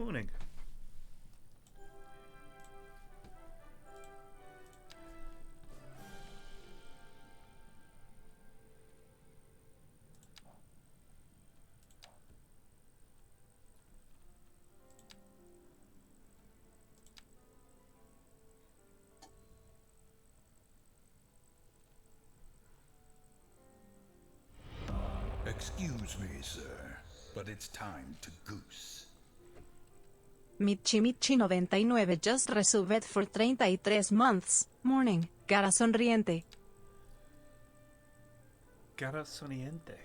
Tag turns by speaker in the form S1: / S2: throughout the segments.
S1: Morning.
S2: Excuse me, sir, but it's time to goose.
S3: Michi Michi 99 just resubbed for 33 months. Morning, cara sonriente.
S1: Cara sonriente.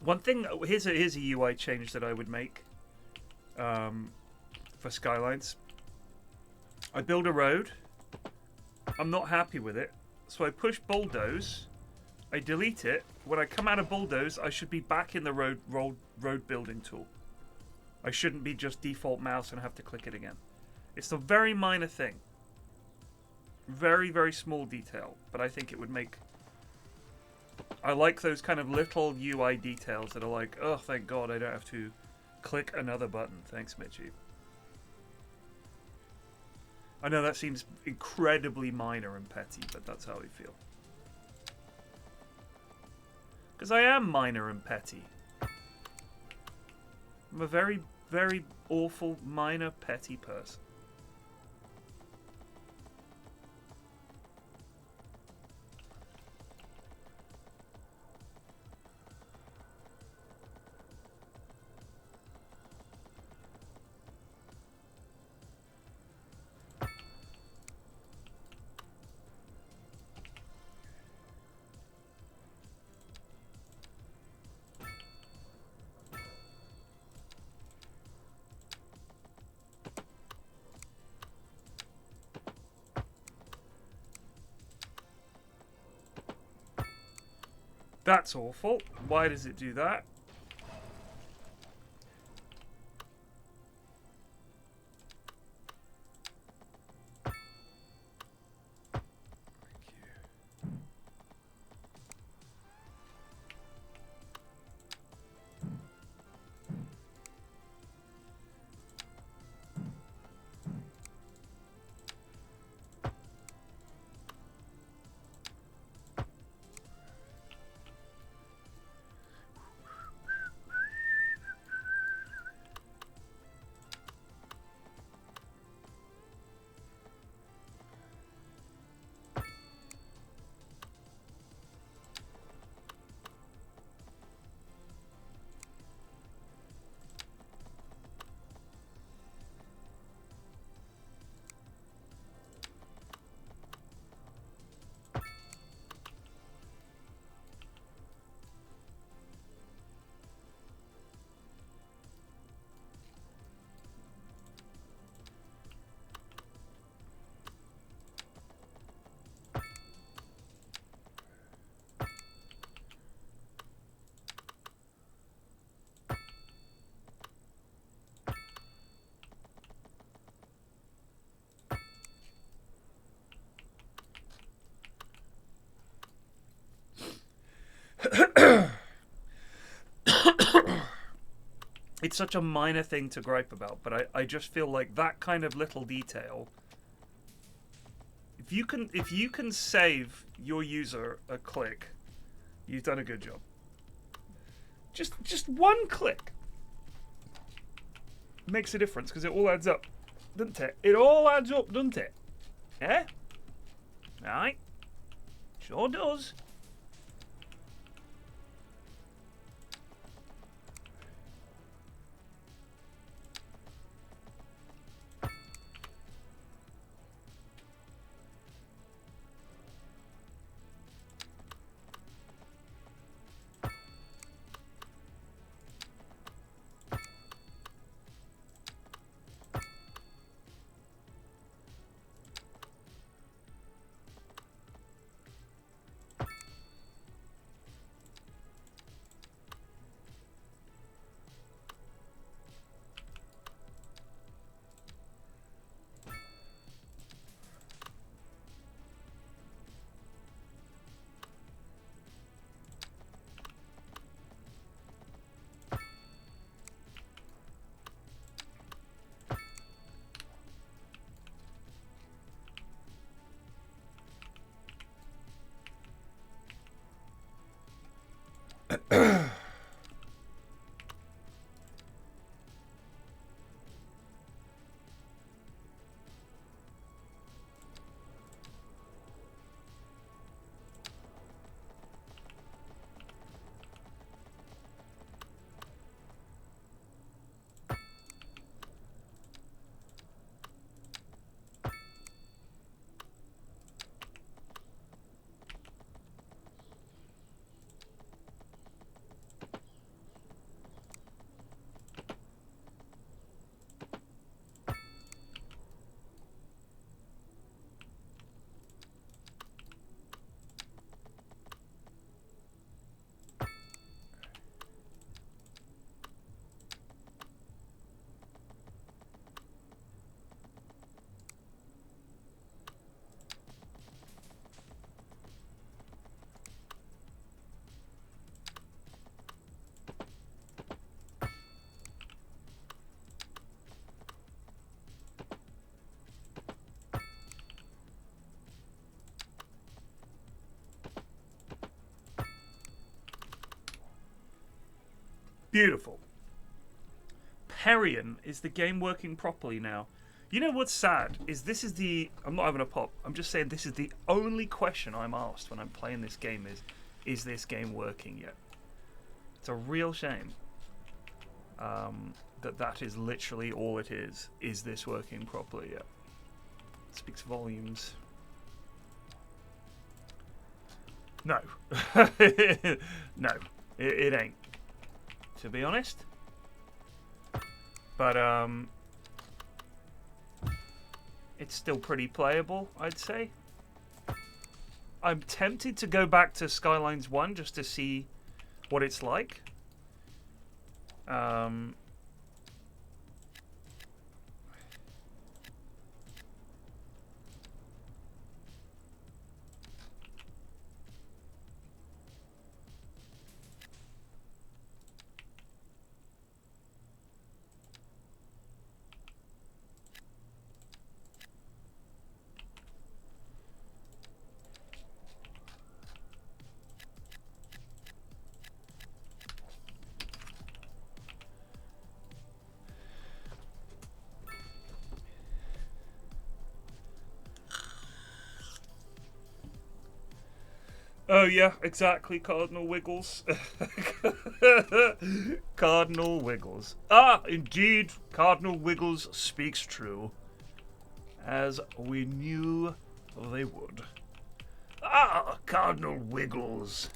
S1: One thing, here's a UI change that I would make for Skylines. I build a road. I'm not happy with it, so I push bulldoze. I delete it. When I come out of bulldoze, I should be back in the road building tool. I shouldn't be just default mouse and have to click it again. It's a very minor thing. Very, very small detail, but I think it would make... I like those kind of little UI details that are like, oh, thank God I don't have to click another button. Thanks, Mitchie. I know that seems incredibly minor and petty, but that's how I feel. Because I am minor and petty. I'm a very, very awful, minor, petty person. That's awful. Why does it do that? such a minor thing to gripe about, but I just feel like that kind of little detail. If you can save your user a click, you've done a good job. Just one click makes a difference because it all adds up, doesn't it? It all adds up, doesn't it? Eh? Right? Sure does. Beautiful. Perion, is the game working properly now? You know what's sad is this is the. I'm not having a pop. I'm just saying this is the only question I'm asked when I'm playing this game is this game working yet? It's a real shame that is literally all it is. Is this working properly yet? It speaks volumes. No. No, it ain't. To be honest. But it's still pretty playable, I'd say. I'm tempted to go back to Skylines 1 just to see what it's like. Oh yeah, exactly, Cardinal Wiggles. Cardinal Wiggles. Ah, indeed, Cardinal Wiggles speaks true. As we knew they would. Ah, Cardinal Wiggles.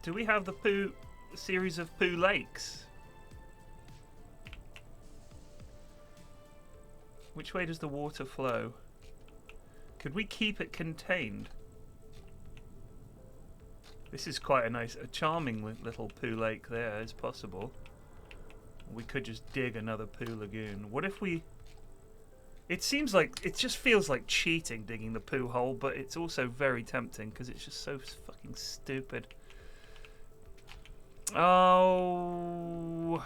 S1: Do we have the poo series of poo lakes? Which way does the water flow? Could we keep it contained? This is quite a charming little poo lake there, is possible. We could just dig another poo lagoon. What if we... It seems like... It just feels like cheating digging the poo hole, but it's also very tempting because it's just so fucking stupid. Oh...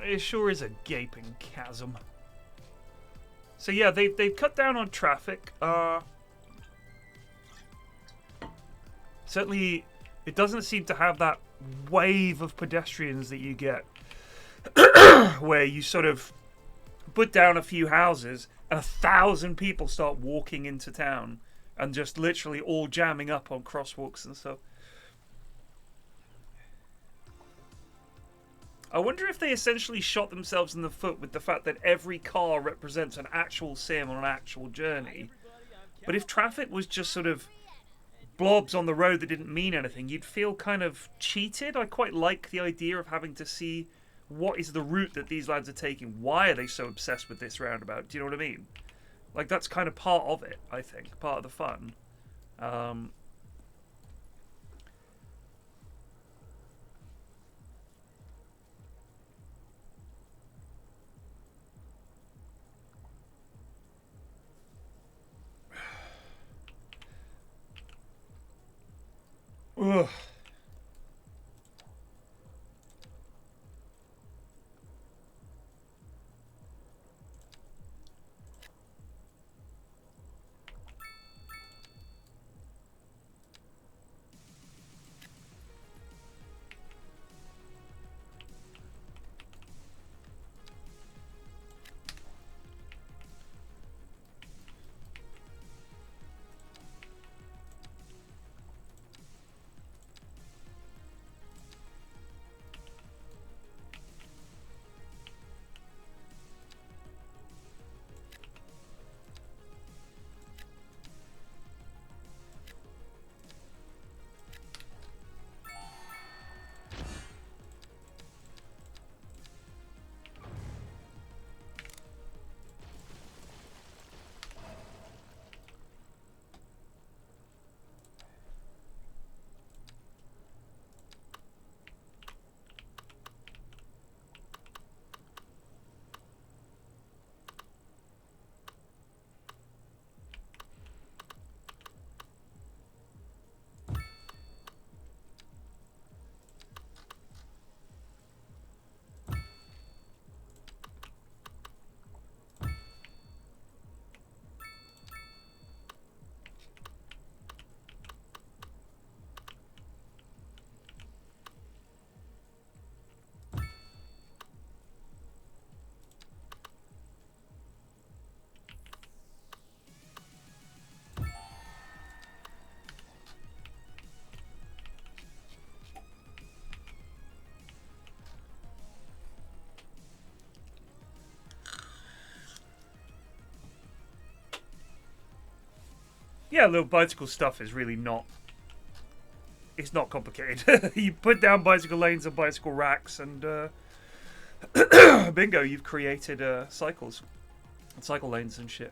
S1: It sure is a gaping chasm. So yeah, they've cut down on traffic. Certainly, it doesn't seem to have that wave of pedestrians that you get, where you sort of put down a few houses and 1,000 people start walking into town and just literally all jamming up on crosswalks and stuff. I wonder if they essentially shot themselves in the foot with the fact that every car represents an actual sim on an actual journey. But if traffic was just sort of blobs on the road that didn't mean anything, you'd feel kind of cheated. I quite like the idea of having to see what is the route that these lads are taking. Why are they so obsessed with this roundabout? Do you know what I mean? Like, that's kind of part of it, I think. Part of the fun. Ugh. Yeah, little bicycle stuff is really not... It's not complicated. You put down bicycle lanes and bicycle racks and... bingo, you've created cycles. And cycle lanes and shit.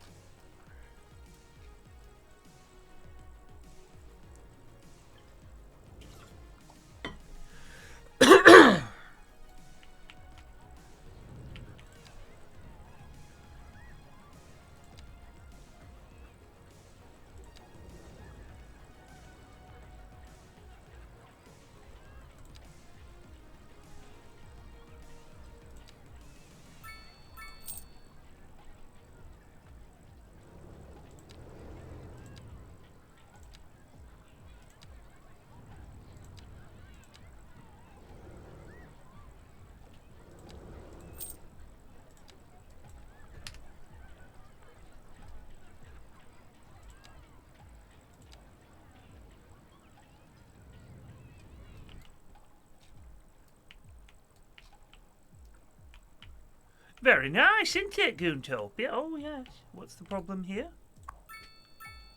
S1: Very nice, isn't it, Goontopia? Oh, yes. What's the problem here?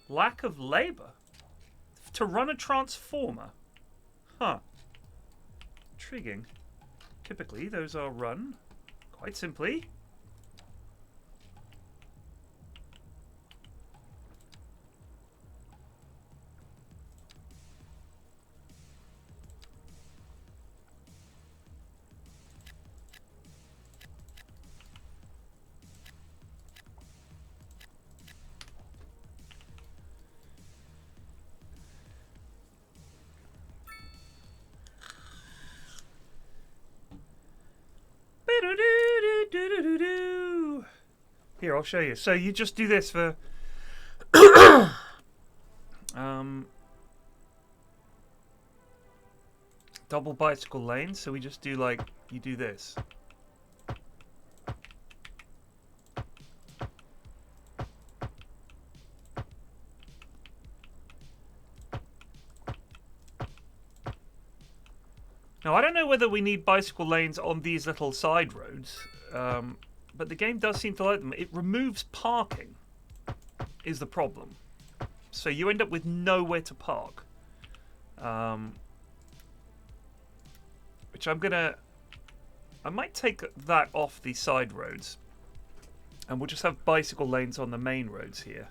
S1: Lack of labour. To run a transformer. Huh. Intriguing. Typically, those are run quite simply. Here, I'll show you. So you just do this for double bicycle lanes. So we just do like, you do this. Now, I don't know whether we need bicycle lanes on these little side roads, but the game does seem to like them. It removes parking, is the problem. So you end up with nowhere to park. Which I might take that off the side roads. And we'll just have bicycle lanes on the main roads here.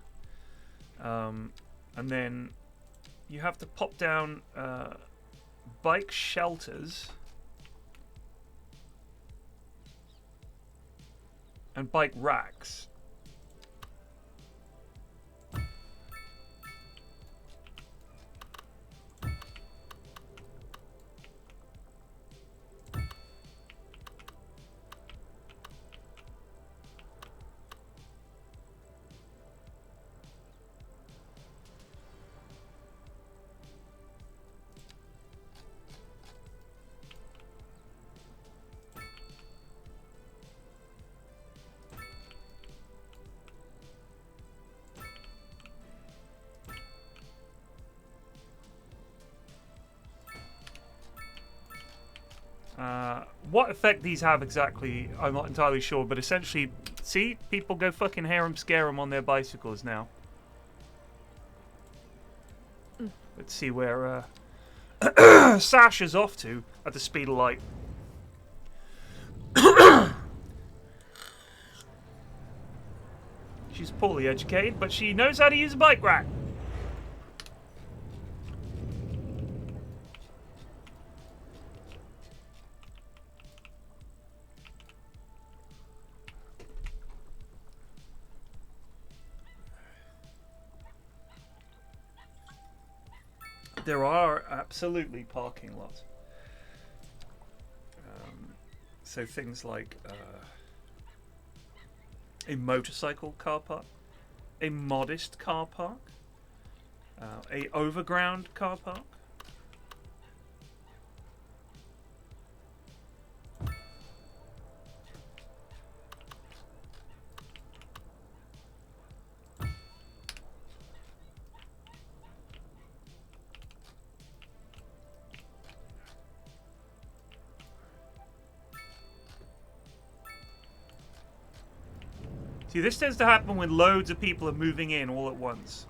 S1: And then you have to pop down... bike shelters and bike racks. What effect these have exactly, I'm not entirely sure, but essentially, see, people go fucking harem-scarum on their bicycles now. Let's see where Sasha's off to at the speed of light. She's poorly educated, but she knows how to use a bike rack. There are absolutely parking lots. So things like a motorcycle car park, a modest car park, a overground car park. See, this tends to happen when loads of people are moving in all at once.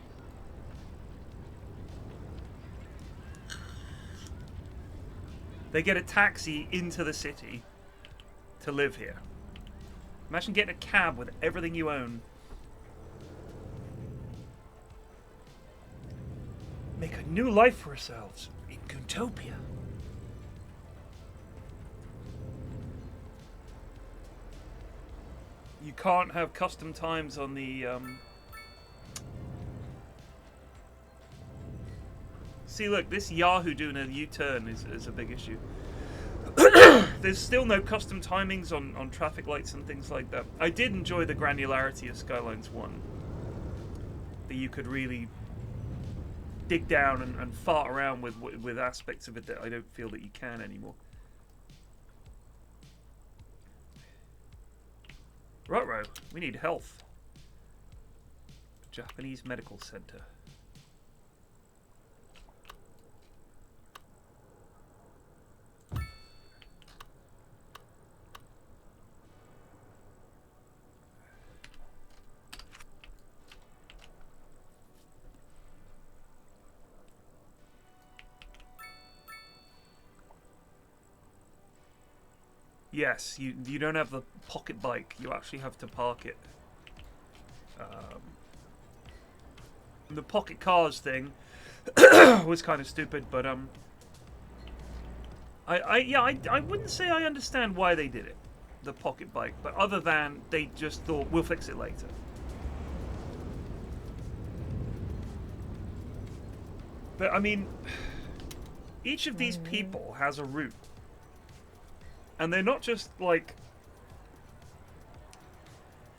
S1: They get a taxi into the city to live here. Imagine getting a cab with everything you own. Make a new life for ourselves in Goontopia. You can't have custom times on the... See, look, this Yahoo doing a U-turn is a big issue. There's still no custom timings on traffic lights and things like that. I did enjoy the granularity of Skylines 1. That you could really dig down and fart around with aspects of it that I don't feel that you can anymore. Ruh-roh, we need health. Japanese Medical Center. Yes, you don't have the pocket bike. You actually have to park it. The pocket cars thing was kind of stupid, but I wouldn't say I understand why they did it, the pocket bike. But other than they just thought we'll fix it later. But I mean, each of these people has a route. And they're not just like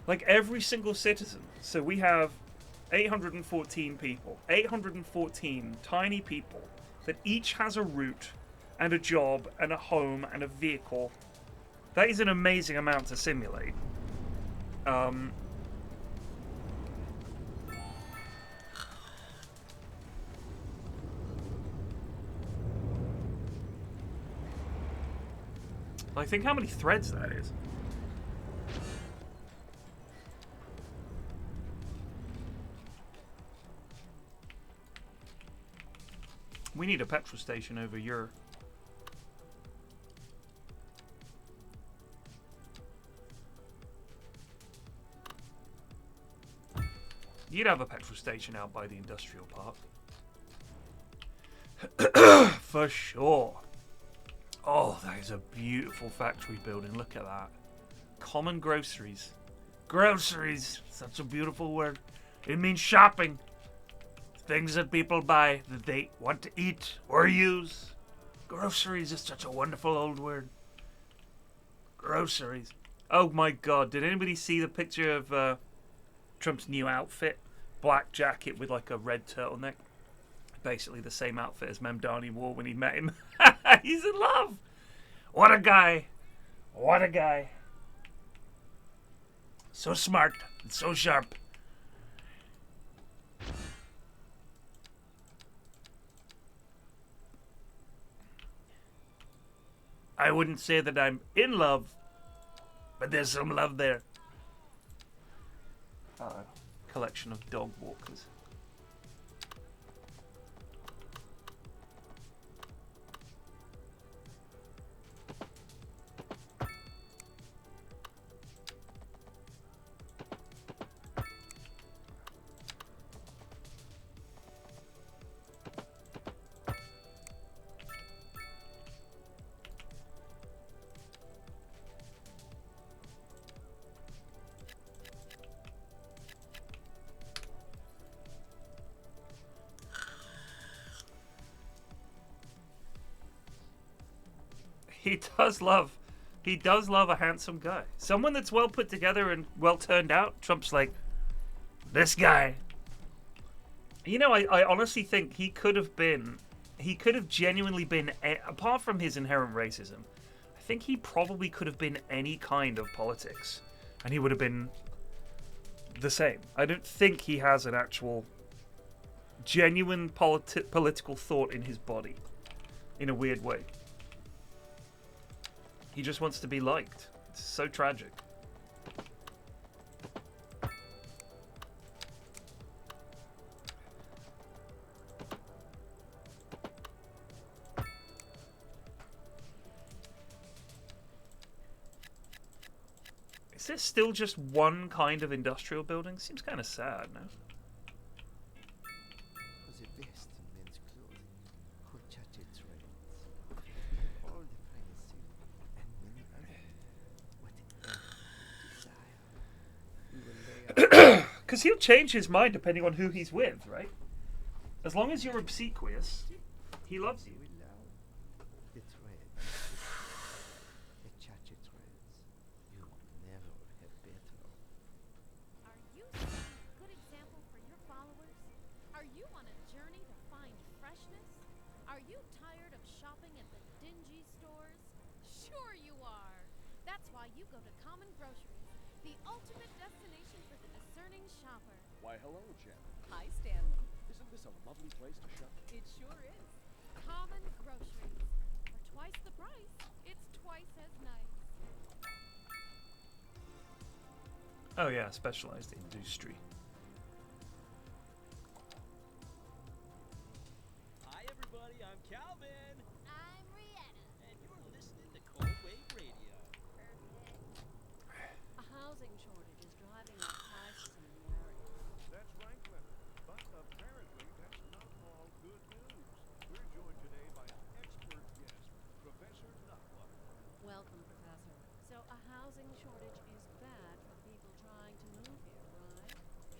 S1: every single citizen. So we have 814 people, 814 tiny people that each has a route and a job and a home and a vehicle. That is an amazing amount to simulate. I think how many threads that is. We need a petrol station over here. You'd have a petrol station out by the industrial park. For sure. Oh, that is a beautiful factory building. Look at that. Common groceries. Groceries. Such a beautiful word. It means shopping. Things that people buy that they want to eat or use. Groceries is such a wonderful old word. Groceries. Oh my god. Did anybody see the picture of Trump's new outfit? Black jacket with like a red turtleneck. Basically the same outfit as Memdani wore when he met him. He's in love. What a guy. What a guy. So smart and so sharp. I wouldn't say that I'm in love, but there's some love there. Collection of dog walkers. He does love a handsome guy. Someone that's well put together and well turned out. Trump's like, this guy. You know, I honestly think he could have genuinely been, apart from his inherent racism, I think he probably could have been any kind of politics. And he would have been the same. I don't think he has an actual genuine political thought in his body. In a weird way. He just wants to be liked. It's so tragic. Is there still just one kind of industrial building? Seems kind of sad, no?
S4: The best in men's clothing, horchata trends. We have all the finest silk and many others. Whatever you desire, we will lay out.
S1: Because he'll change his mind depending on who he's with, right? As long as you're obsequious, he loves you.
S4: We love the threads. The chacha threads. You never have better.
S5: Are you setting a good example for your followers? Are you on a journey to find freshness? Are you tired of shopping at the dingy stores? Sure you are. That's why you go to Common Groceries, the ultimate destination for the discerning shopper.
S6: Why, hello, Jen.
S5: Hi, Stanley.
S6: Isn't this a lovely place to shop?
S5: It sure is. Common Groceries. For twice the price, it's twice as nice.
S1: Oh yeah, specialized industry.
S7: Hi everybody, I'm Calvin,
S5: I'm Rihanna.
S7: and you're listening to Cold Wave Radio.
S5: A housing shortage is driving up prices in the area.
S8: That's right, Clever. But apparently that's not all good news. We're joined today by an expert guest, Professor Nutwa.
S5: Welcome, Professor. So a housing shortage is bad for people trying to move here, right?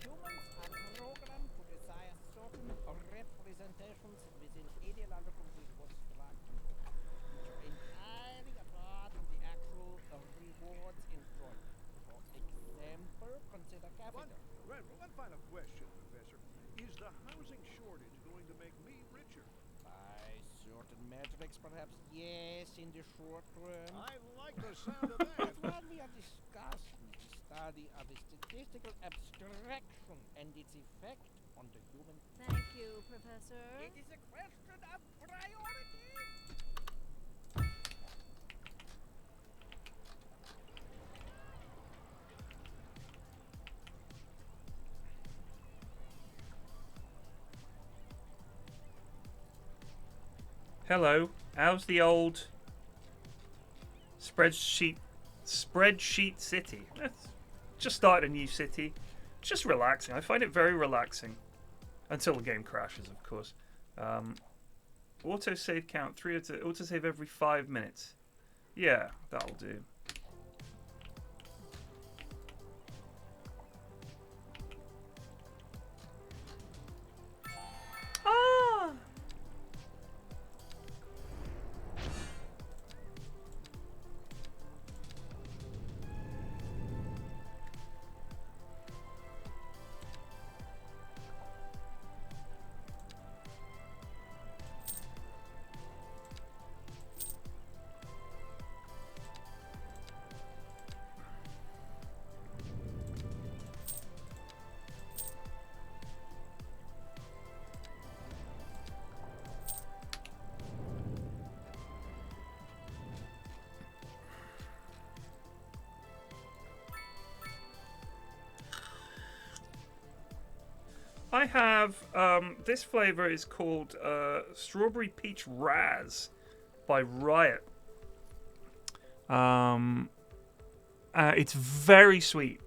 S9: Humans are programmed to desire certain representations within ideological reward structures, which are entirely apart from the actual rewards enjoyed. For example, consider capital.
S8: One final question, Professor. Is the housing shortage going to make me richer?
S9: By certain metrics, perhaps yes, in the short term.
S8: I like the sound of
S9: But
S8: that.
S9: what we are discussing is the study of a statistical abstraction and its effect on the human.
S5: Thank you, Professor.
S9: It is a question of priority.
S1: Hello, how's the old spreadsheet city? Just started a new city. Just relaxing. I find it very relaxing. Until the game crashes, of course. Autosave count 3 autosave every 5 minutes. Yeah, that'll do. Ah! I have, this flavor is called Strawberry Peach Raz by Riot. It's very sweet,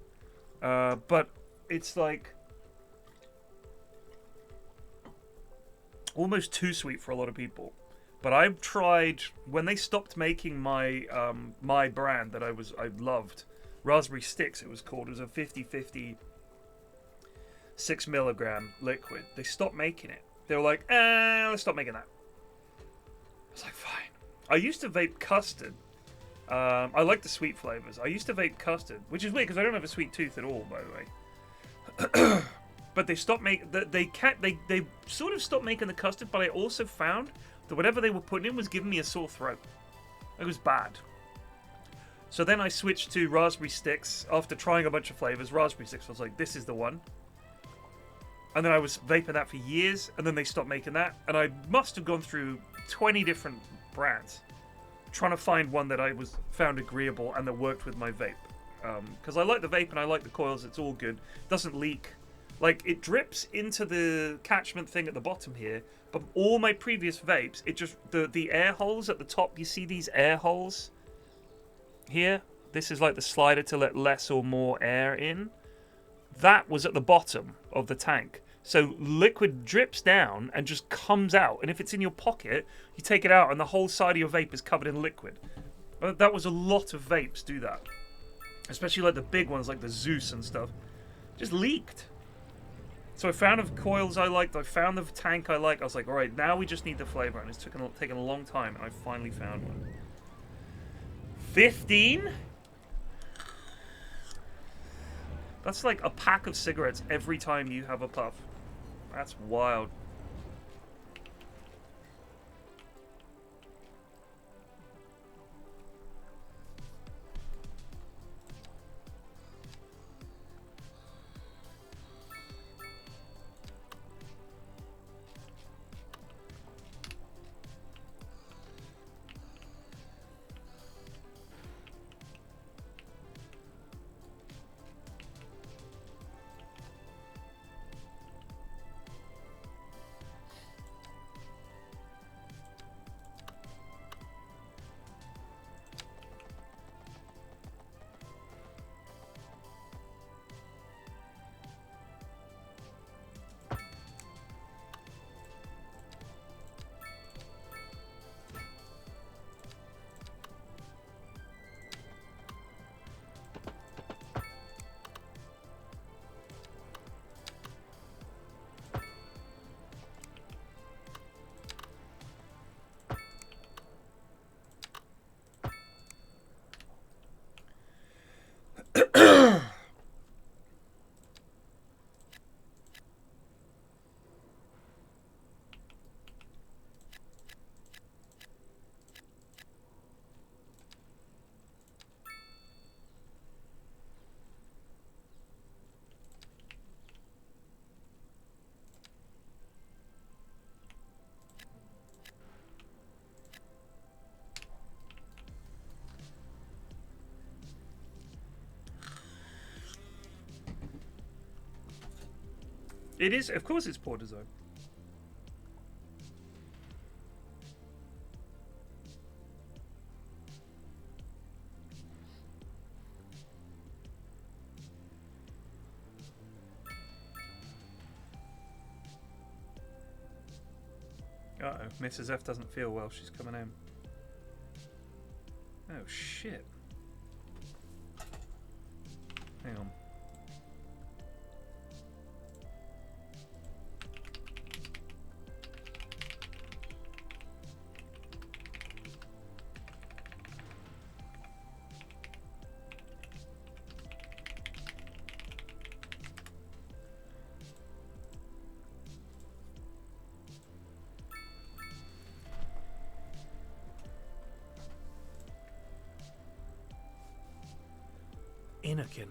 S1: but it's like almost too sweet for a lot of people. But I've tried, when they stopped making my my brand that I loved, Raspberry Sticks it was called. It was a 50/50 6 milligram liquid. They stopped making it. They were like, let's stop making that. I was like, fine. I used to vape custard. I like the sweet flavors. I used to vape custard, which is weird because I don't have a sweet tooth at all, by the way. But they stopped making. They sort of stopped making the custard. But I also found that whatever they were putting in was giving me a sore throat. It was bad. So then I switched to Raspberry Sticks after trying a bunch of flavors. Raspberry Sticks, I was like, this is the one. And then I was vaping that for years, and then they stopped making that. And I must have gone through 20 different brands trying to find one that I found agreeable and that worked with my vape. Because I like the vape and I like the coils, it's all good. Doesn't leak. Like, it drips into the catchment thing at the bottom here, but all my previous vapes, it just, the air holes at the top, you see these air holes here? This is like the slider to let less or more air in. That was at the bottom of the tank. So liquid drips down and just comes out. And if it's in your pocket, you take it out and the whole side of your vape is covered in liquid. That was a lot of vapes do that. Especially like the big ones like the Zeus and stuff. Just leaked. So I found the coils I liked. I found the tank I liked. I was like, all right, now we just need the flavor. And it's taken a long time. And I finally found one. 15? That's like a pack of cigarettes every time you have a puff. That's wild. It is, of course it's poor design. Uh-oh, Mrs. F doesn't feel well, she's coming in. Oh shit. Hang on. Anakin.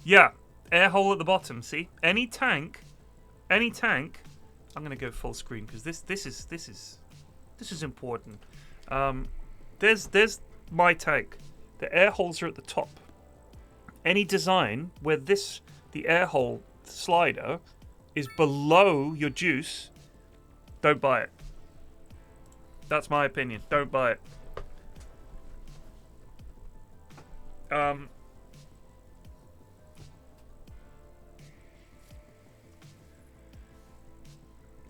S1: Yeah, air hole at the bottom. See, any tank. I'm gonna go full screen because this is important. There's my tank. The air holes are at the top. Any design where the air hole slider is below your juice, don't buy it. That's my opinion. Don't buy it.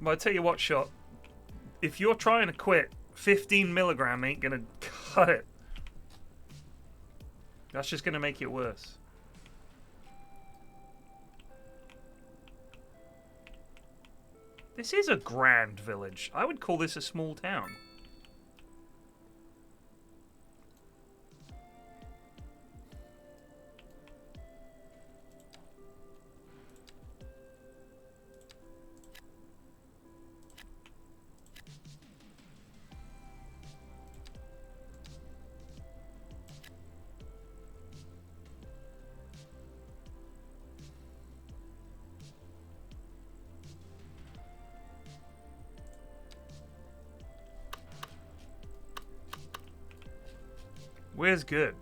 S1: But I tell you what, Shot. If you're trying to quit, 15 milligram ain't gonna cut it. That's just gonna make it worse. This is a grand village. I would call this a small town. Where's good?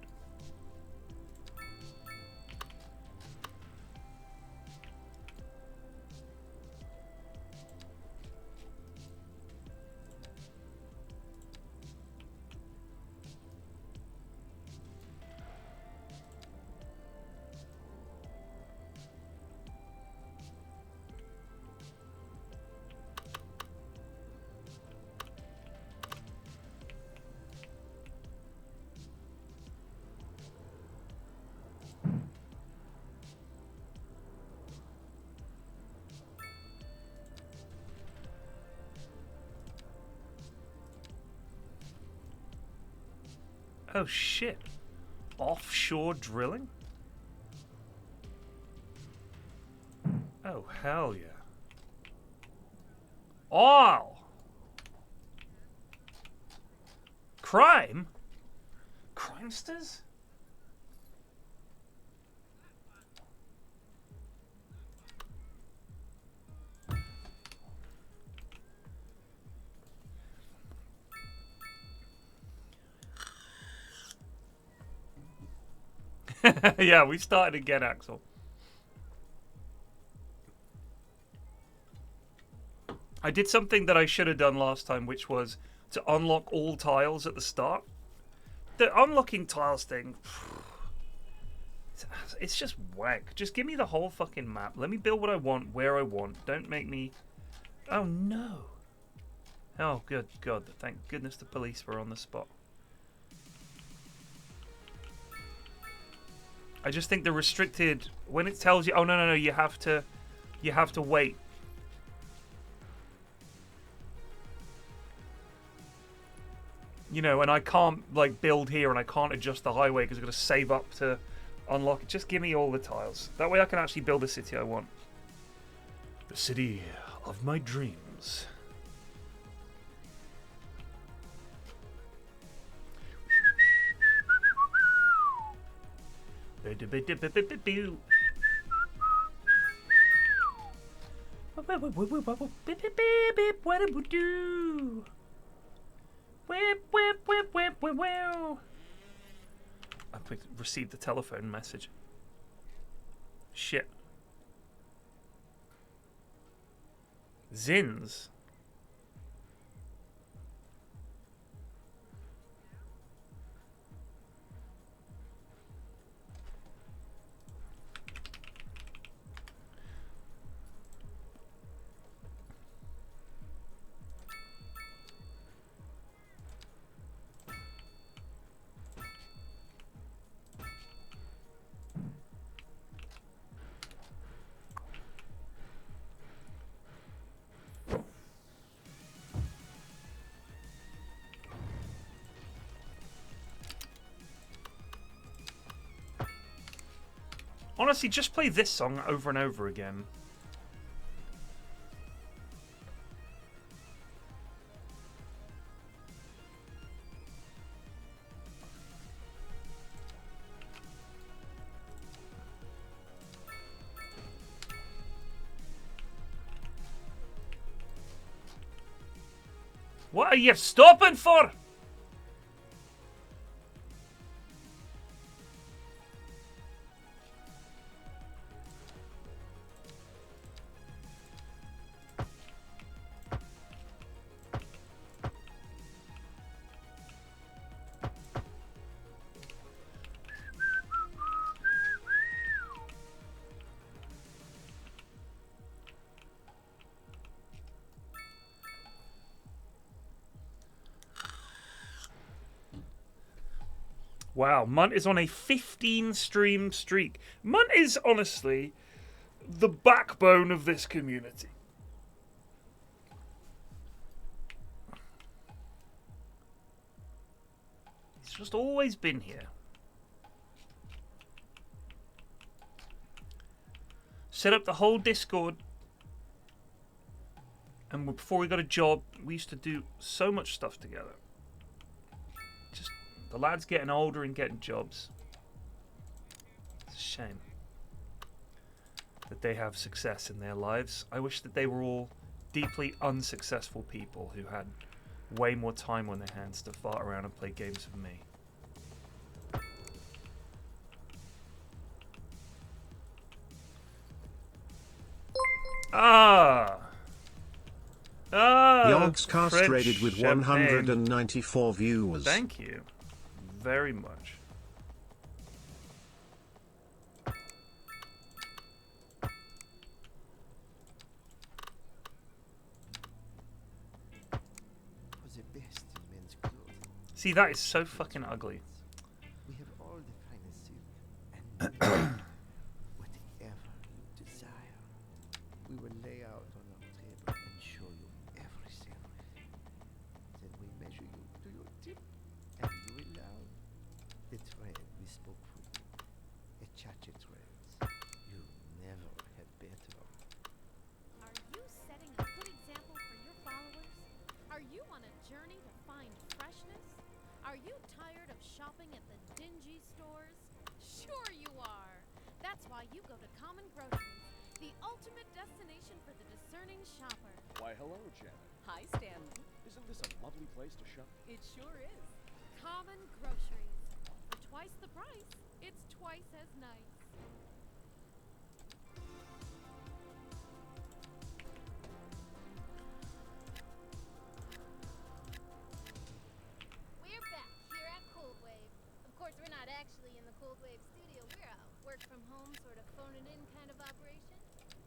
S1: Oh shit. Offshore drilling? Oh hell yeah. Oil! Crime? Crimesters? Yeah, we started again, Axel. I did something that I should have done last time, which was to unlock all tiles at the start. The unlocking tiles thing, it's just wank. Just give me the whole fucking map. Let me build what I want, where I want. Don't make me... Oh, no. Oh, good God. Thank goodness the police were on the spot. I just think the restricted... When it tells you... Oh, no, you have to wait. You know, and I can't, like, build here and I can't adjust the highway because I've got to save up to unlock it. Just give me all the tiles. That way I can actually build the city I want. The city of my dreams. What do we do? I received a telephone message. Shit. Zins. Honestly, just play this song over and over again. What are you stopping for? Wow, Munt is on a 15 stream streak. Munt is honestly the backbone of this community. He's just always been here. Set up the whole Discord. And before we got a job, we used to do so much stuff together. Just the lads getting older and getting jobs. It's a shame that they have success in their lives. I wish that they were all deeply unsuccessful people who had way more time on their hands to fart around and play games with me.
S10: Yogg's castrated with 194 viewers.
S1: Thank you very much.
S4: For the best in men's clothing.
S1: See, that is so fucking ugly.
S4: We have all the finest silk and linen, whatever you desire. We will lay out on our table and show you everything. Then we measure you to your tip, and you allow.
S5: journey to find freshness? Are you tired of shopping at the dingy stores? Sure you are. That's why you go to Common Groceries, the ultimate destination for the discerning shopper.
S6: Why, hello, Janet.
S11: Hi, Stanley.
S6: Isn't this a lovely place to shop?
S11: It sure is.
S5: Common Groceries. For twice the price, it's twice as nice. We're back here at Cold Wave. Of course, we're not actually in the Cold Wave studio. We're a work from home, sort of phone it in kind of operation.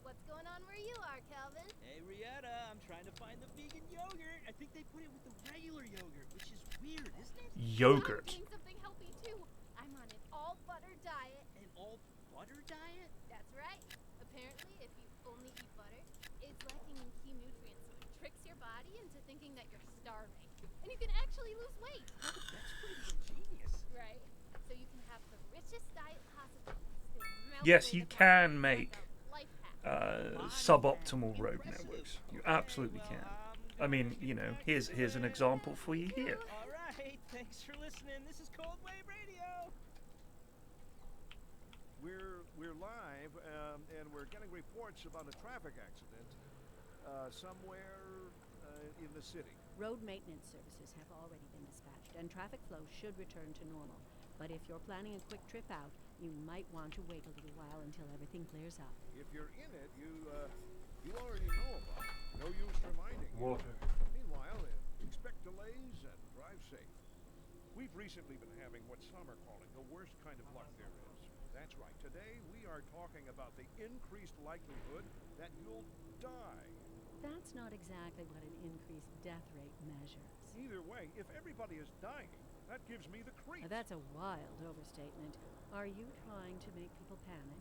S5: What's going on where you are, Calvin?
S7: Hey, Rietta, I'm trying to find the vegan yogurt. I think they put it with the regular yogurt, which is weird, isn't it?
S1: Yogurt.
S5: I'm doing something healthy too. I'm on an all butter diet.
S7: An all butter diet?
S5: That's right. Apparently, if you only eat butter, it's lacking in key nutrients, so it tricks your body into thinking that you're starving. And you can actually lose weight.
S7: That's pretty ingenious.
S5: Right. So you can have the richest diet possible. Still melt
S1: Yes,
S5: away
S1: you
S5: the
S1: can
S5: calories
S1: make
S5: like a life hack.
S1: suboptimal road networks. You absolutely can. I mean, you know, here's an example for you here.
S7: All right, thanks for listening. This is Cold Wave Radio.
S8: We're live, and we're getting reports about a traffic accident somewhere in the city.
S12: Road maintenance services have already been dispatched, and traffic flow should return to normal. But if you're planning a quick trip out, you might want to wait a little while until everything clears up.
S8: If you're in it, you already know about it. No use reminding you.
S1: Water.
S8: Meanwhile, expect delays and drive safe. We've recently been having what some are calling the worst kind of luck there is. That's right. Today we are talking about the increased likelihood that you'll die.
S12: That's not exactly what an increased death rate measures.
S8: Either way, if everybody is dying, that gives me the creeps.
S12: That's a wild overstatement. Are you trying to make people panic?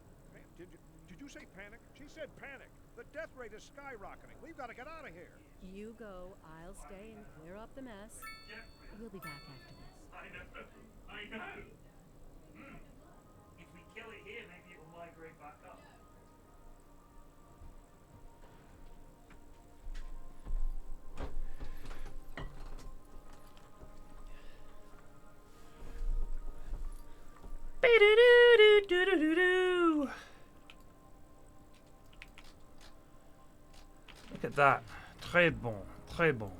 S8: Did you say panic? She said panic. The death rate is skyrocketing. We've got to get out of here.
S12: You go, I'll stay and clear up the mess. We'll be back after this.
S1: I know. If we kill it here, maybe it will migrate back up. Look at that. Très bon. Très bon.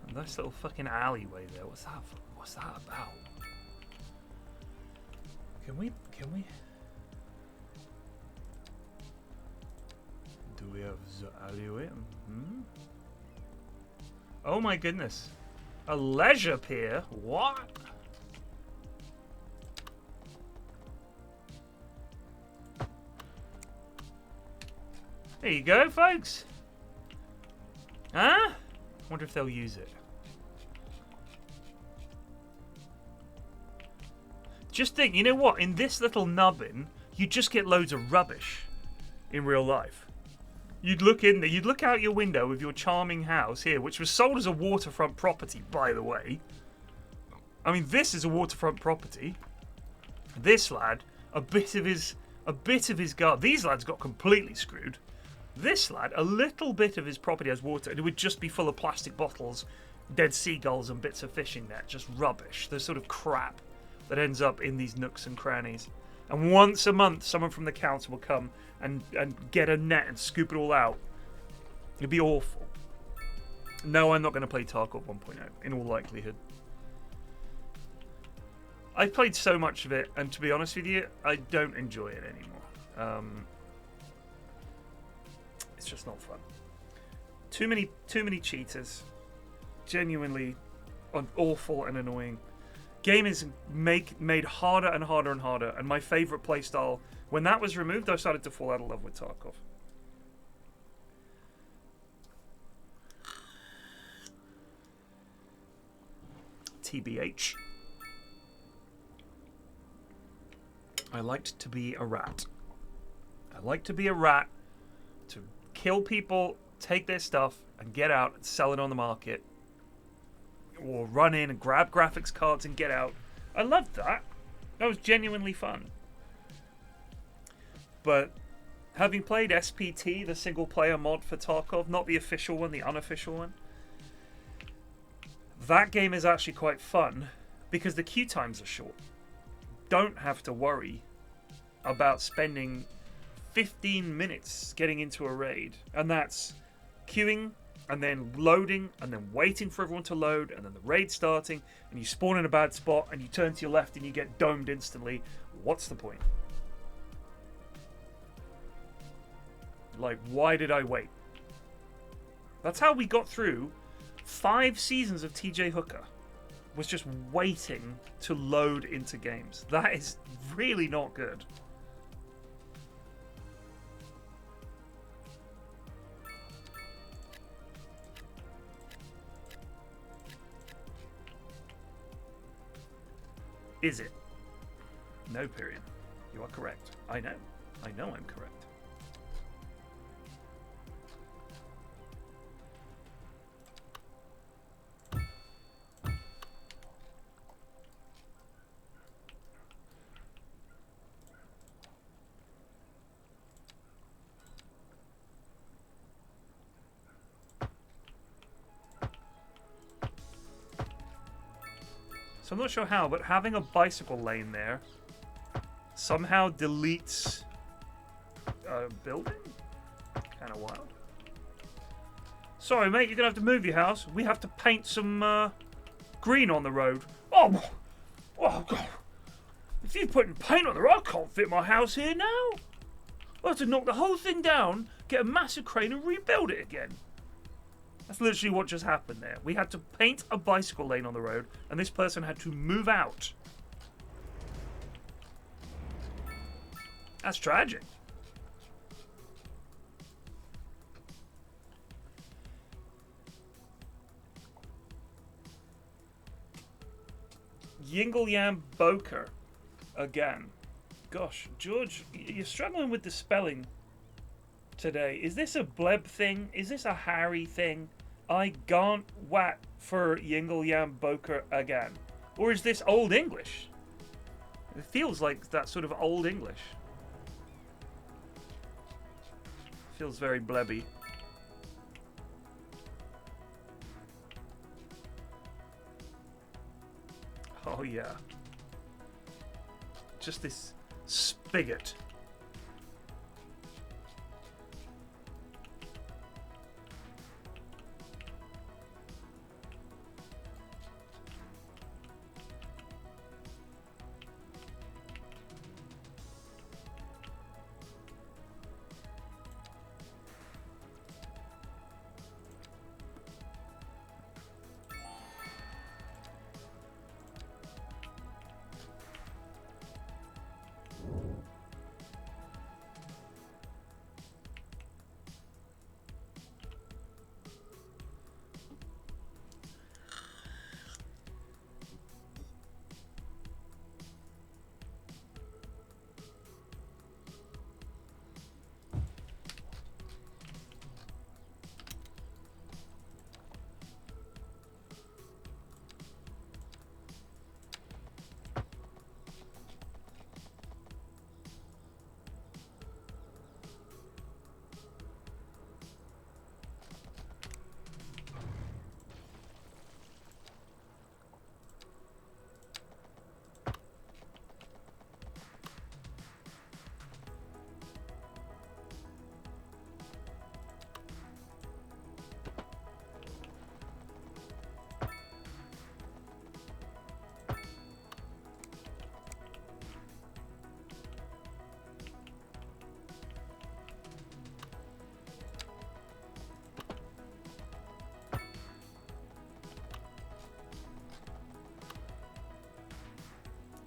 S1: And nice little fucking alleyway there. What's that about? Can we? Do we have the alleyway? Mm-hmm. Oh my goodness. A leisure pier? What? There you go, folks. Huh? Wonder if they'll use it. Just think, you know what? In this little nubbin, you just get loads of rubbish in real life. You'd look in there, you'd look out your window of your charming house here, which was sold as a waterfront property, by the way. I mean, this is a waterfront property. This lad, a bit of his garden. These lads got completely screwed. This lad, a little bit of his property has water, and it would just be full of plastic bottles, dead seagulls, and bits of fishing net. Just rubbish. The sort of crap that ends up in these nooks and crannies. And once a month, someone from the council will come and get a net and scoop it all out. It'd be awful. No, I'm not going to play Tarkov 1.0, in all likelihood. I played so much of it, and to be honest with you, I don't enjoy it anymore. It's just not fun. Too many cheaters. Genuinely awful and annoying. Game is made harder and harder and harder, and my favourite playstyle, when that was removed, I started to fall out of love with Tarkov. TBH. I liked to be a rat. I liked to be a rat, to kill people, take their stuff, and get out and sell it on the market. Or run in and grab graphics cards and get out. I loved that. That was genuinely fun. But Having played SPT, the single-player mod for Tarkov, not the official one, the unofficial one, that game is actually quite fun because the queue times are short. Don't have to worry about spending 15 minutes getting into a raid, and that's queuing and then loading and then waiting for everyone to load and then the raid starting and you spawn in a bad spot and you turn to your left and you get domed instantly. What's the point? Like, why did I wait? That's how we got through 5 seasons of TJ Hooker, was just waiting to load into games. That is really not good. Is it? No, period. You are correct. I know. I know I'm correct. So I'm not sure how, but having a bicycle lane there somehow deletes a building? Kind of wild. Sorry, mate, you're going to have to move your house. We have to paint some green on the road. Oh, God. If you're putting paint on the road, I can't fit my house here now. I'll have to knock the whole thing down, get a massive crane and rebuild it again. That's literally what just happened there. We had to paint a bicycle lane on the road, and this person had to move out. That's tragic. Yingle Yam Boker again. Gosh, George, you're struggling with the spelling today. Is this a bleb thing? Is this a Harry thing? I gaunt wat for Yingle Yam Boker again. Or is this Old English? It feels like that sort of Old English. Feels very blebby. Oh yeah. Just this spigot.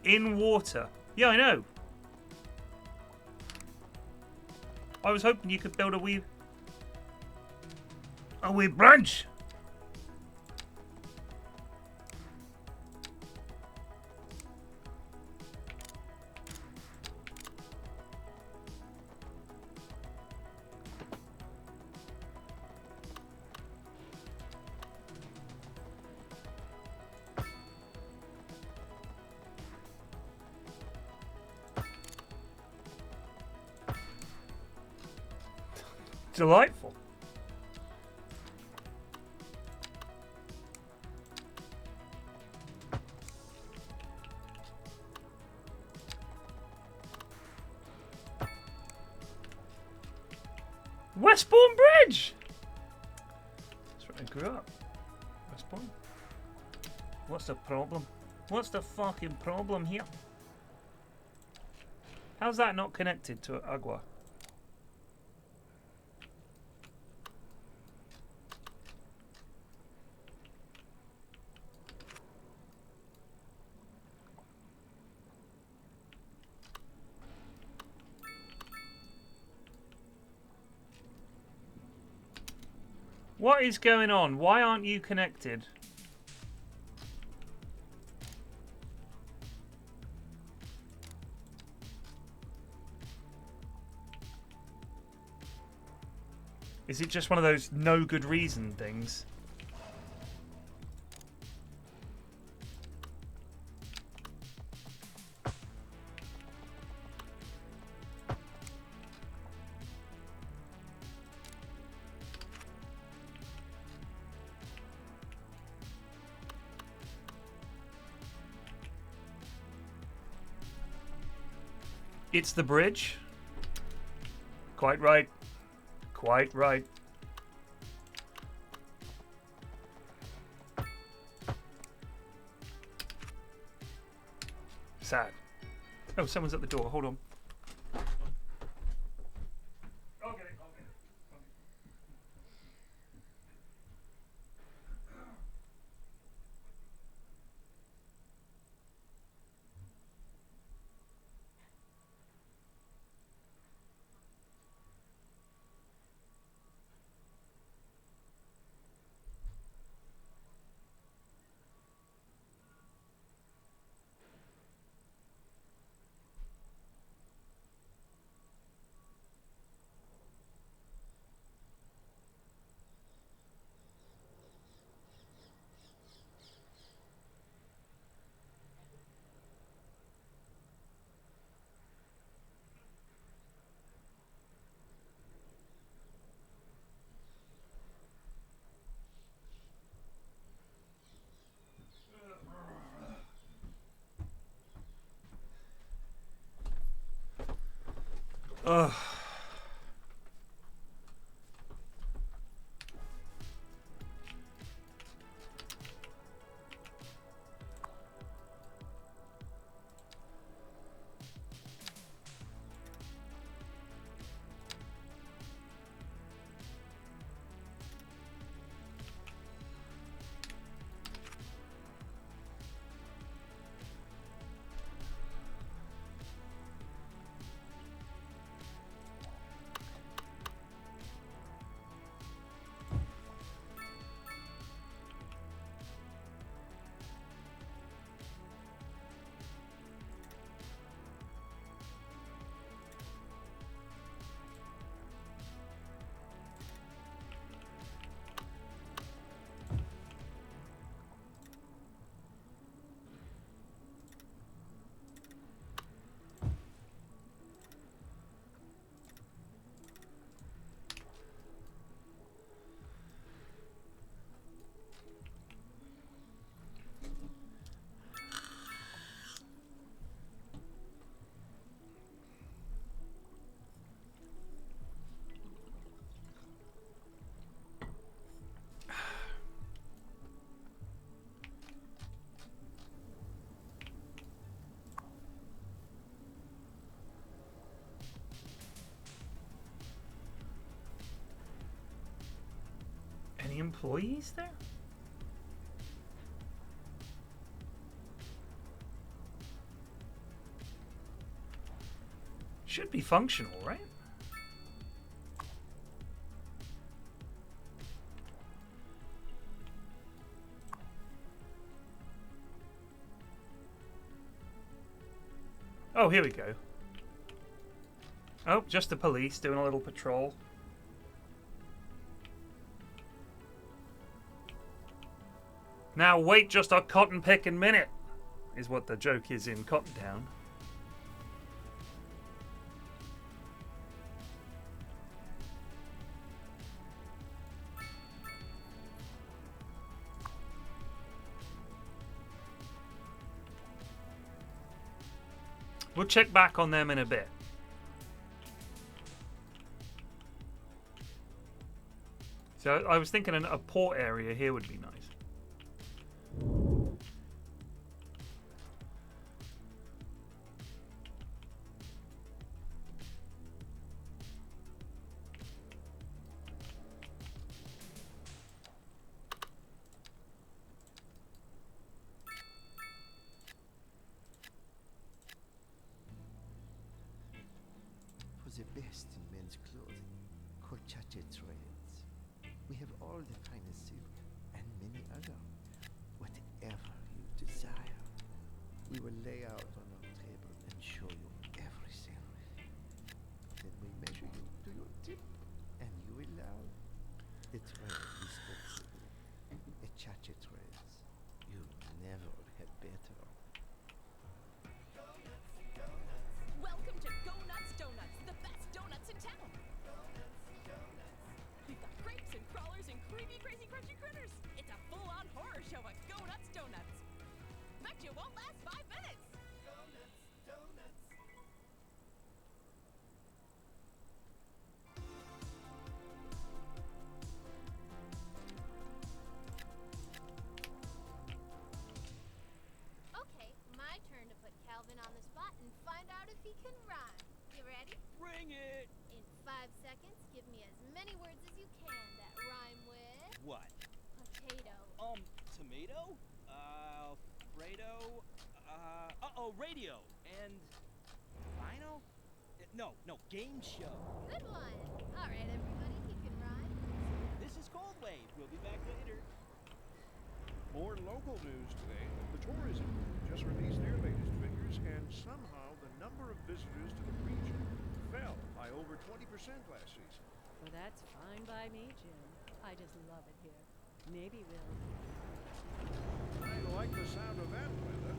S1: In water. Yeah, I know. I was hoping you could build a wee branch. delightful. Westbourne Bridge! That's where I grew up. Westbourne. What's the problem? What's the fucking problem here? How's that not connected to Agua? What is going on? Why aren't you connected? Is it just one of those no good reason things? It's the bridge. Quite right. Quite right. Sad. Oh, someone's at the door. Hold on. I'll get it. I'll get it. Ugh. Any employees there? Should be functional, right? Oh, here we go. Oh, just the police doing a little patrol. Now wait just a cotton picking minute, is what the joke is in Cotton Town. We'll check back on them in a bit. So I was thinking a port area here would be nice.
S4: For the best in men's clothing, Colchate threads. We have all the finest silk and many other. Whatever you desire, we will lay out on our table and show you everything. Then we measure you to your tip, and you will love. The thread is flexible. Echache threads. You never had better.
S11: Welcome to Go Nuts Donuts, the best donuts in town. We've got crepes and crawlers and creamy, crazy, crunchy critters. It's a full-on horror show at Go Nuts Donuts. Bet you won't last 5 minutes. Go Nuts Donuts.
S5: Okay, my turn to put Calvin on the spot and find out if he can rhyme. You ready?
S7: Bring it!
S5: In 5 seconds, give me as many words as you can that rhyme with
S7: What?
S5: potato.
S7: Tomato? Fredo? Radio. And... Rhino? No, game show.
S5: Good one. All right, everybody, he can rhyme.
S7: This is Cold Wave. We'll be back later.
S8: More local news today. The tourism board just released their latest figures, and somehow the number of visitors to the region fell by over 20% last season.
S12: Well, that's fine by me, Jim. I just love it here. Maybe we'll...
S8: I like the sound of that, Linda.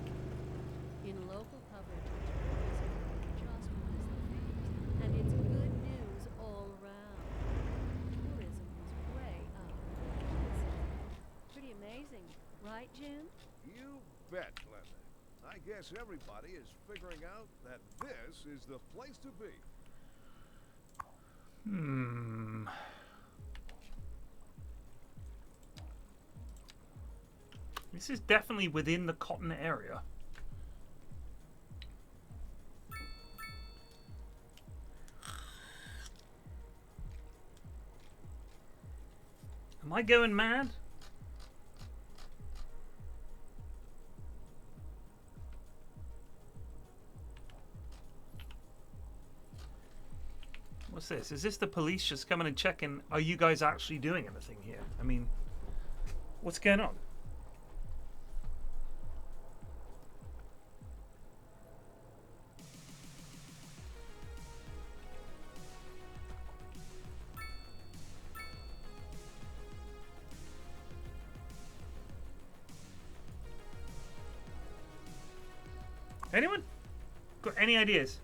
S12: In local coverage of tourism, just was the figures. And it's good news all round. Tourism is way up. Pretty amazing, right, Jim?
S8: You bet, Glenda. I guess everybody is figuring out that this is the place to be.
S1: This is definitely within the cotton area. Am I going mad? What's this? Is this the police just coming and checking? Are you guys actually doing anything here? I mean, what's going on? Anyone? Got any ideas?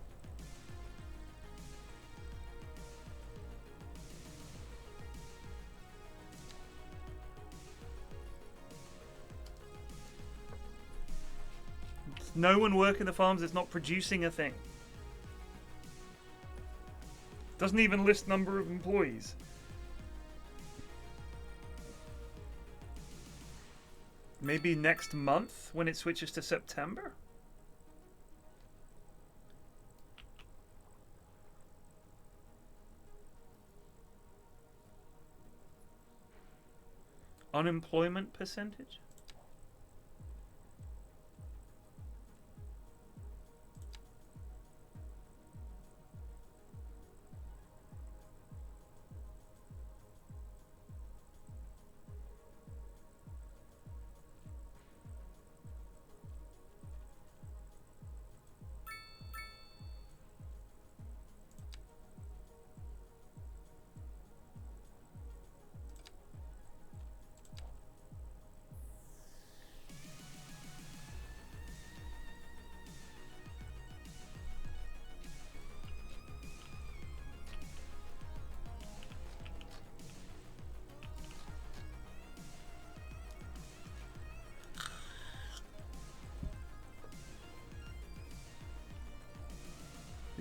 S1: There's no one working the farms that's not producing a thing. Doesn't even list number of employees. Maybe next month when it switches to September? Unemployment percentage?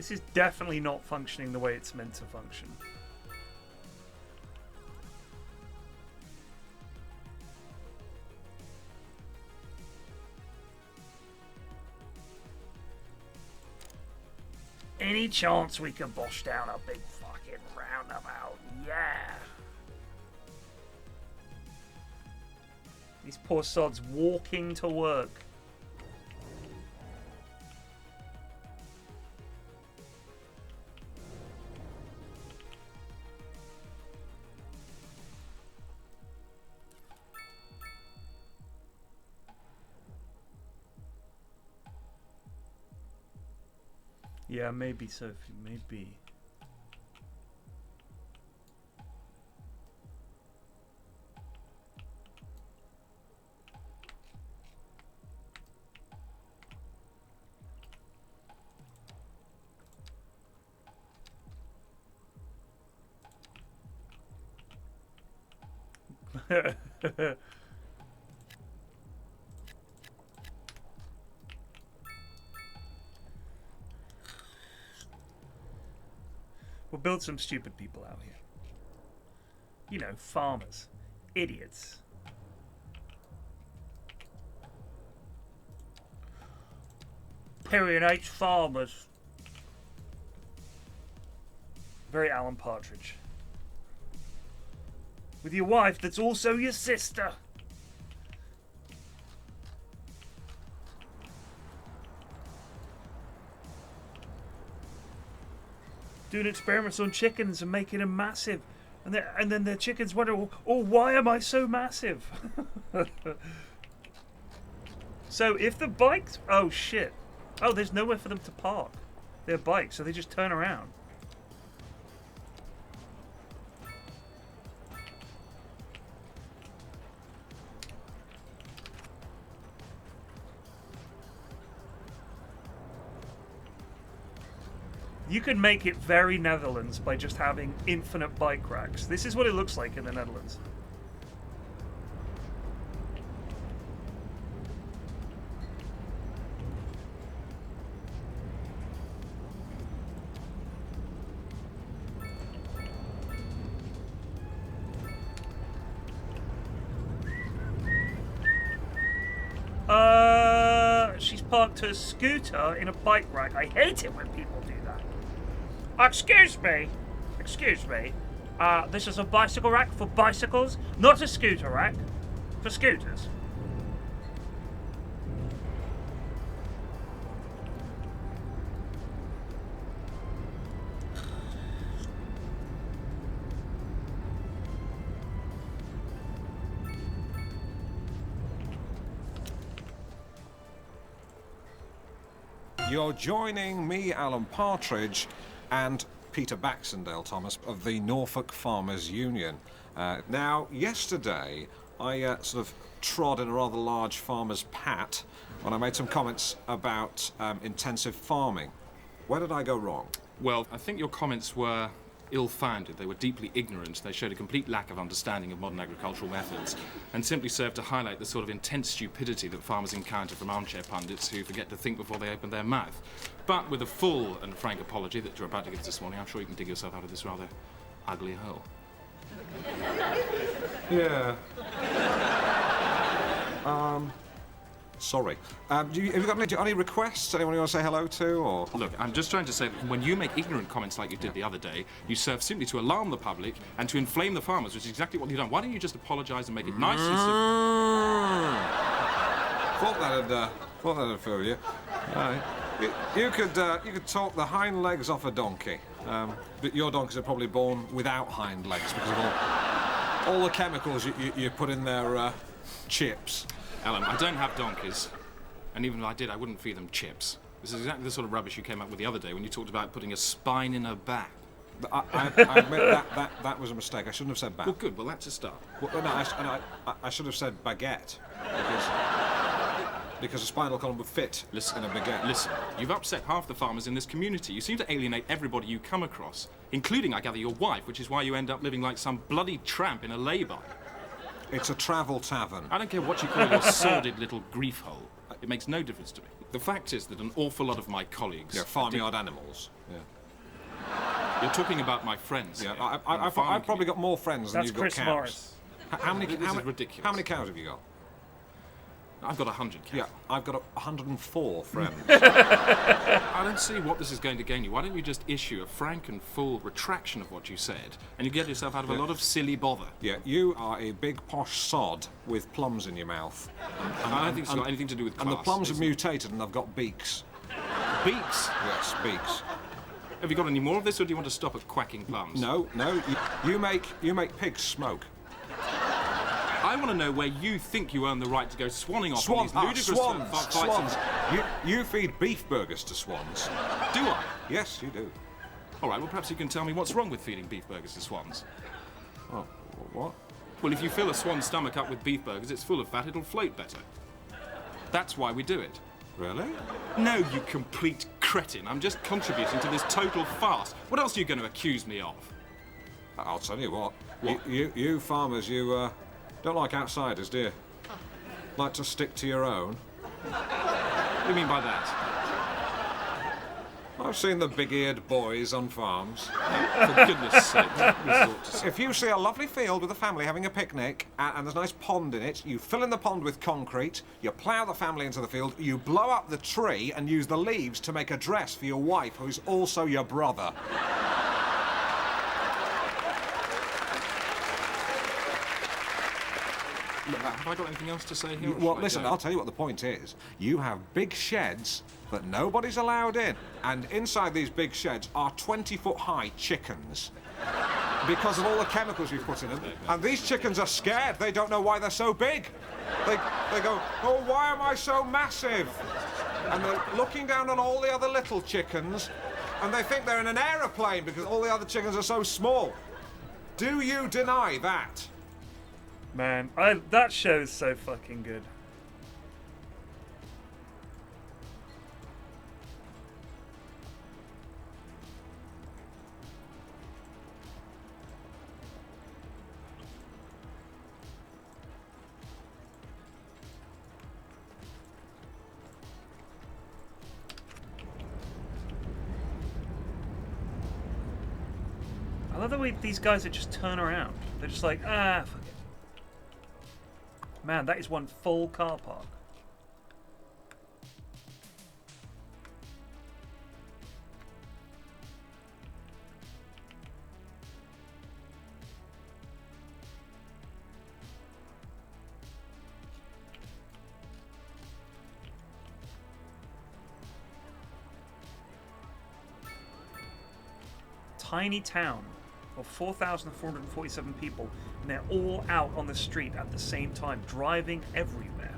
S1: This is definitely not functioning the way it's meant to function. Any chance we can bosh down a big fucking roundabout? Yeah. These poor sods walking to work. Yeah, maybe, Sophie, maybe. We'll build some stupid people out here. You know, farmers. Idiots. Period H farmers. Very Alan Partridge. With your wife that's also your sister. Doing experiments on chickens and making them massive. And then the chickens wonder, oh, why am I so massive? So if the bikes... Oh, shit. Oh, there's nowhere for them to park. They're bikes, so they just turn around. You can make it very Netherlands by just having infinite bike racks. This is what it looks like in the Netherlands. She's parked her scooter in a bike rack. I hate it when people do that. Excuse me. This is a bicycle rack for bicycles, not a scooter rack for scooters.
S13: You're joining me, Alan Partridge, and Peter Baxendale, Thomas, of the Norfolk Farmers Union. Now, yesterday, I sort of trod in a rather large farmer's pat when I made some comments about intensive farming. Where did I go wrong?
S14: Well, I think your comments were ill-founded. They were deeply ignorant. They showed a complete lack of understanding of modern agricultural methods and simply served to highlight the sort of intense stupidity that farmers encounter from armchair pundits who forget to think before they open their mouth. But with a full and frank apology that you're about to give us this morning, I'm sure you can dig yourself out of this rather ugly hole.
S13: Yeah. Sorry. Have you got any requests? Anyone you want to say hello to, or...?
S14: Look, I'm just trying to say that when you make ignorant comments like you did the other day, you serve simply to alarm the public and to inflame the farmers, which is exactly what you've done. Why don't you just apologise and make it nice and
S13: Thought that'd fool you. You could talk the hind legs off a donkey. But your donkeys are probably born without hind legs because of all the chemicals you put in their chips.
S14: Alan, I don't have donkeys, and even if I did, I wouldn't feed them chips. This is exactly the sort of rubbish you came up with the other day when you talked about putting a spine in a back.
S13: I admit that was a mistake. I shouldn't have said back.
S14: Well, good. Well, that's a start.
S13: Well, no, I should have said baguette, because a spinal column would fit in a baguette.
S14: Listen, you've upset half the farmers in this community. You seem to alienate everybody you come across, including, I gather, your wife, which is why you end up living like some bloody tramp in a lay-by.
S13: It's a travel tavern.
S14: I don't care what you call your sordid little grief hole. It makes no difference to me. The fact is that an awful lot of my colleagues...
S13: Yeah, farmyard animals. Yeah.
S14: You're talking about my friends.
S13: Yeah,
S14: here
S13: I've probably got more friends than
S1: That's
S13: you've got
S1: Chris
S13: cows.
S1: Morris.
S14: This is ridiculous.
S13: How many cows have you got?
S14: I've got 100 cows.
S13: Yeah, I've got 104 friends.
S14: I don't see what this is going to gain you. Why don't you just issue a frank and full retraction of what you said, and you get yourself out of a lot of silly bother?
S13: Yeah, you are a big posh sod with plums in your mouth.
S14: I don't think it's got anything to do with class.
S13: And the plums have mutated and they've got beaks.
S14: Beaks?
S13: Yes, beaks.
S14: Have you got any more of this, or do you want to stop at quacking plums?
S13: No. You make pigs smoke.
S14: I want to know where you think you earn the right to go swanning off on these ludicrous fights.
S13: Swans. You feed beef burgers to swans.
S14: Do I?
S13: Yes, you do.
S14: All right, well, perhaps you can tell me what's wrong with feeding beef burgers to swans.
S13: Oh, what?
S14: Well, if you fill a swan's stomach up with beef burgers, it's full of fat, it'll float better. That's why we do it.
S13: Really?
S14: No, you complete cretin. I'm just contributing to this total farce. What else are you going to accuse me of?
S13: I'll tell you what.
S14: What?
S13: You farmers, you don't like outsiders, do you? Like to stick to your own?
S14: What do you mean by that?
S13: I've seen the big-eared boys on farms.
S14: For goodness sake, resort to...
S13: If you see a lovely field with a family having a picnic, and there's a nice pond in it, you fill in the pond with concrete, you plough the family into the field, you blow up the tree and use the leaves to make a dress for your wife, who's also your brother.
S14: Look, have I got anything else to say here?
S13: Well, listen, I'll tell you what the point is. You have big sheds that nobody's allowed in, and inside these big sheds are 20-foot-high chickens because of all the chemicals you've put in them. And these chickens are scared. They don't know why they're so big. They go, oh, why am I so massive? And they're looking down on all the other little chickens, and they think they're in an aeroplane because all the other chickens are so small. Do you deny that?
S1: Man, that show is so fucking good. I love the way these guys that just turn around. They're just like, fuck it. Man, that is one full car park. Tiny town of 4,447 people, and they're all out on the street at the same time, driving everywhere.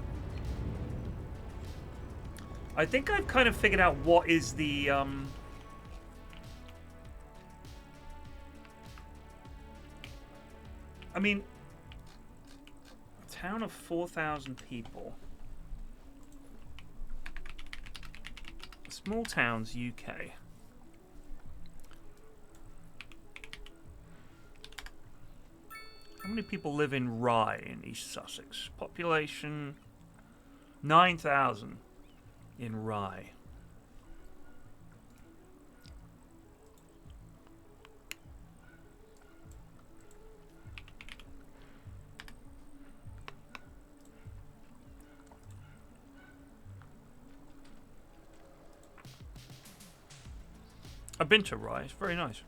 S1: I think I've kind of figured out what is the I mean, a town of 4,000 people. Small towns, UK. How many people live in Rye in East Sussex? Population 9,000 in Rye. I've been to Rye, it's very nice.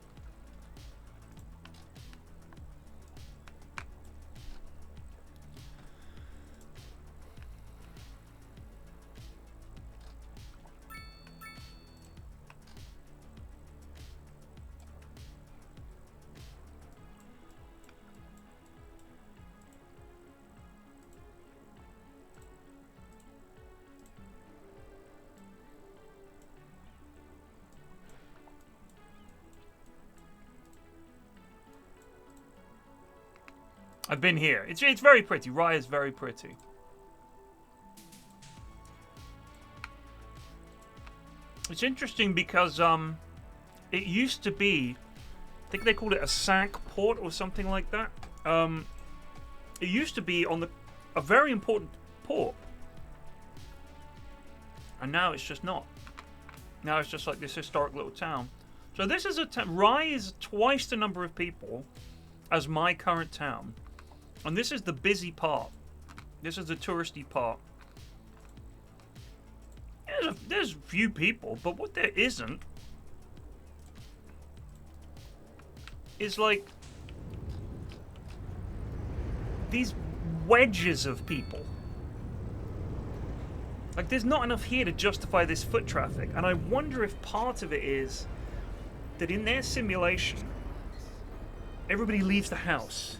S1: I've been here. It's very pretty. Rye is very pretty. It's interesting because it used to be, I think they called it a sank port or something like that. It used to be on a very important port. And now it's just not. Now it's just like this historic little town. So this is a Rye is twice the number of people as my current town. And this is the busy part. This is the touristy part. There's few people, but what there isn't is like these wedges of people. Like, there's not enough here to justify this foot traffic, and I wonder if part of it is that in their simulation, everybody leaves the house.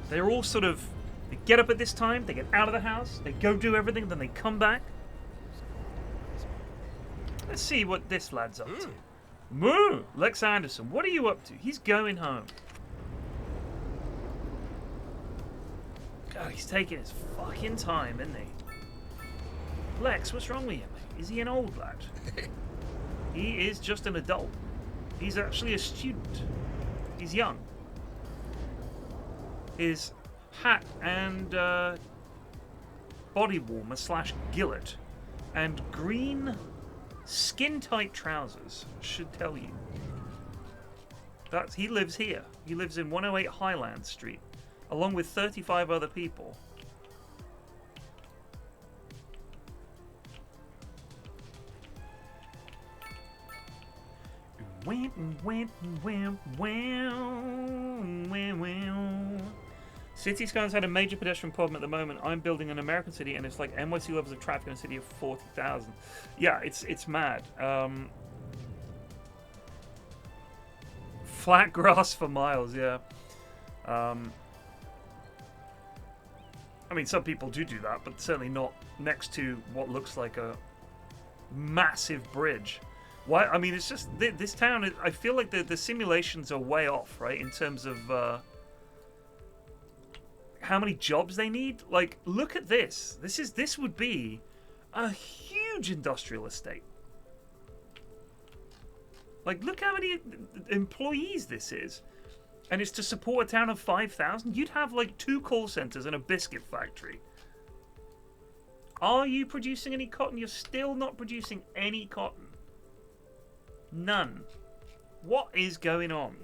S1: They're all sort of, they get up at this time, they get out of the house, they go do everything, then they come back. Let's see what this lad's up to. Moo! Lex Anderson, what are you up to? He's going home. God, he's taking his fucking time, isn't he? Lex, what's wrong with you, mate? Is he an old lad? He is just an adult. He's actually a student. He's young. His hat and body warmer / gillet and green skin-tight trousers should tell you. He lives here. He lives in 108 Highland Street, along with 35 other people. City Skylines had a major pedestrian problem at the moment. I'm building an American city, and it's like NYC levels of traffic in a city of 40,000. Yeah, it's mad. Flat grass for miles. Yeah. I mean, some people do that, but certainly not next to what looks like a massive bridge. Why? I mean, it's just this town. I feel like the simulations are way off, right? In terms of how many jobs they need. Like, look at this. This would be a huge industrial estate. Like, look how many employees this is. And it's to support a town of 5,000? You'd have like 2 call centers and a biscuit factory. Are you producing any cotton? You're still not producing any cotton. None. What is going on?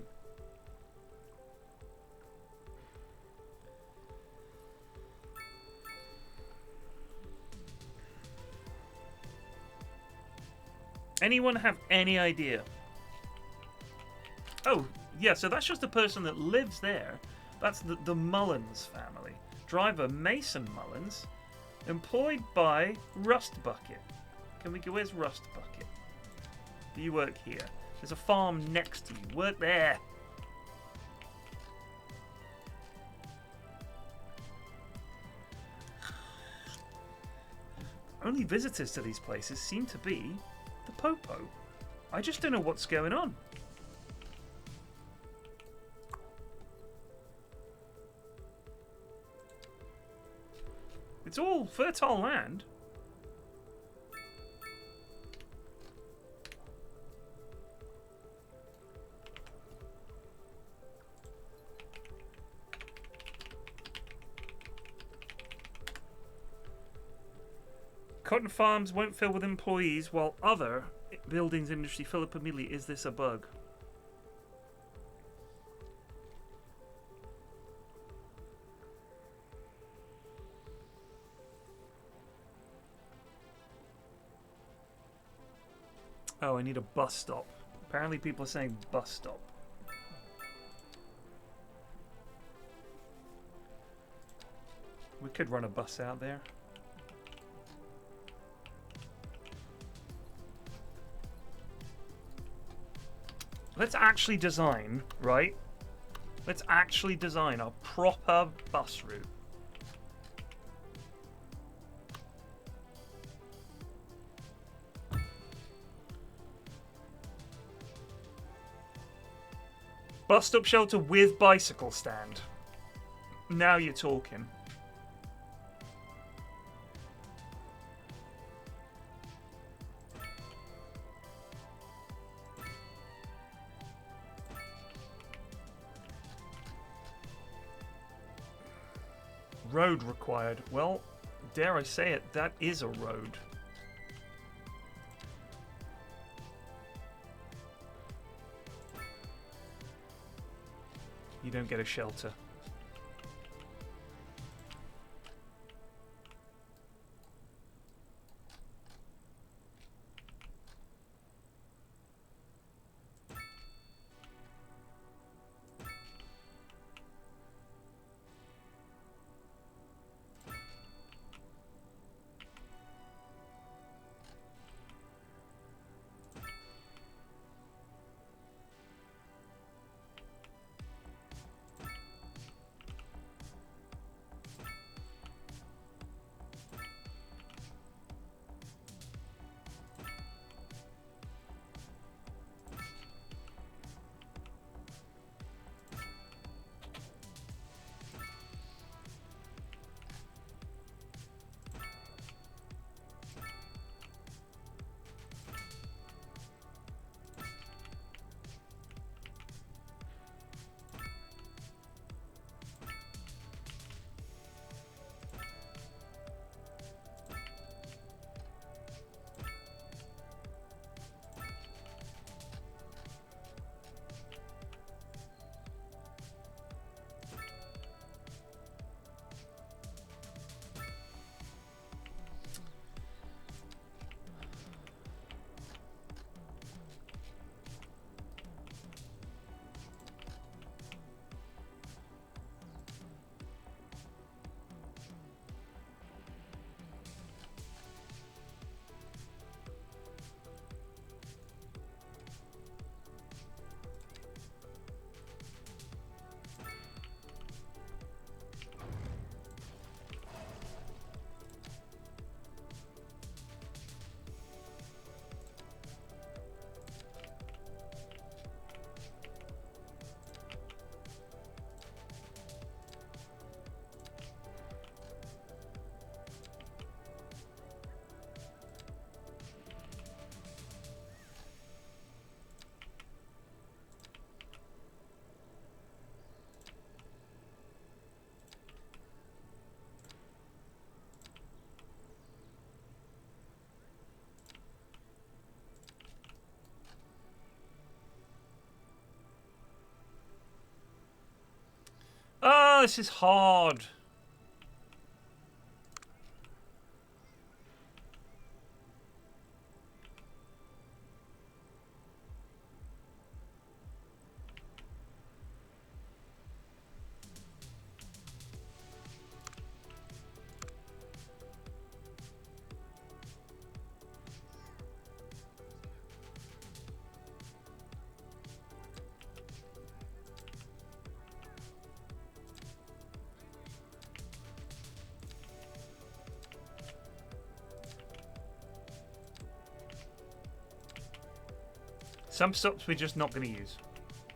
S1: Anyone have any idea? Oh, yeah, so that's just the person that lives there. That's the Mullins family. Driver Mason Mullins, employed by Rust Bucket. Can we go? Where's Rust Bucket? Do you work here? There's a farm next to you. Work there. Only visitors to these places seem to be the Popo. I just don't know what's going on. It's all fertile land. Cotton farms won't fill with employees, while other buildings industry fill up immediately. Is this a bug? Oh, I need a bus stop. Apparently people are saying bus stop. We could run a bus out there. Let's actually design, right? Let's actually design a proper bus route. Bus stop shelter with bicycle stand. Now you're talking. Road required. Well, dare I say it, that is a road. You don't get a shelter. Oh, this is hard. Some stops we're just not going to use.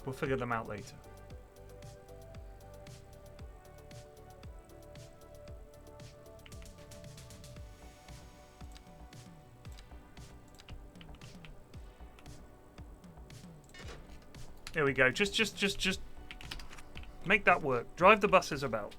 S1: We'll figure them out later. There we go. Just make that work. Drive the buses about.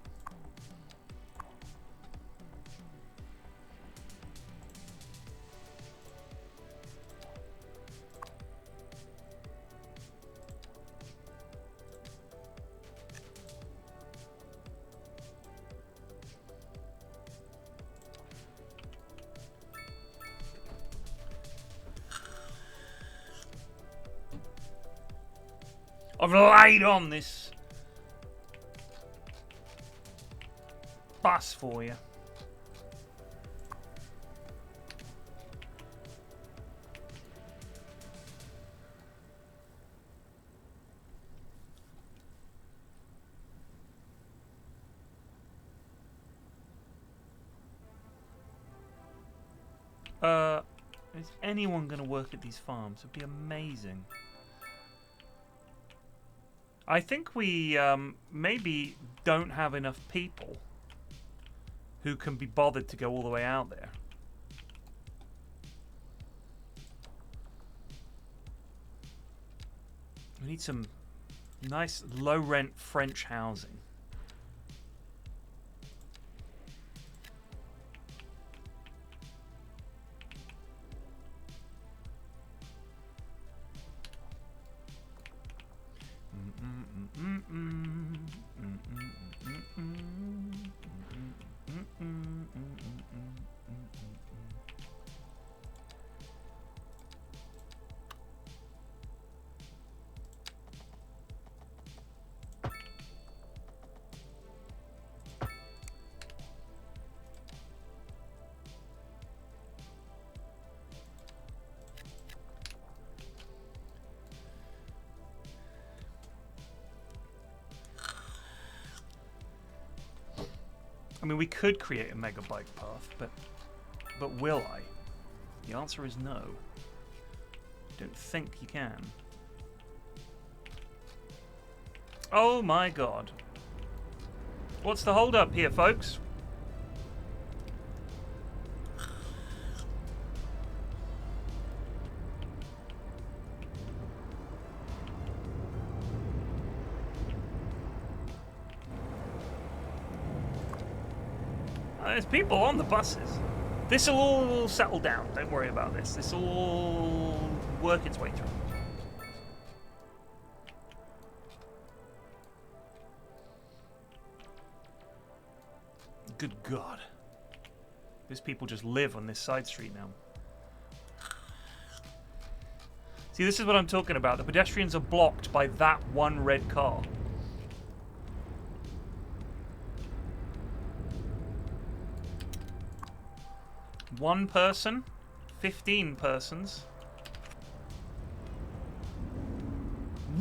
S1: I've laid on this bus for you. Is anyone going to work at these farms? It'd be amazing. I think we maybe don't have enough people who can be bothered to go all the way out there. We need some nice low-rent French housing. I mean, we could create a mega bike path, but will I? The answer is no. Don't think you can. Oh my god. What's the hold up here, folks? There's people on the buses. This'll all settle down. Don't worry about this. This'll all work its way through. Good God. These people just live on this side street now. See, this is what I'm talking about. The pedestrians are blocked by that one red car. One person, 15 persons.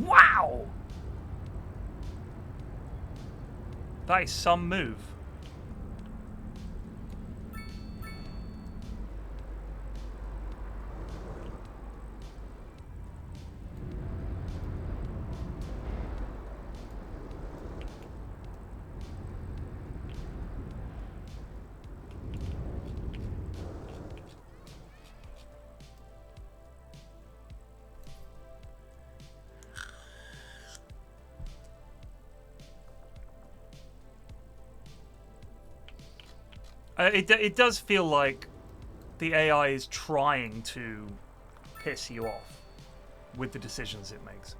S1: Wow! That is some move. It does feel like the AI is trying to piss you off with the decisions it makes.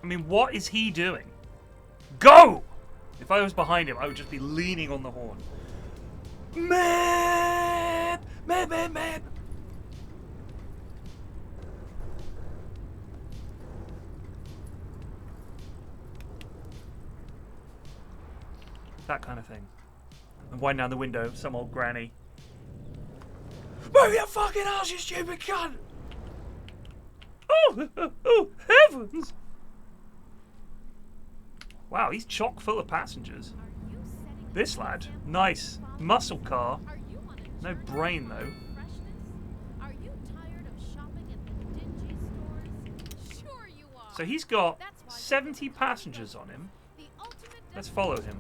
S1: I mean, what is he doing? Go! If I was behind him, I would just be leaning on the horn. Map! Map, map, map! That kind of thing. And wind down the window, some old granny. Move your fucking ass, you stupid cunt! Oh, heavens! Wow, he's chock full of passengers. This lad, nice. Muscle car. No brain, though.
S5: Are you tired of shopping at the dingy stores? Sure you are.
S1: So he's got 70 passengers on him. Let's follow him.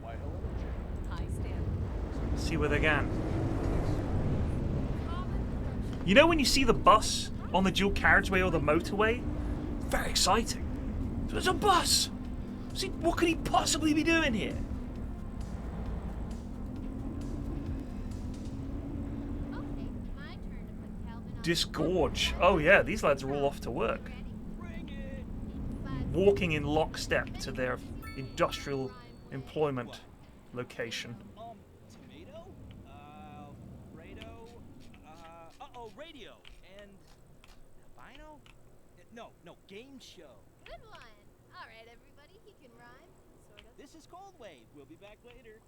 S6: Why, hello, Jim.
S11: Hi, Stan.
S1: See where they're going. You know when you see the bus on the dual carriageway or the motorway? Very exciting. There's a bus! See, what could he possibly be doing here? Disgorge. Oh yeah, these lads are all off to work. Walking in lockstep to their industrial employment location.
S7: Tomato? Radio. And albino? No, game show.
S5: Good one. All right, everybody, he can rhyme, sort of.
S7: This is Cold Wave. We'll be back later.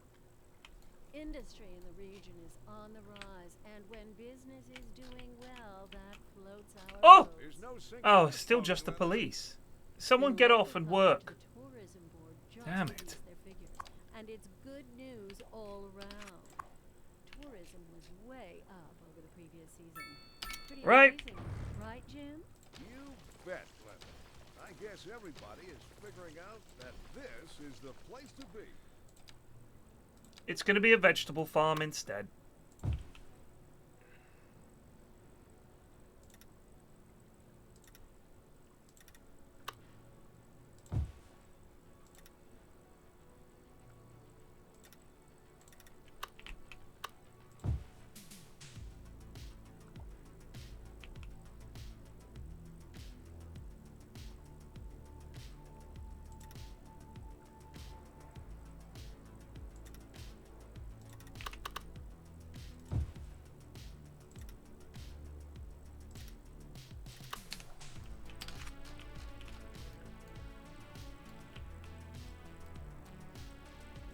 S12: Industry in the region is on the rise, and when business is doing well, that floats our
S1: Oh!
S12: boats.
S1: Oh, still just the police. Someone get off and work.
S12: Tourism board just
S1: Damn it.
S12: released their figures, and it's good news all around. Tourism was way up over the previous season. Pretty
S1: Right.
S12: amazing, right, Jim?
S8: You bet, Clement. I guess everybody is figuring out that this is the place to be.
S1: It's going to be a vegetable farm instead.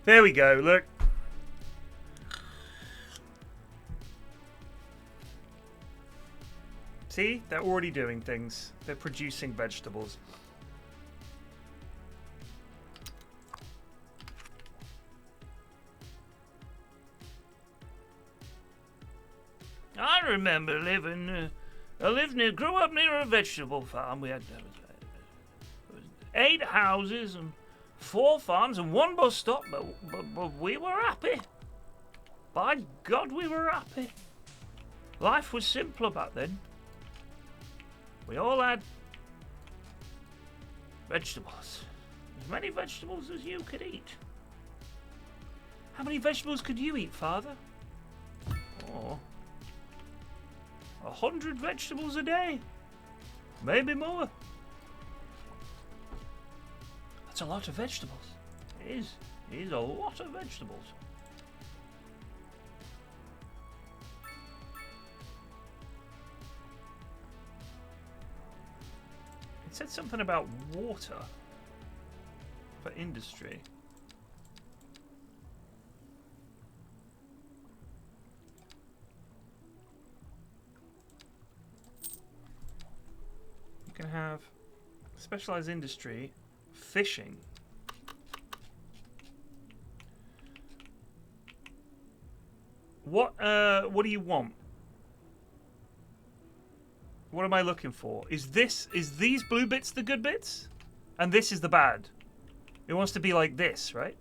S1: There we go, look. See? They're already doing things. They're producing vegetables. I remember grew up near a vegetable farm. We had 8 houses and 4 farms and 1 bus stop, but we were happy. By God, we were happy. Life was simpler back then. We all had vegetables. As many vegetables as you could eat. How many vegetables could you eat, Father? Oh, 100 vegetables a day. Maybe more. That's a lot of vegetables. It is. It is a lot of vegetables. It said something about water for industry. You can have specialized industry. Fishing. What do you want? What am I looking for? Is these blue bits the good bits? And this is the bad. It wants to be like this, right?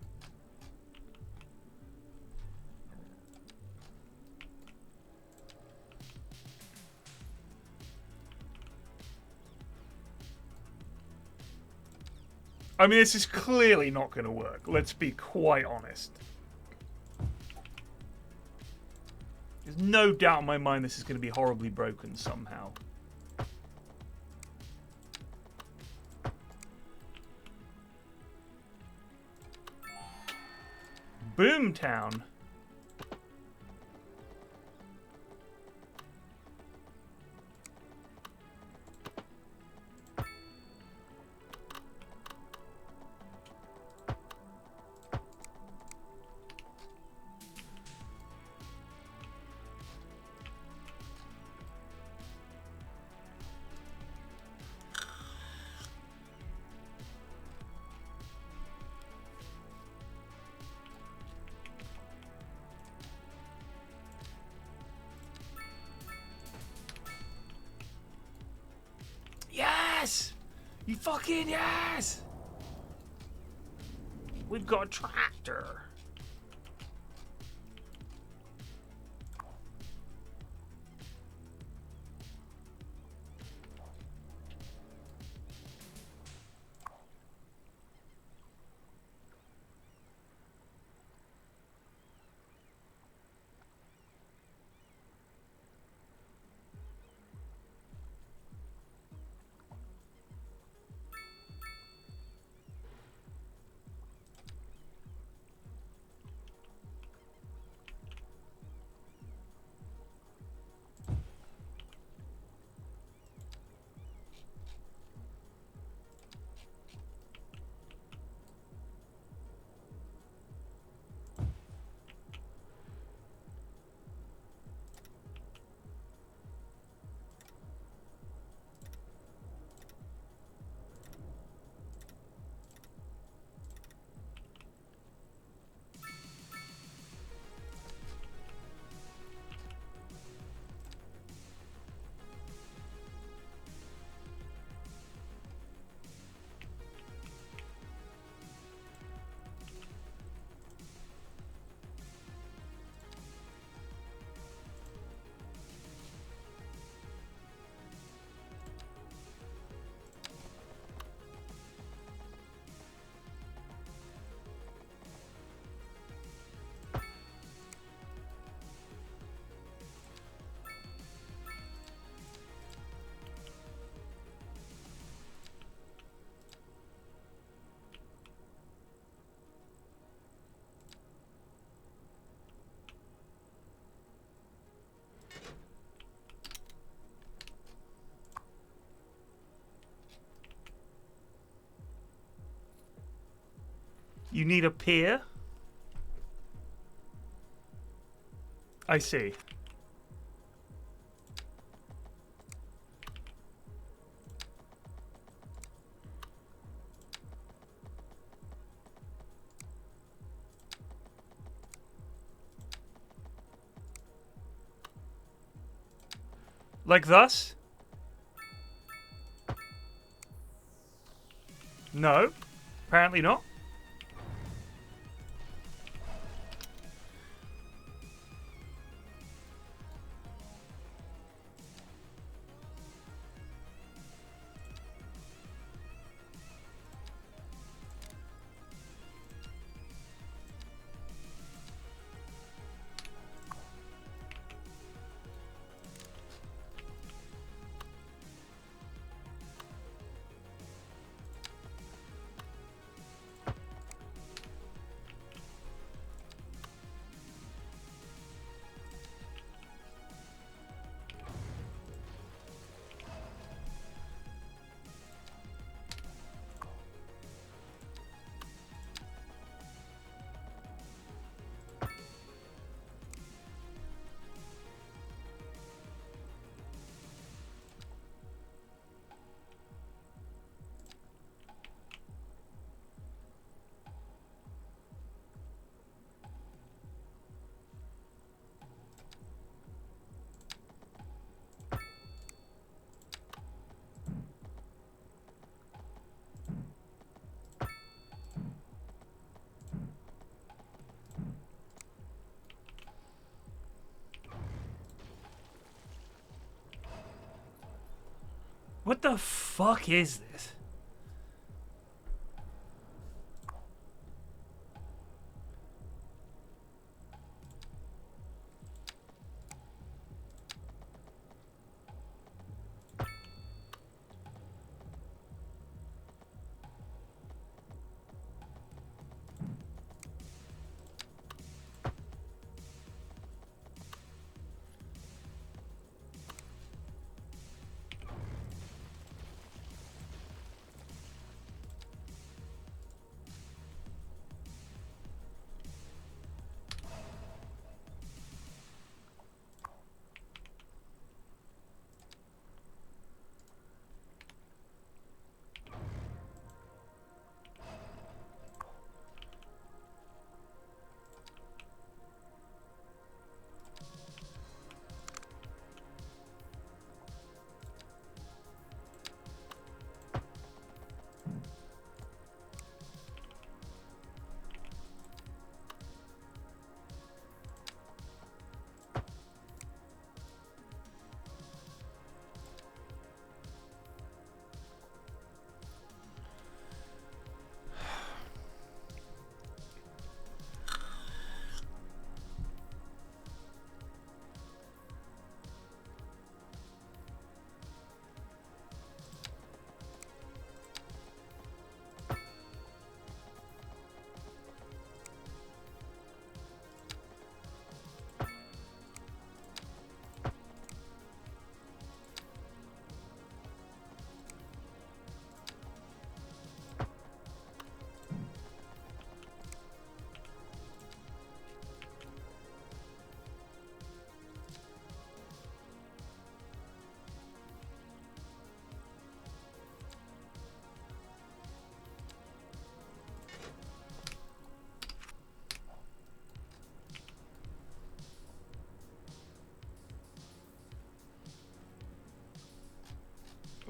S1: I mean, this is clearly not going to work. Let's be quite honest. There's no doubt in my mind this is going to be horribly broken somehow. Boomtown. Yes! You fucking yes! We've got a tractor. You need a pier? I see. Like thus? No. Apparently not. What the fuck is this?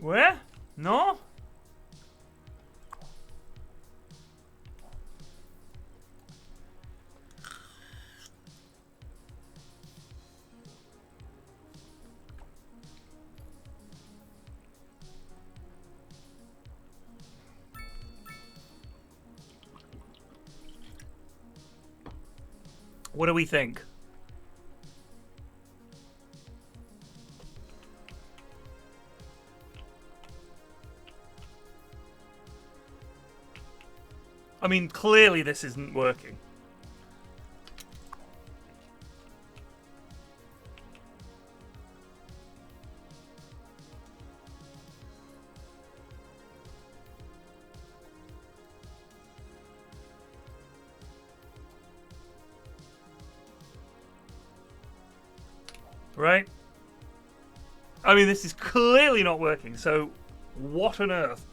S1: Where? No? What do we think? I mean, clearly this isn't working. Right? I mean, this is clearly not working, so what on earth?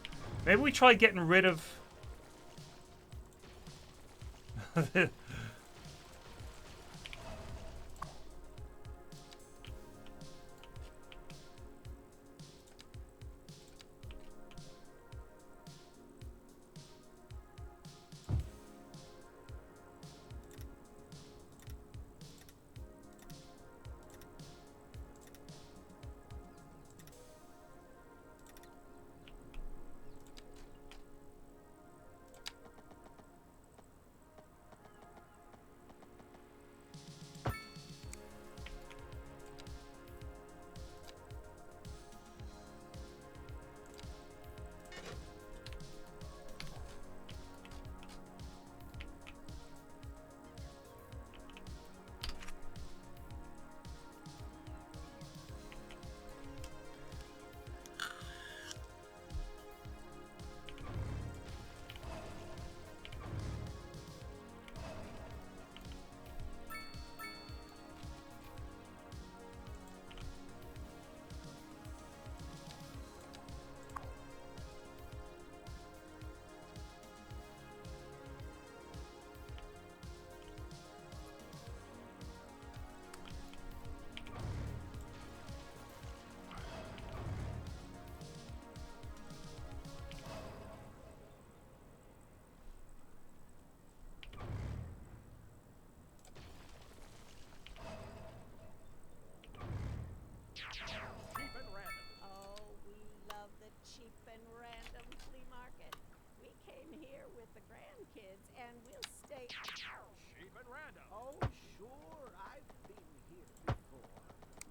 S1: Maybe we try getting rid of...
S12: Oh, we love the cheap and random flea market. We came here with the grandkids and we'll stay.
S8: Cheap and random.
S4: Oh, sure, I've been here before.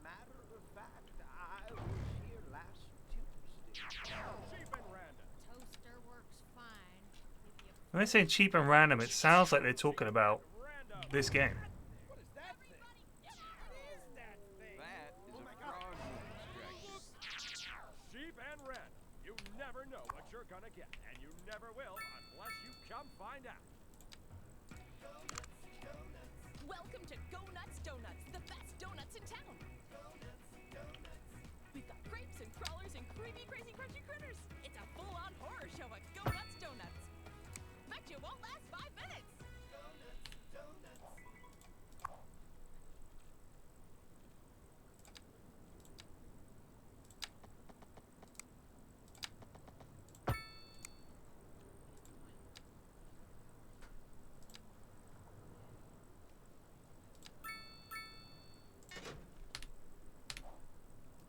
S4: Matter of fact, I was here last Tuesday.
S8: Cheap and random.
S5: Toaster works fine. If you
S1: When they say cheap and random, it sounds like they're talking about this game.
S8: What is that thing?
S4: That is a frog
S8: Cheap and random. You never know what you're gonna get, and you never will unless you come find out.
S11: Welcome to Go Nuts Donuts, the best donuts in town. We've got grapes and crawlers and creamy, crazy, crunchy critters. It's a full-on horror show at Go Nuts Donuts. Bet you won't last 5 minutes.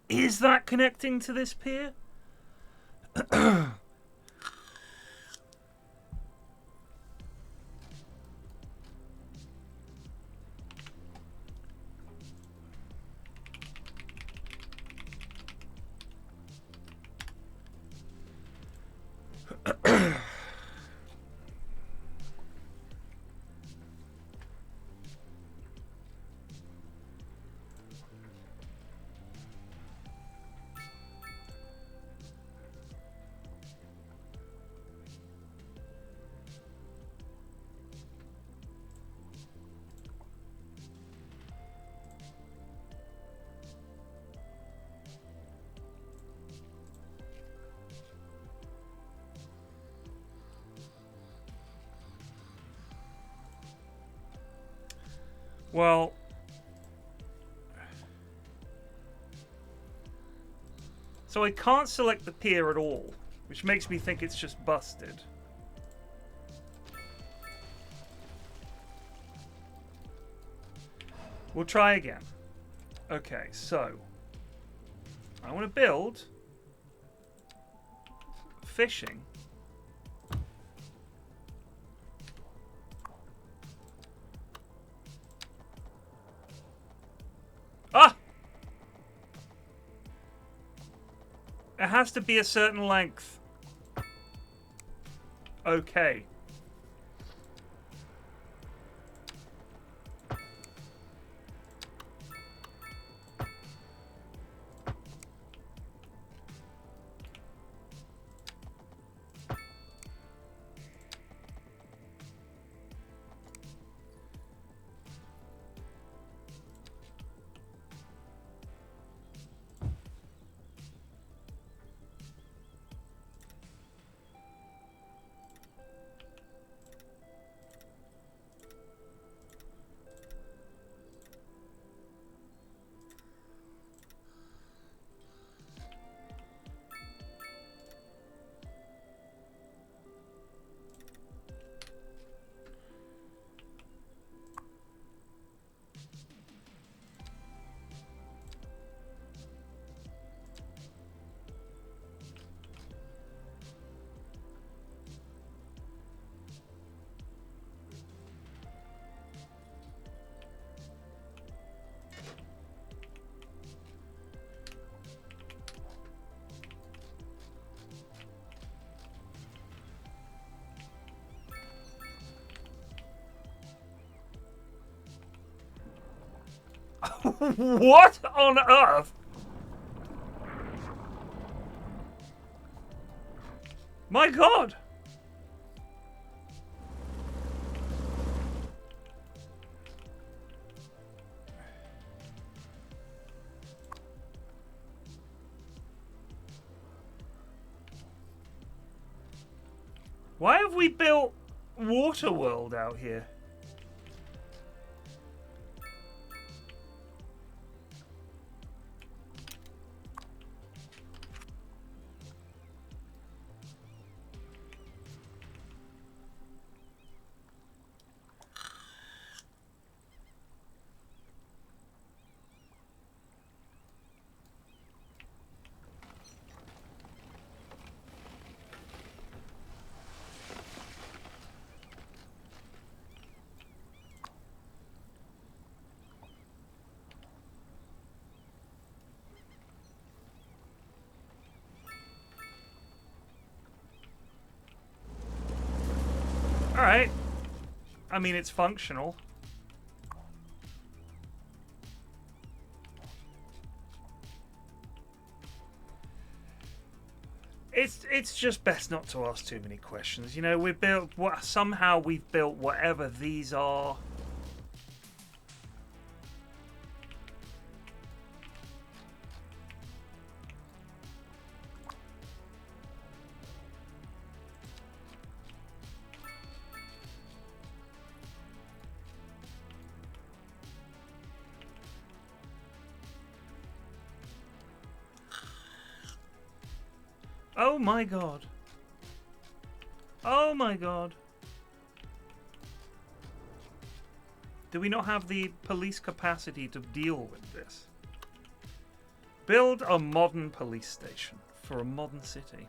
S1: Is that connecting to this pier? Well, so I can't select the pier at all, which makes me think it's just busted. We'll try again. Okay, so I want to build fishing. Ah! It has to be a certain length. Okay. What on earth? My God! Why have we built Waterworld out here? Alright. I mean, it's functional. It's just best not to ask too many questions. You know, somehow we've built whatever these are. Oh my God. Oh my God. Do we not have the police capacity to deal with this? Build a modern police station for a modern city.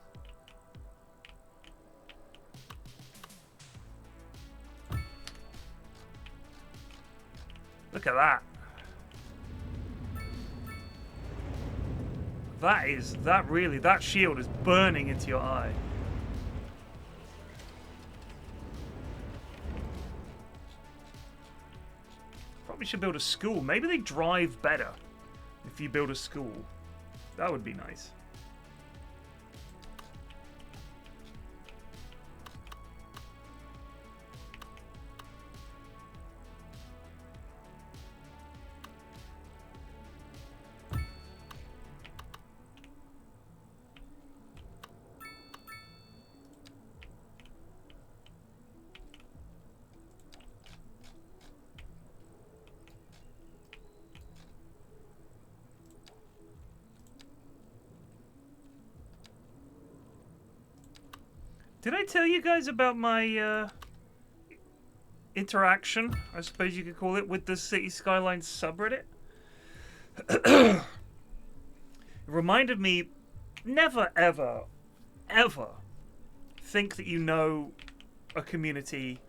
S1: Look at that. That shield is burning into your eye. Probably should build a school. Maybe they drive better if you build a school. That would be nice. Did I tell you guys about my interaction, I suppose you could call it, with the City Skylines subreddit? It reminded me, never, ever, ever think that you know a community,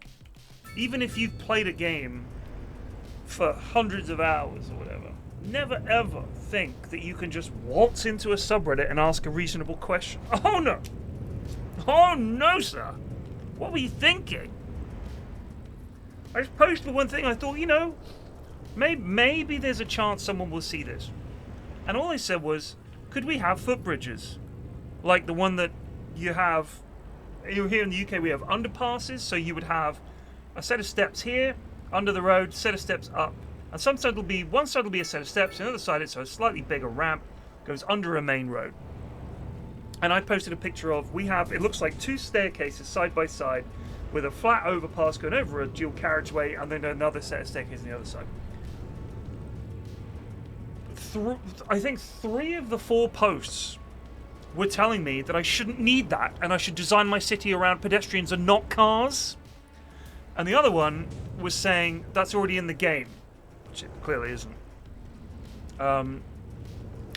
S1: even if you've played a game for hundreds of hours or whatever. Never, ever think that you can just waltz into a subreddit and ask a reasonable question. Oh, no! Oh, no, sir. What were you thinking? I just posted one thing. I thought, you know, maybe there's a chance someone will see this. And all I said was, could we have footbridges? Like the one that you have... Here in the UK, we have underpasses. So you would have a set of steps here, under the road, set of steps up. And one side will be a set of steps. The other side, it's a slightly bigger ramp, goes under a main road. And I posted a picture of, it looks like two staircases side by side with a flat overpass going over a dual carriageway and then another set of staircases on the other side. I think 3 of the 4 posts were telling me that I shouldn't need that and I should design my city around pedestrians and not cars. And the other one was saying that's already in the game, which it clearly isn't.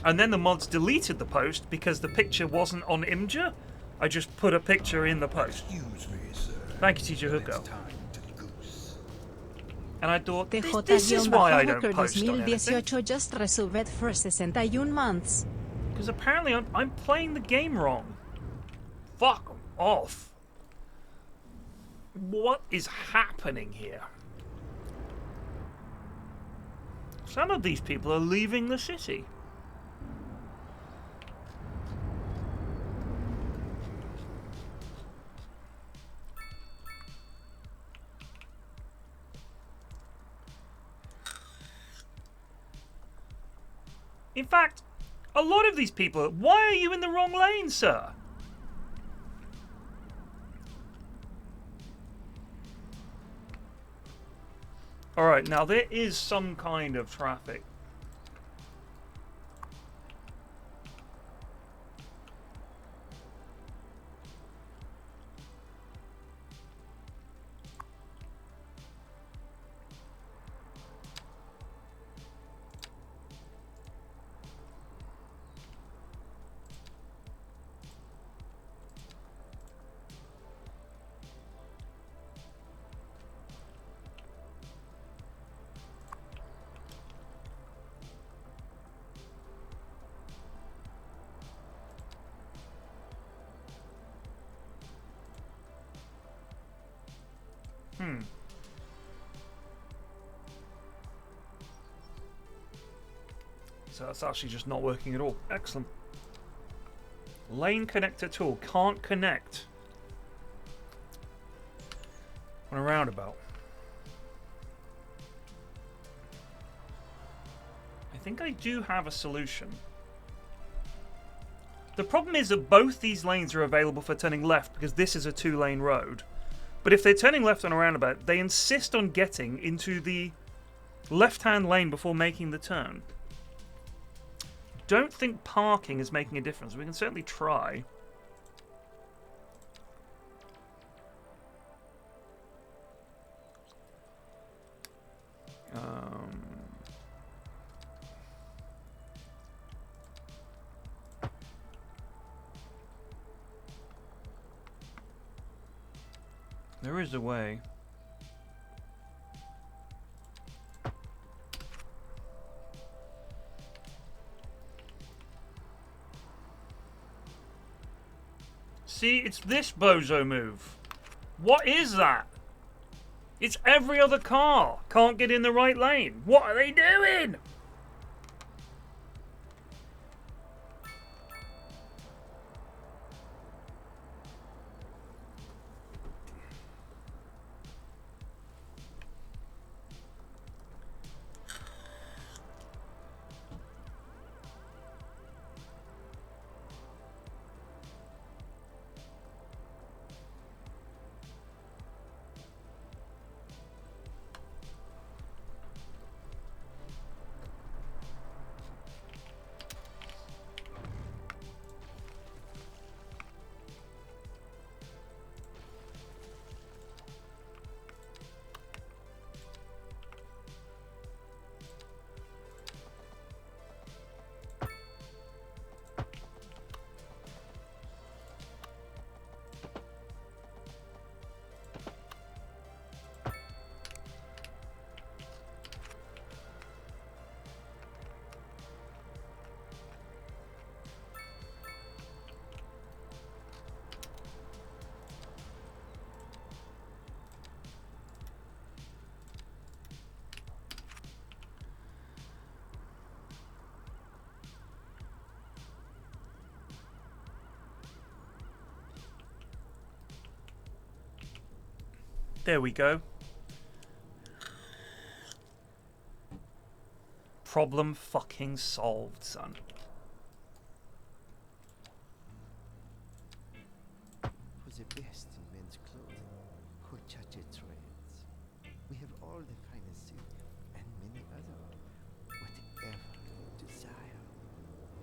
S1: And then the mods deleted the post because the picture wasn't on Imgur. I just put a picture in the post.
S2: Excuse me, sir.
S1: Thank you, Teacher Hugo. And I thought, this is why I don't post on anything.
S3: 2018 just resubbed for 61 months.
S1: Because apparently I'm playing the game wrong. Fuck off. What is happening here? Some of these people are leaving the city. In fact, a lot of these people... Why are you in the wrong lane, sir? Alright, now there is some kind of traffic. So that's actually just not working at all. Excellent. Lane connector tool. Can't connect on a roundabout. I think I do have a solution. The problem is that both these lanes are available for turning left because this is a 2-lane road. But if they're turning left on a roundabout, they insist on getting into the left-hand lane before making the turn. Don't think parking is making a difference. We can certainly try. There is a way. See, it's this bozo move. What is that? It's every other car can't get in the right lane. What are they doing? There we go. Problem fucking solved, son.
S4: For the best in men's clothing, Horchata Trades. We have all the finest silk and many other, whatever you desire.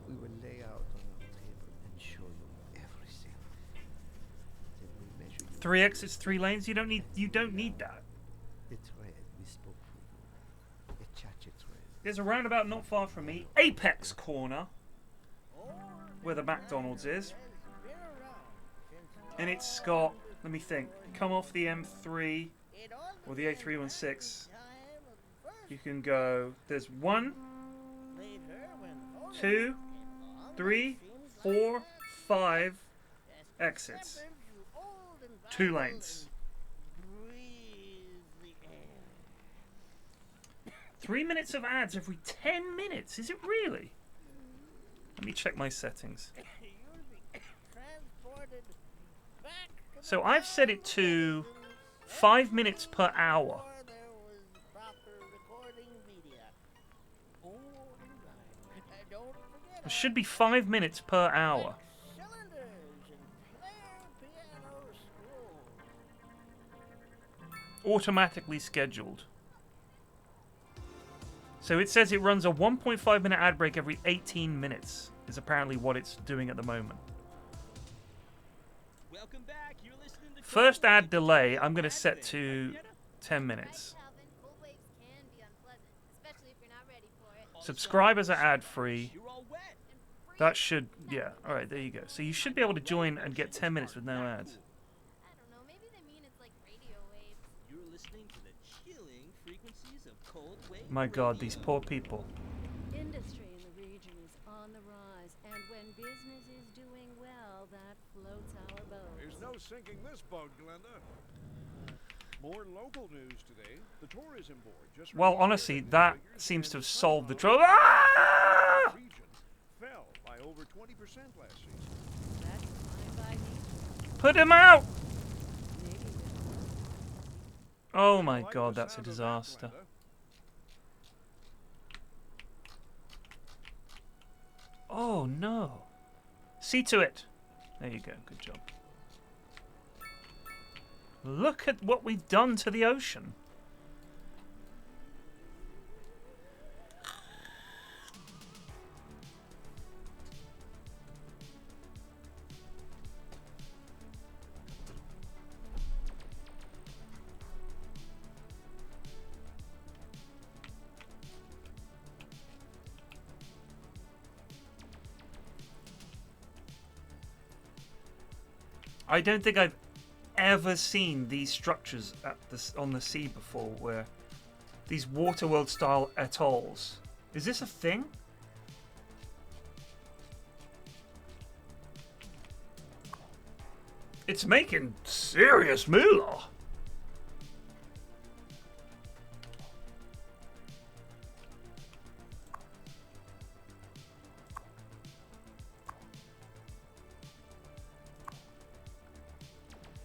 S4: We will lay out on your table and show you everything. Then we'll measure you.
S1: 3 exits, 3 lanes. You don't need that.
S4: The trade we spoke for you. A Chacha trade.
S1: There's a roundabout not far from me, Apex Corner, where the McDonald's is. And it's got, let me think, come off the M3 or the A316. You can go, there's 1, 2, 3, 4, 5 exits. 2 lanes. 3 minutes of ads every 10 minutes. Is it really? Let me check my settings. So I've set it to 5 minutes per hour. It should be 5 minutes per hour. Automatically scheduled. So it says it runs a 1.5 minute ad break every 18 minutes. Is apparently what it's doing at the moment.
S7: Welcome back. You're listening to
S1: First ad delay, I'm going to set to 10 minutes. Subscribers are ad-free. That should, yeah. All right, there you go. So you should be able to join and get 10 minutes with no ads.
S7: You're listening to the chilling frequencies of cold wave
S1: My God, these poor people.
S12: Industry in the region is on the rise, and when business is doing well, that floats our boat.
S8: There's no sinking this boat, Glenda. More local news today. The tourism board just
S1: Well, honestly, that seems to have solved the trouble. Ah!
S8: region fell by over 20% last season.
S12: That's fine by me.
S1: Put him out! Oh my God, that's a disaster. Oh no. See to it. There you go. Good job. Look at what we've done to the ocean. I don't think I've ever seen these structures at on the sea before, where these Waterworld style atolls. Is this a thing? It's making serious moolah.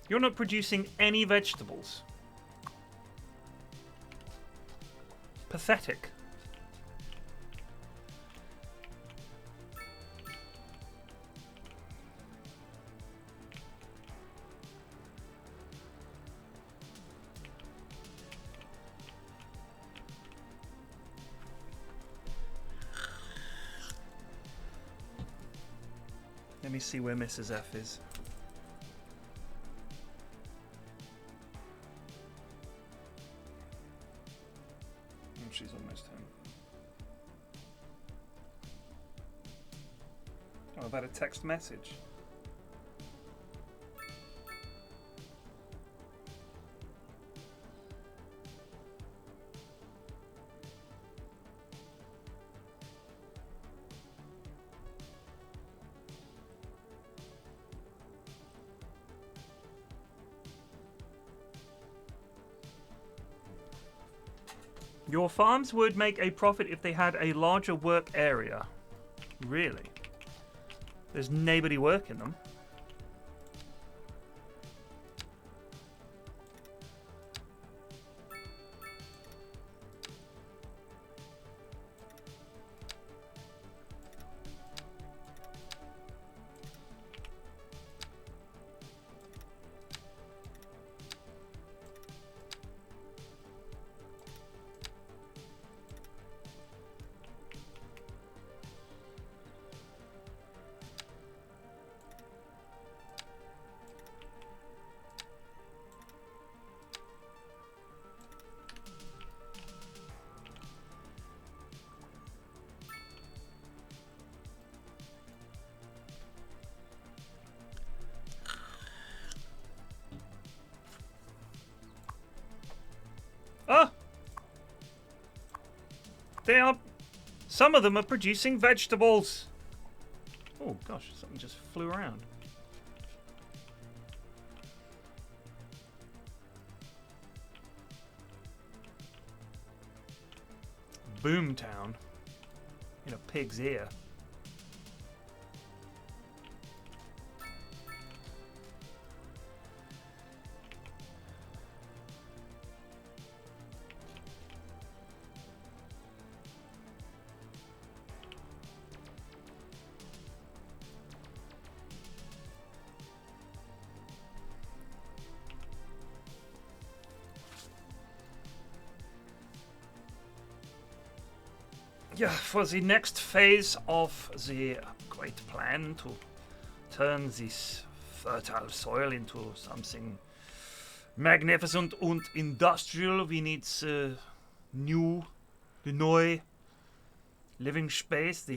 S1: You're not producing any vegetables. Pathetic. Let me see where Mrs. F is. She's almost home. Oh, I've had a text message. Your farms would make a profit if they had a larger work area. Really? There's nobody working them. Ah! They are... Some of them are producing vegetables. Oh gosh, something just flew around. boom town in a pig's ear. Yeah, for the next phase of the great plan to turn this fertile soil into something magnificent and industrial, we need the neue living space.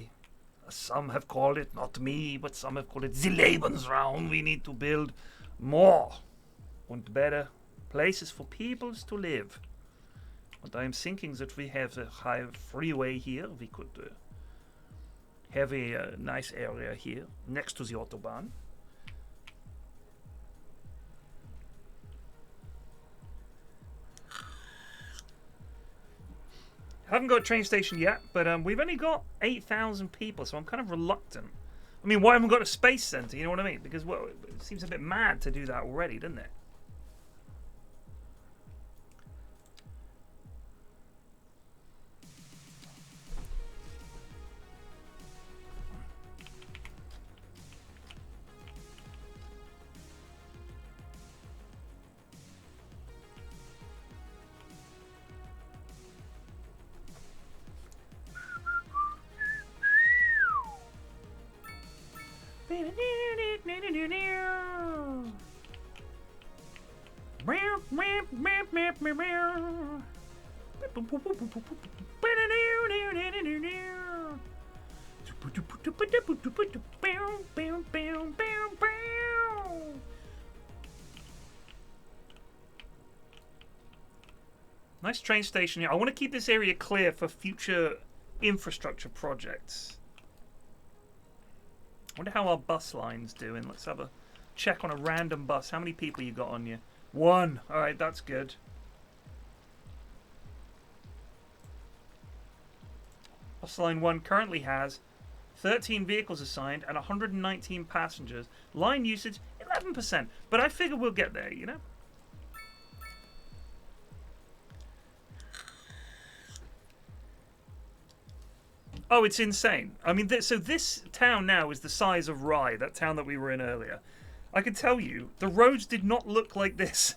S1: Some have called it, not me, but some have called it the Lebensraum. We need to build more and better places for peoples to live. And I'm thinking that we have a high freeway here. We could have a nice area here next to the Autobahn. Haven't got a train station yet, but we've only got 8,000 people, so I'm kind of reluctant. I mean, why haven't we got a space center? You know what I mean? Because, well, it seems a bit mad to do that already, doesn't it? Nice train station here. I want to keep this area clear for future infrastructure projects. I wonder how our bus line's doing. Let's have a check on a random bus. How many people you got on you? 1. Alright, that's good. Bus line 1 currently has 13 vehicles assigned and 119 passengers. Line usage, 11%. But I figure we'll get there, you know? Oh, it's insane. I mean, so this town now is the size of Rye, that town that we were in earlier. I can tell you, the roads did not look like this.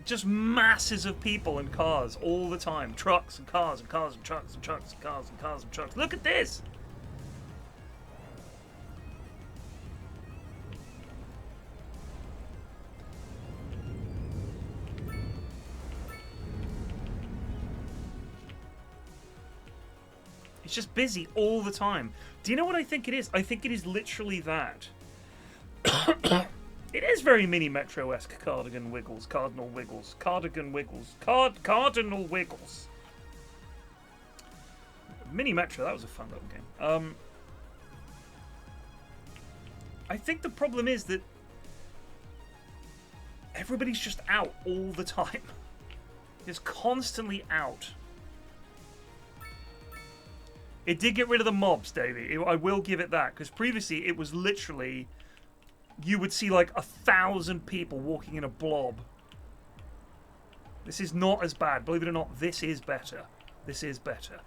S1: Just masses of people and cars all the time. Trucks and cars and cars and trucks and trucks and cars and cars and trucks. Look at this! It's just busy all the time. Do you know what I think it is? I think it is literally that. It is very mini metro-esque. Cardigan Wiggles, Cardinal Wiggles, Cardigan Wiggles, Cardinal Wiggles. Mini Metro, that was a fun little game. I think the problem is that everybody's just out all the time. It's constantly out. It did get rid of the mobs, Davey. I will give it that, because previously it was literally, you would see like 1,000 people walking in a blob. This is not as bad. Believe it or not, this is better. This is better.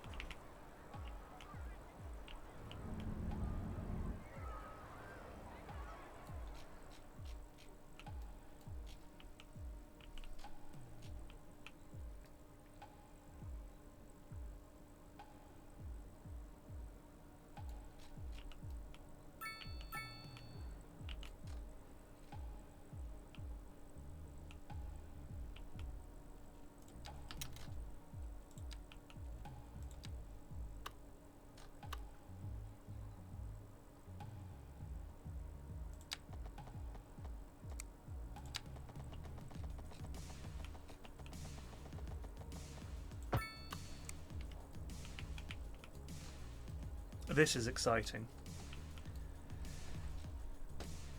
S1: This is exciting.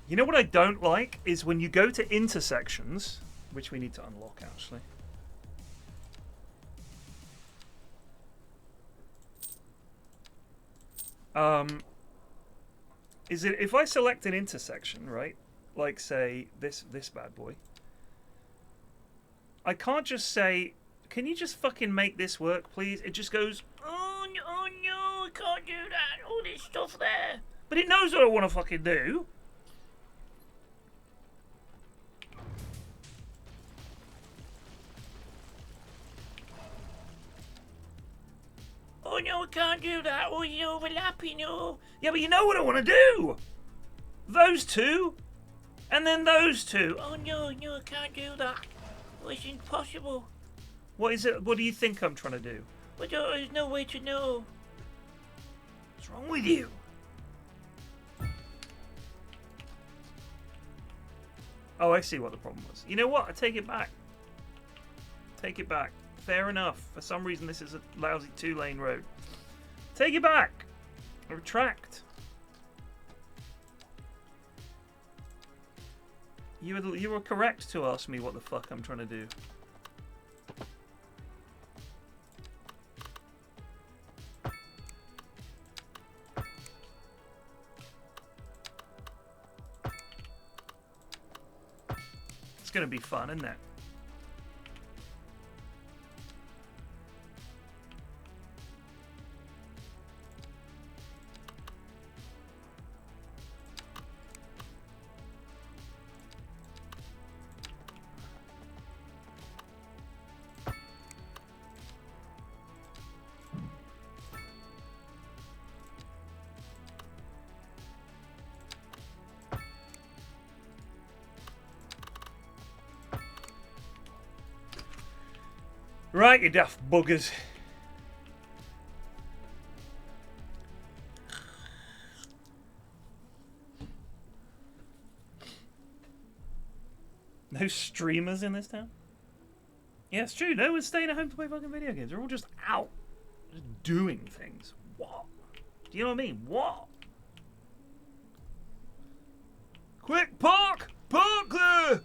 S1: You know what I don't like is when you go to intersections, which we need to unlock actually. Is it if I select an intersection, right? Like say this bad boy. I can't just say, can you just fucking make this work, please? It just goes, oh no, I can't do that. All this stuff there. But it knows what I want to fucking do. Oh no, I can't do that. Oh, you're overlapping. Oh. Yeah, but you know what I want to do. Those two, and then those two. Oh no, I can't do that. Oh, it's impossible. What is it? What do you think I'm trying to do? But there's no way to know. What's wrong with you? Oh, I see what the problem was. You know what? I take it back. Take it back. Fair enough. For some reason, this is a lousy 2-lane road. Take it back. I retract. You were correct to ask me what the fuck I'm trying to do. It's gonna be fun, isn't it? Right, you daft buggers. No streamers in this town? Yeah, it's true. No one's staying at home to play fucking video games. They're all just out. Just doing things. What? Do you know what I mean? What? Quick, park! Park there!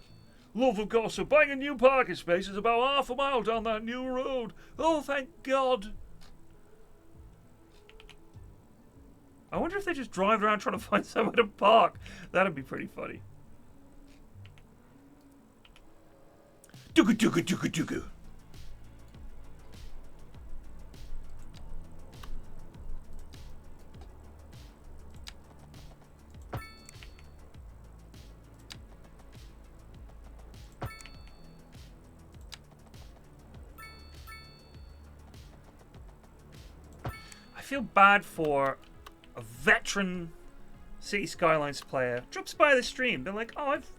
S1: Love of course, so buying a new parking space is about half a mile down that new road. Oh, thank God. I wonder if they just drive around trying to find somewhere to park. That'd be pretty funny. Dooga dooga dooga dooga. I feel bad for a veteran City Skylines player. Drops by the stream. They're like, oh, I've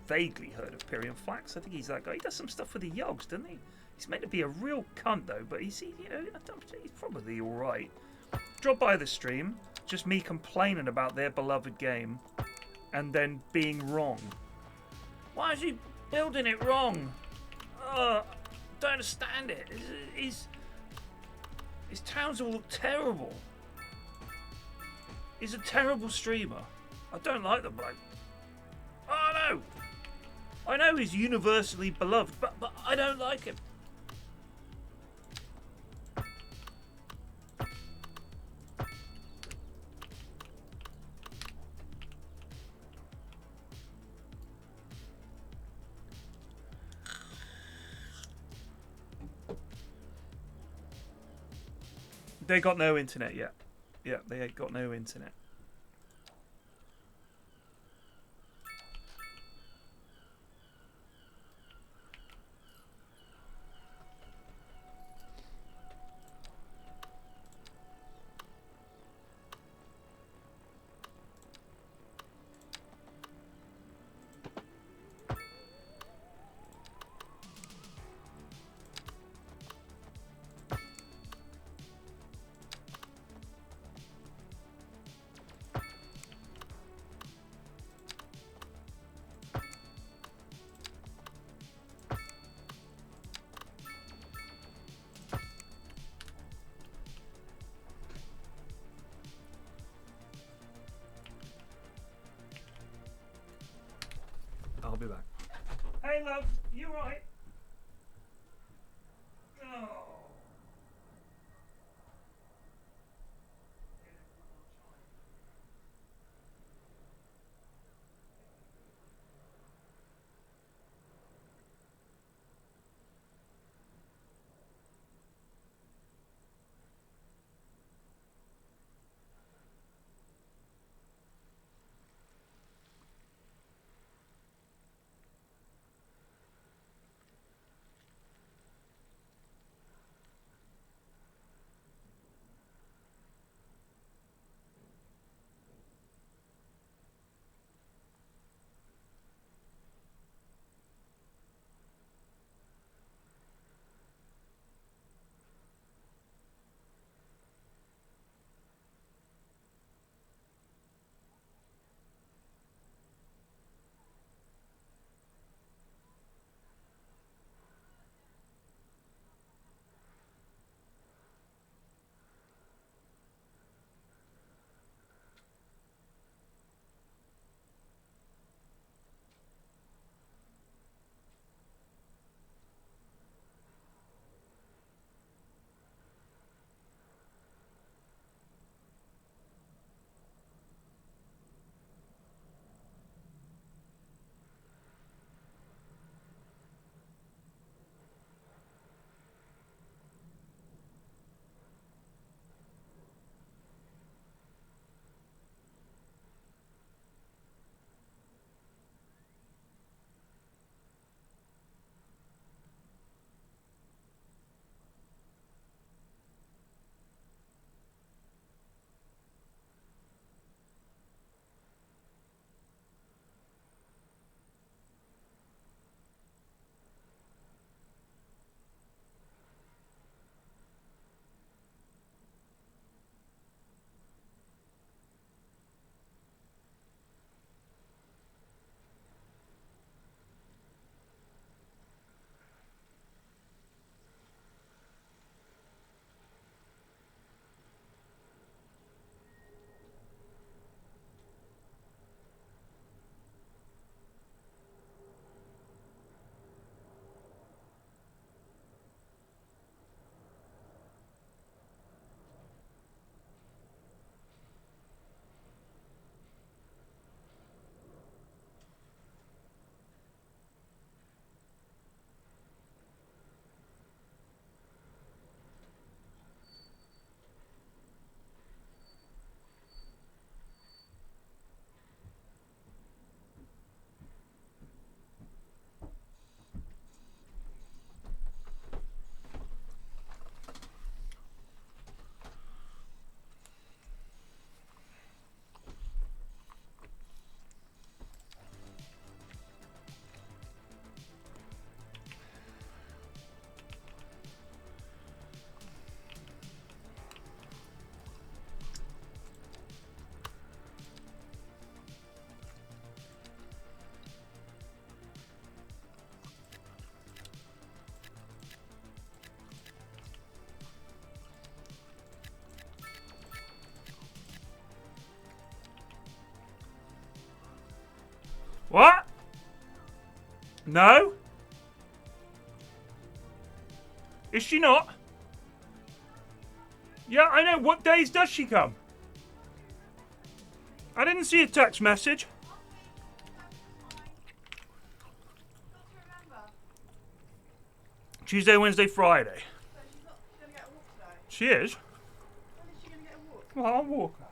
S1: vaguely heard of PFlax. I think he's that guy. He does some stuff with the Yogs, doesn't he? He's meant to be a real cunt though, but he's probably all right. Drop by the stream. Just me complaining about their beloved game, and then being wrong. Why is he building it wrong? Don't understand it. His towns all look terrible. He's a terrible streamer. I don't like the bloke. Oh no! I know he's universally beloved, but I don't like him. They got no internet yet. Yeah, they ain't got no internet. I'll be back. Hey, love, you right? Oh. What? No? Is she not? Yeah, I know. What days does she come? I didn't see a text message. Tuesday, Wednesday, Friday. She is? Well, I'll walk her.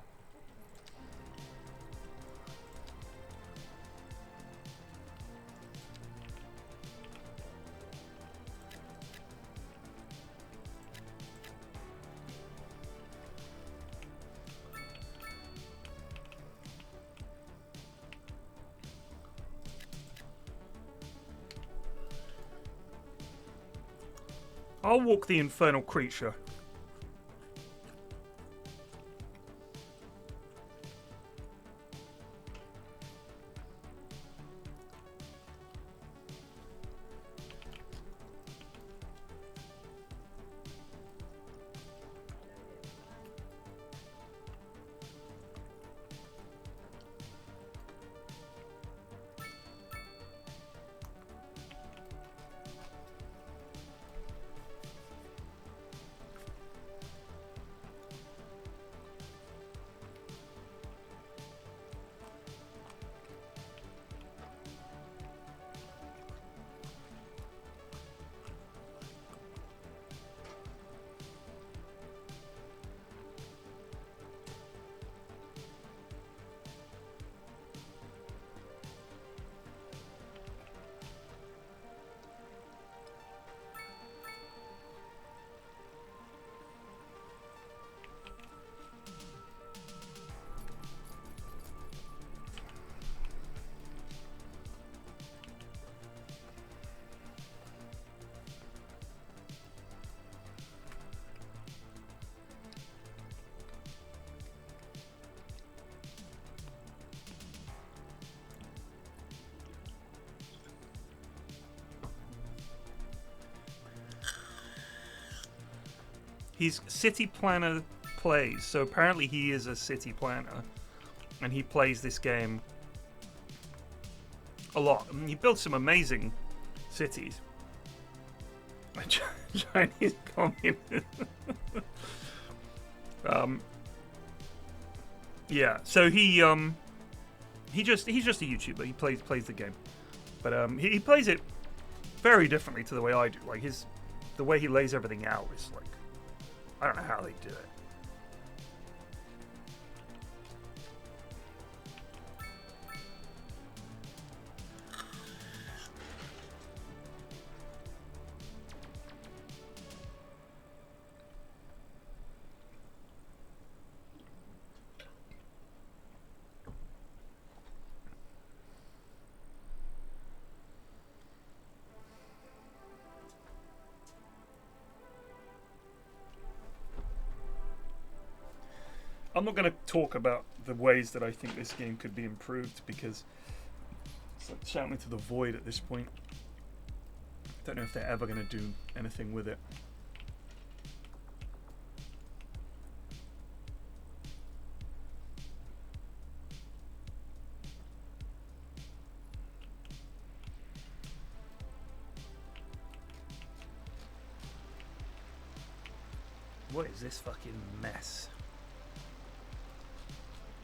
S1: I'll walk the infernal creature. He's city planner plays, so apparently he is a city planner, and he plays this game a lot. I mean, he built some amazing cities. Chinese communist. Yeah, so he's just a YouTuber. He plays the game, but he plays it very differently to the way I do. Like the way he lays everything out is like, I don't know how they do it. I'm not going to talk about the ways that I think this game could be improved because it's like shouting into the void at this point. Don't know if they're ever going to do anything with it. What is this fucking mess?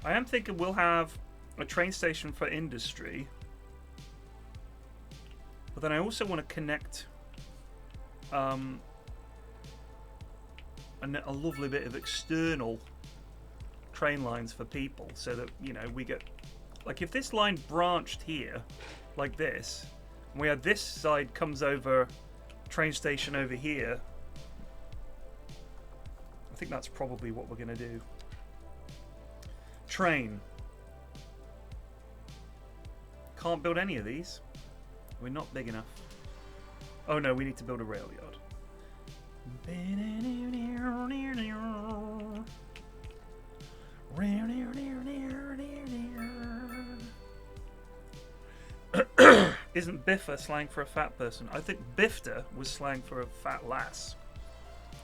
S1: I am thinking we'll have a train station for industry, but then I also want to connect a lovely bit of external train lines for people, so that, you know, we get, like, if this line branched here like this, and we had this side comes over train station over here, I think that's probably what we're going to do. Train. Can't build any of these. We're not big enough. Oh no, we need to build a rail yard. Isn't biffer slang for a fat person? I think bifter was slang for a fat lass.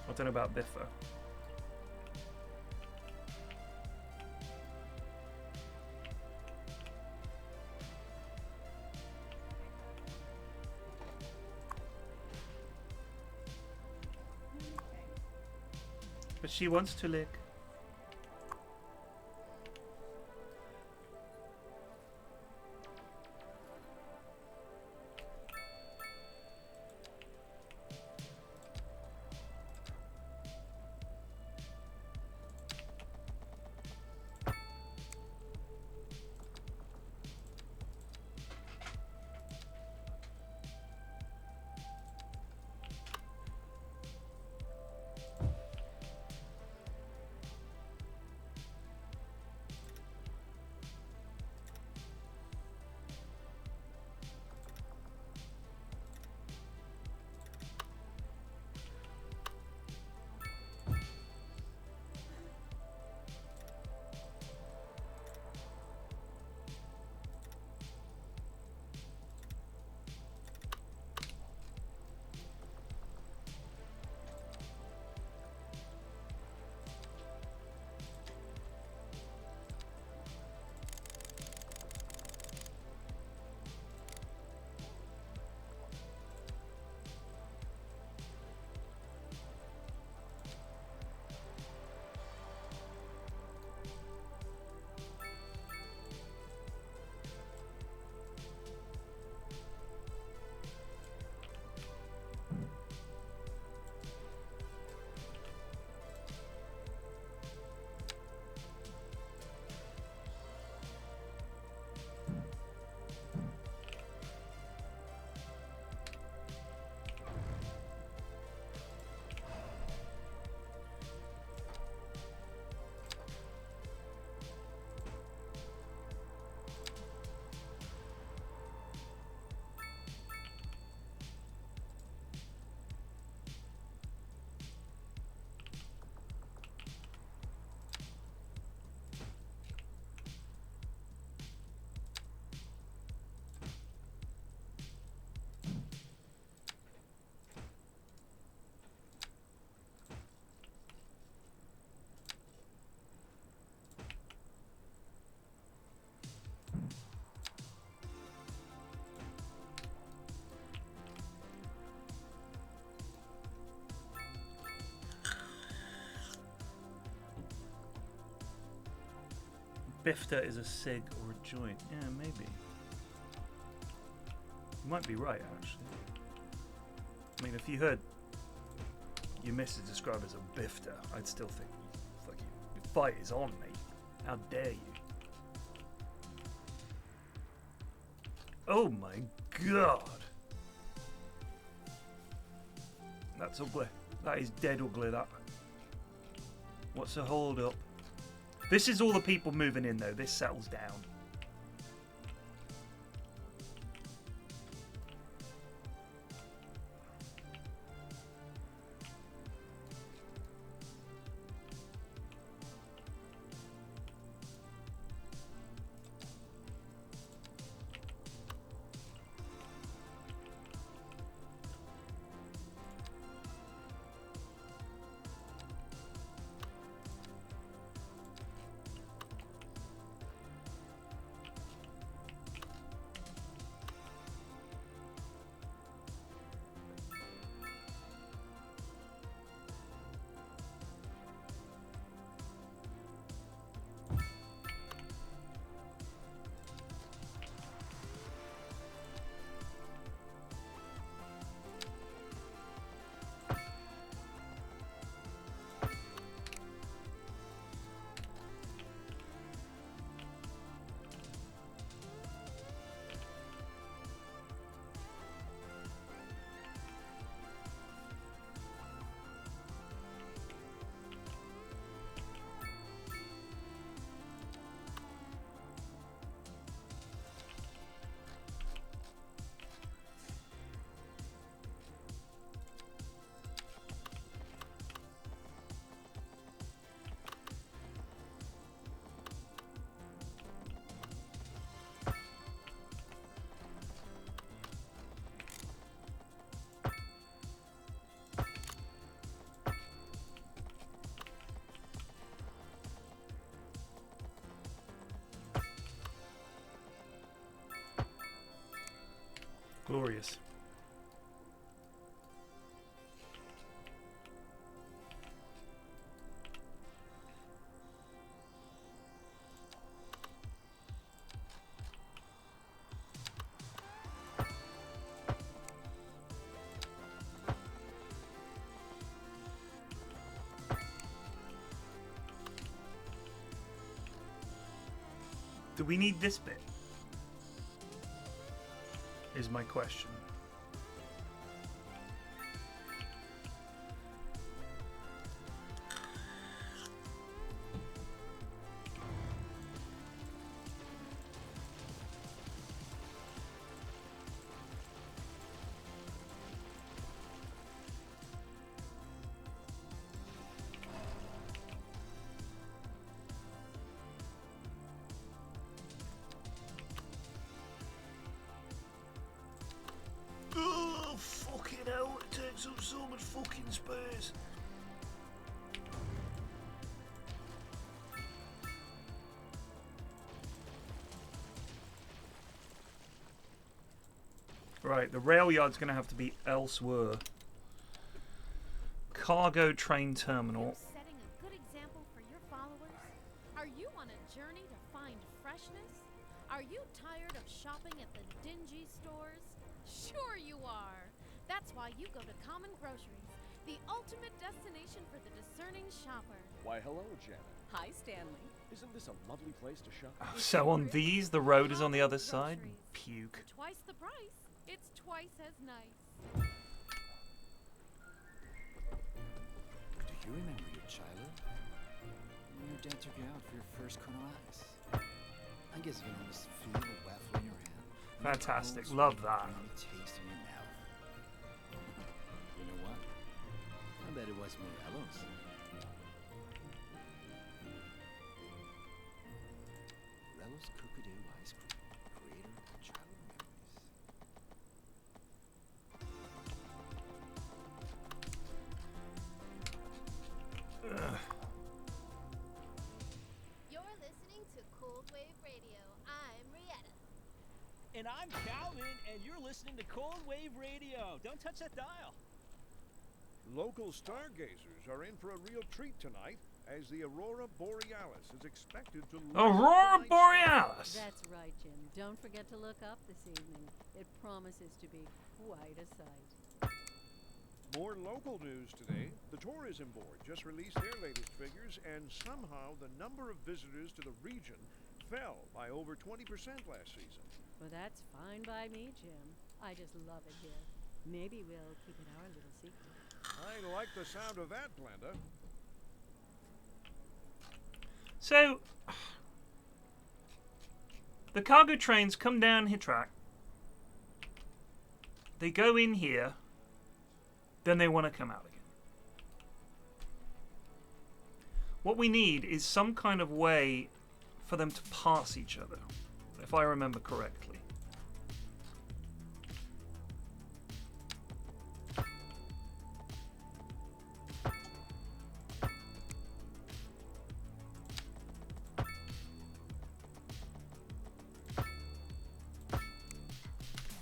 S1: I don't know about biffer. But she wants to lick. Bifter is a sig or a joint. Yeah, maybe. You might be right, actually. I mean, if you heard your missus described as a bifter, I'd still think, fuck you, your fight is on, mate. How dare you? Oh my god! That's ugly. That is dead ugly, that. What's the hold up? This is all the people moving in, though. This settles down. Glorious. Do we need this bit? Is my question.
S15: Oh, fucking hell, it takes up so much fucking space.
S1: Right, the rail yard's going to have to be elsewhere. Cargo train terminal.
S5: Setting a good example for your followers? Are you on a journey to find freshness? Are you tired of shopping at the dingy stores? Sure you are. That's why you go to Common Groceries, the ultimate destination for the discerning shopper.
S6: Why, hello, Janet.
S11: Hi, Stanley.
S6: Isn't this a lovely place to shop?
S1: So on these, the road is on the other side? Puke.
S5: Twice the price. It's twice as nice.
S4: Do you remember your childhood? When your dad took you out for your first cone of ice? I guess you can almost feel the waffle in your hand.
S1: Fantastic. Love that.
S4: Taste in your mouth. You know what? I bet it was Morello's. Morello's Cookadoo ice cream, creator of childhood memories.
S5: You're listening to Cold Wave Radio. I'm Rietta.
S7: And I'm Calvin, and you're listening to Cold Wave Radio. Don't touch that dial.
S8: Local stargazers are in for a real treat tonight as the Aurora Borealis is expected to
S1: Aurora Borealis!
S12: That's right, Jim. Don't forget to look up this evening. It promises to be quite a sight.
S8: More local news today. The Tourism Board just released their latest figures, and somehow the number of visitors to the region fell by over 20% last season.
S12: Well, that's fine by me, Jim. I just love it here. Maybe we'll keep it our little secret.
S8: I like the sound of that, Glenda.
S1: So, the cargo trains come down here track. They go in here. Then they want to come out again. What we need is some kind of way for them to pass each other, if I remember correctly.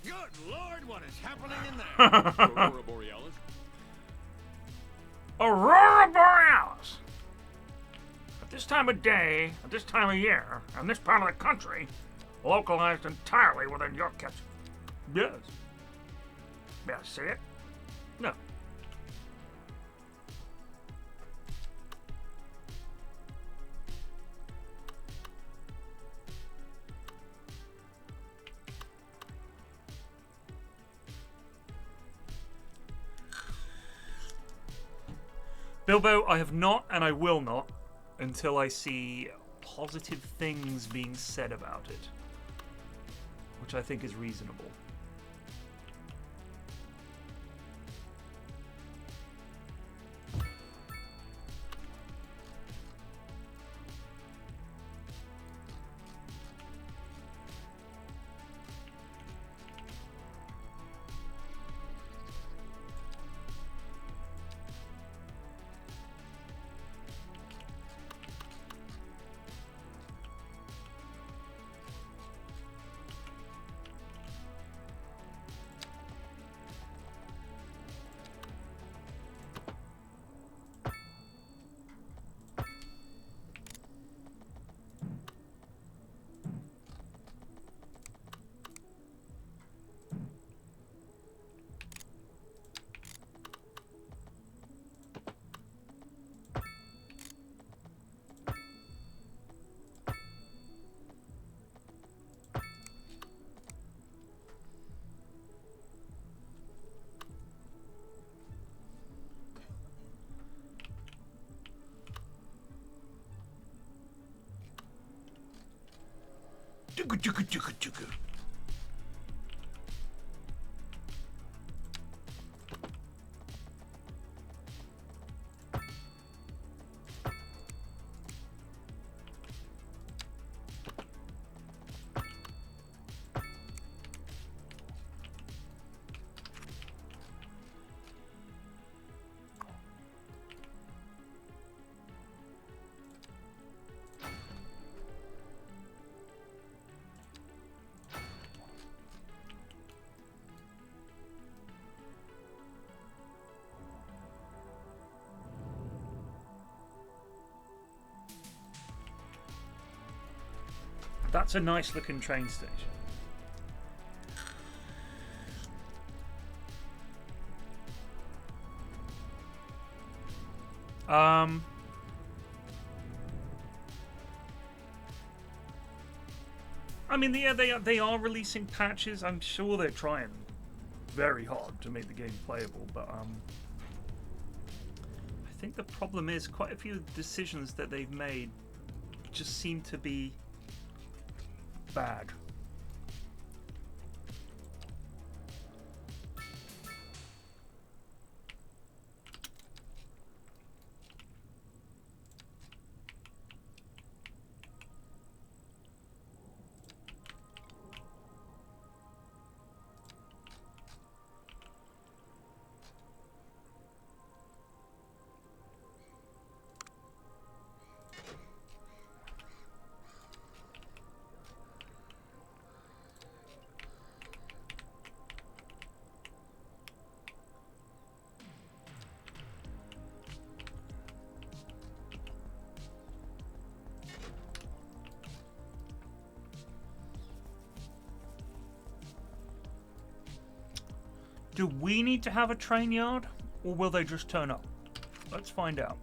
S2: Good Lord, what is happening in there?
S6: Aurora Borealis?
S1: Aurora Borealis! At this time of day, at this time of year, and this part of the country, localized entirely within your kitchen. Yes. May I see it? No. Bilbo, I have not, and I will not, until I see positive things being said about it. Which I think is reasonable. That's a nice looking train station. I mean, yeah, they are releasing patches. I'm sure they're trying very hard to make the game playable, but I think the problem is quite a few decisions that they've made just seem to be bad. Do we need to have a train yard, or will they just turn up? Let's find out.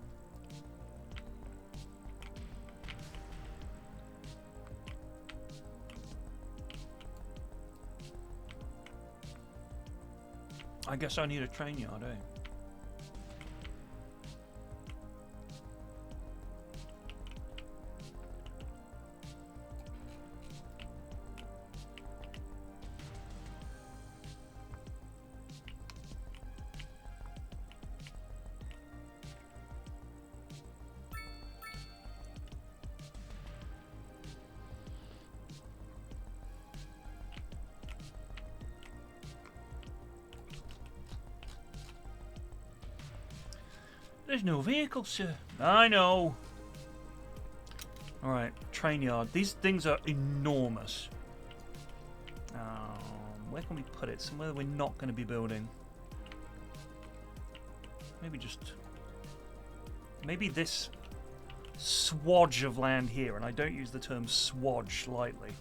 S1: I guess I need a train yard, eh? There's no vehicles, sir. I know. Alright, train yard. These things are enormous. Where can we put it? Somewhere we're not going to be building. Maybe this swodge of land here, and I don't use the term swodge lightly.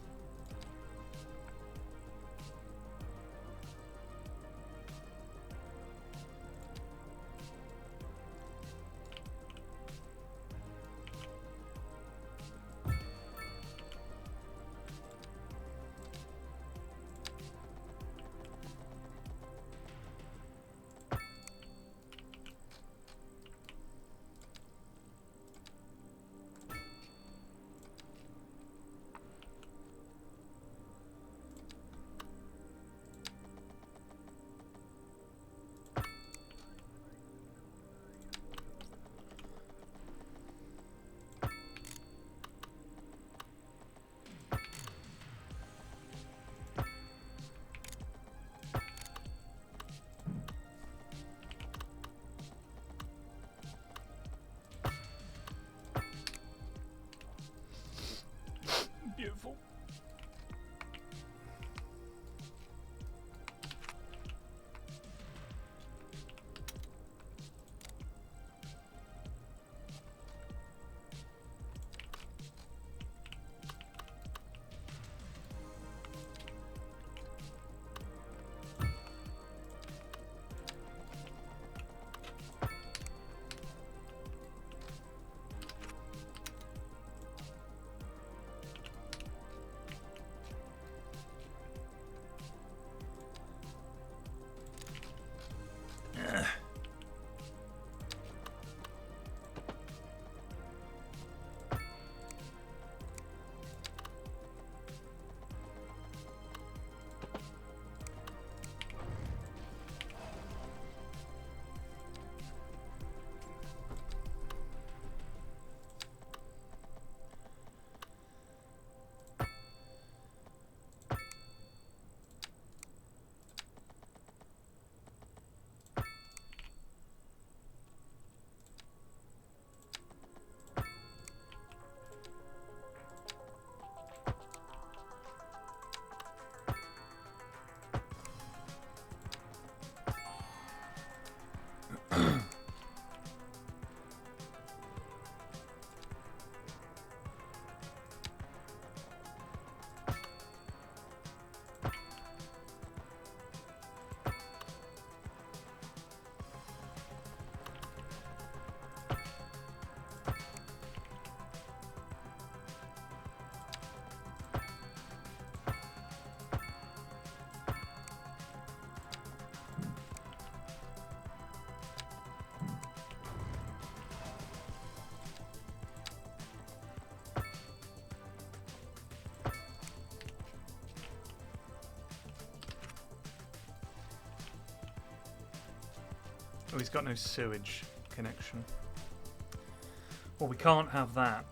S1: Oh, he's got no sewage connection. Well, we can't have that.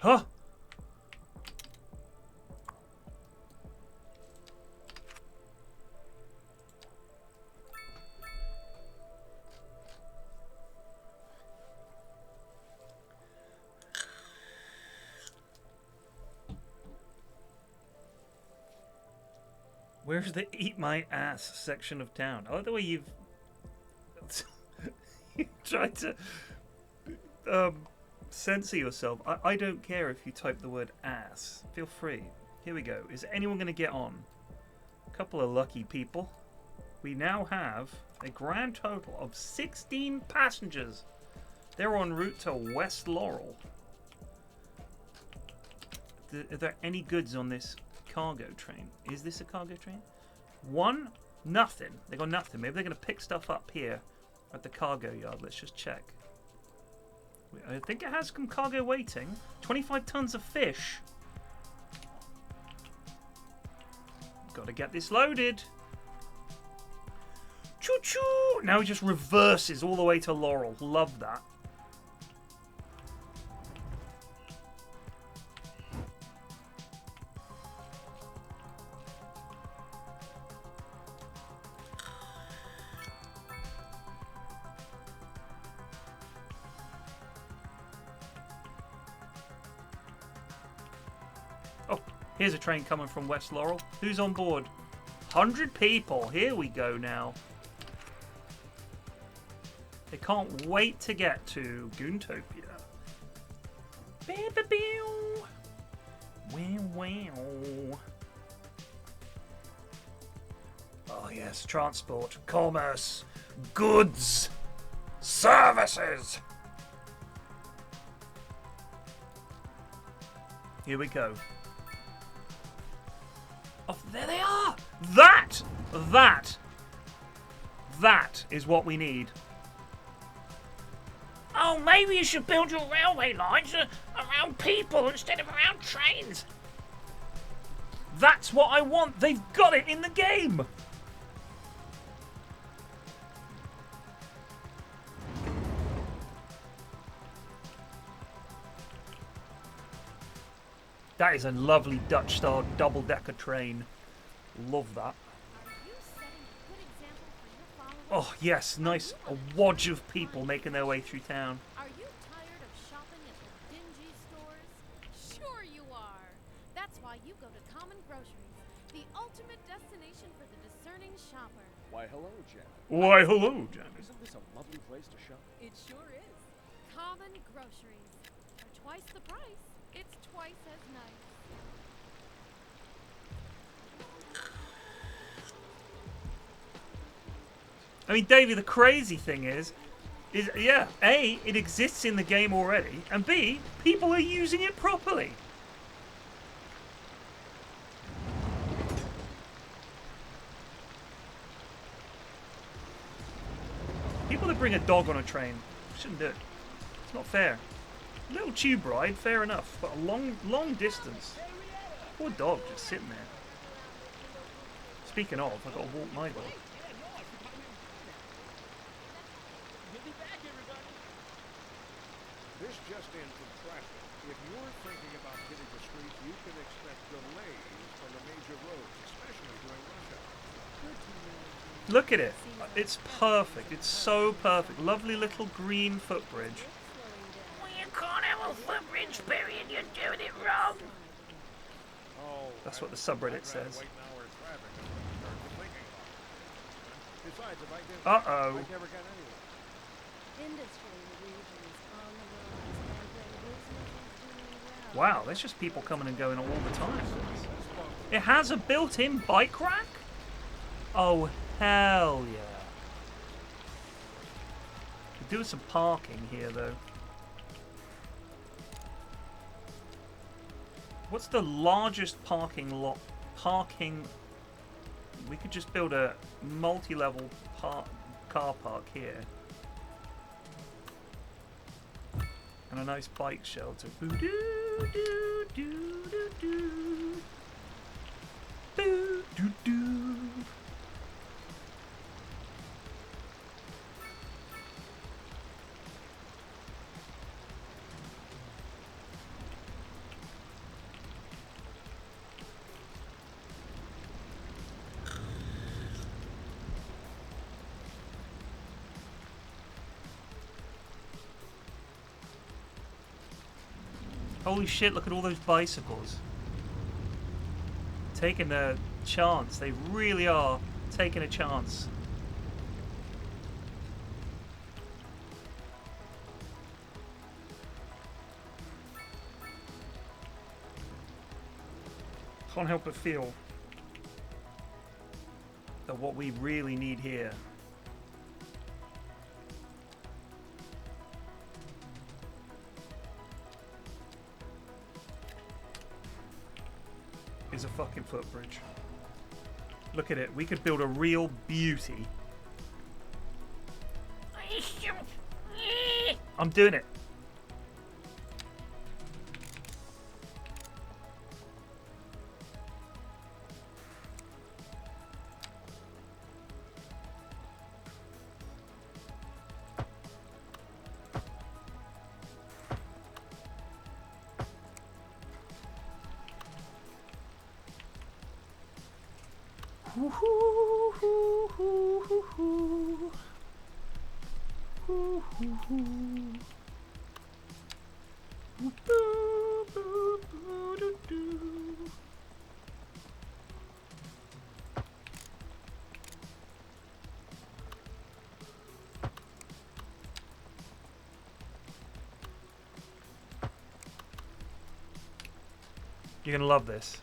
S1: Huh? Where's the eat my ass section of town? I like the way you've you tried to censor yourself. I don't care if you type the word ass. Feel free. Here we go. Is anyone going to get on? A couple of lucky people. We now have a grand total of 16 passengers. They're en route to West Laurel. Are there any goods on this cargo train? Is this a cargo train? One, nothing. They got nothing. Maybe they're going to pick stuff up here at the cargo yard. Let's just check. I think it has some cargo waiting. 25 tons of fish. Got to get this loaded. Choo-choo! Now he just reverses all the way to Laurel. Love that. Here's a train coming from West Laurel. Who's on board? 100 people. Here we go now. They can't wait to get to Goontopia. Wow. Oh yes, transport, commerce, goods, services. Here we go. Oh, there they are! That is what we need. Oh, maybe you should build your railway lines around people instead of around trains. That's what I want. They've got it in the game. That is a lovely Dutch-style double-decker train. Love that. Oh, yes, nice. A wodge of people making their way through town.
S5: Are you tired of shopping at the dingy stores? Sure you are. That's why you go to Common Groceries, the ultimate destination for the discerning shopper.
S6: Why, hello, Janet.
S1: Why, hello, Janet.
S6: Isn't this a lovely place to shop?
S5: It sure is. Common Groceries. For twice the price, it's twice as nice.
S1: I mean, Davey, the crazy thing is yeah, A, it exists in the game already, and B, people are using it properly. People that bring a dog on a train shouldn't do it. It's not fair. A little tube ride, fair enough, but a long distance. Poor dog just sitting there. Speaking of, I've got to walk my dog.
S8: This just in from traffic. If you're thinking about hitting the streets, you can expect delays from the major roads, especially during rush hour.
S1: Look at it. It's perfect. It's so perfect. Lovely little green footbridge.
S15: Well, you can't have a footbridge, period. You're doing it wrong.
S1: That's what the subreddit says. Uh-oh. Wow, there's just people coming and going all the time. It has a built-in bike rack? Oh, hell yeah. Could do with some parking here, though. What's the largest parking We could just build a multi-level car park here. And a nice bike shelter. Boo-doo-doo-doo-doo-doo. Boo-doo-doo. Holy shit, look at all those bicycles. Taking a chance. They really are taking a chance. Can't help but feel that what we really need here is a fucking footbridge. Look at it. We could build a real beauty. I'm doing it. You're gonna love this.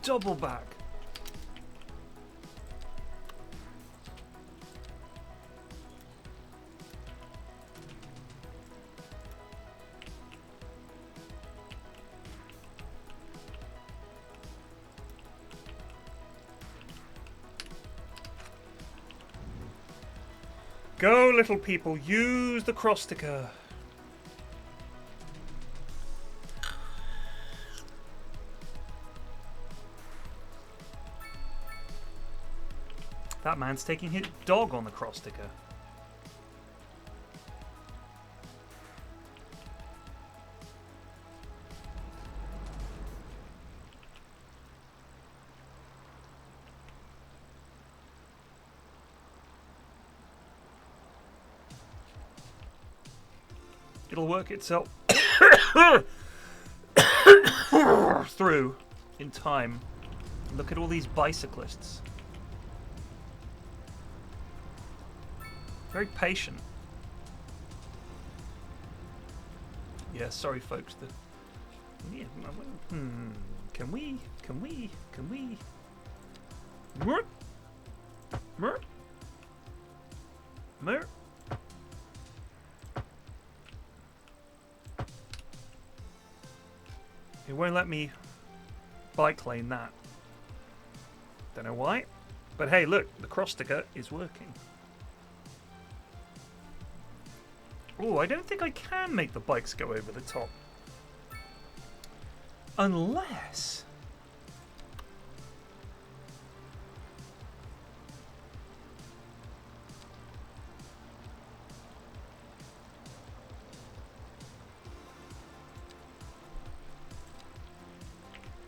S1: Double back. Go, little people, use the cross-sticker. That man's taking his dog on the cross-sticker. It'll work itself through in time. Look at all these bicyclists. Very patient. Yeah, sorry folks. Yeah, can we? Mer? It won't let me bike lane that. Don't know why. But hey, look, the cross-sticker is working. Oh, I don't think I can make the bikes go over the top. Unless...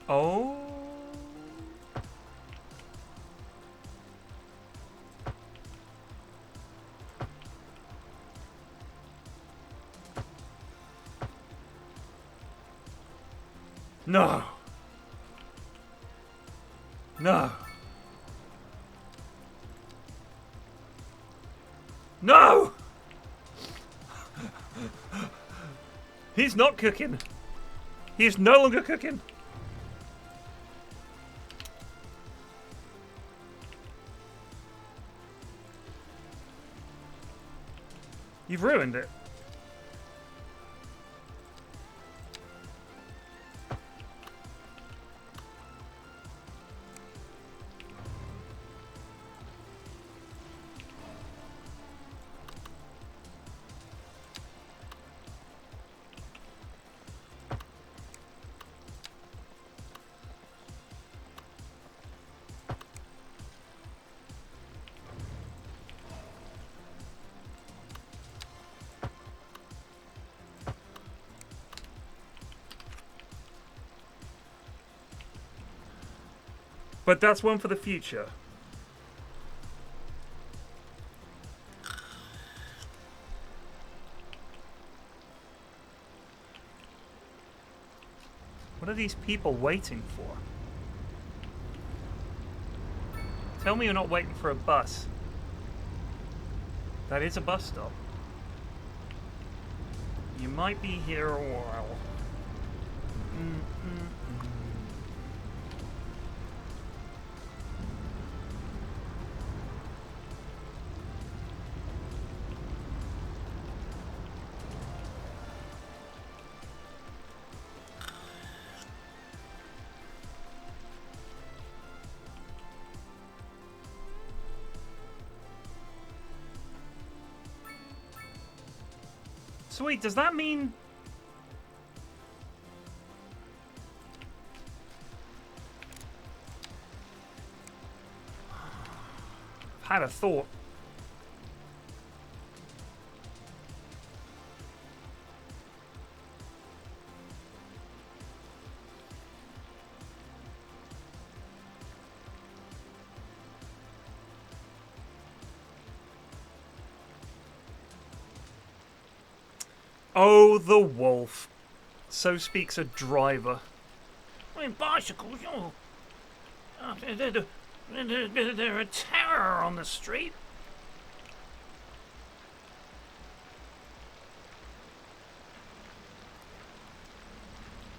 S1: Oh. No. No. No! He's not cooking. He is no longer cooking. You've ruined it. But that's one for the future. What are these people waiting for? Tell me you're not waiting for a bus. That is a bus stop. You might be here a while. Sweet, does that mean... I've had a thought. Oh, the wolf. So speaks a driver. I mean, bicycles, oh, they're a terror on the street.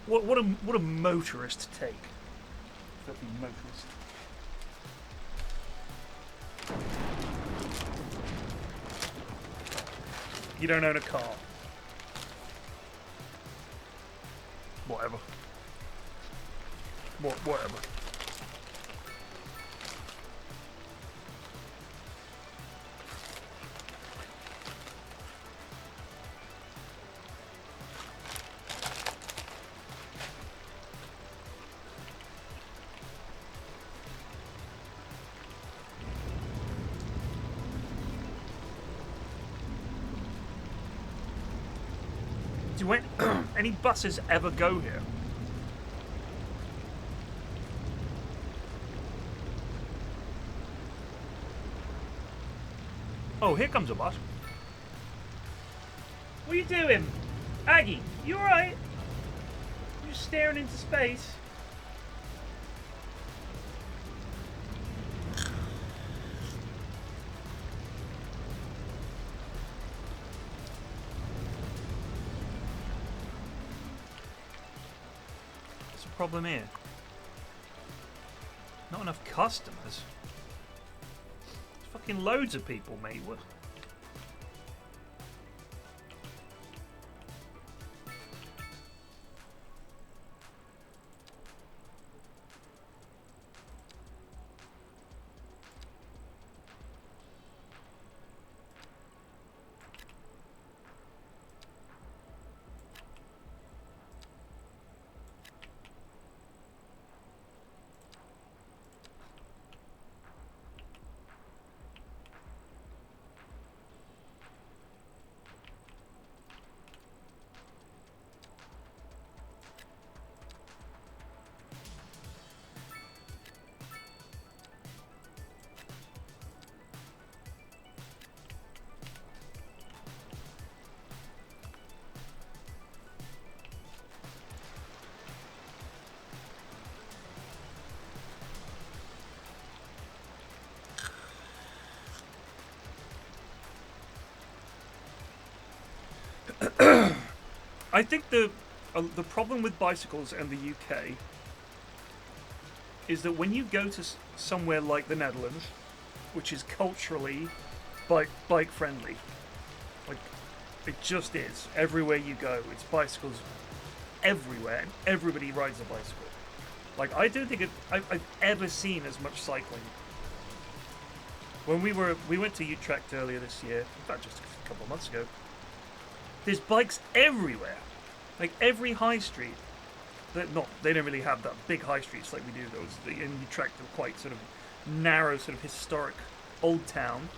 S1: What a motorist take. Filthy motorist. You don't own a car. Whatever. Whatever. Do any buses ever go here? Oh, here comes a bus. What are you doing? Aggie, you alright? You're staring into space. What's the problem here? Not enough customers. Fucking loads of people, mate. I think the problem with bicycles in the UK is that when you go to somewhere like the Netherlands, which is culturally bike friendly, like it just is. Everywhere you go, it's bicycles everywhere, and everybody rides a bicycle. Like I don't think I've ever seen as much cycling. When we went to Utrecht earlier this year, in fact just a couple of months ago, there's bikes everywhere. Like every high street. They don't really have that big high streets like we do. Those in Utrecht are quite sort of narrow, sort of historic old town.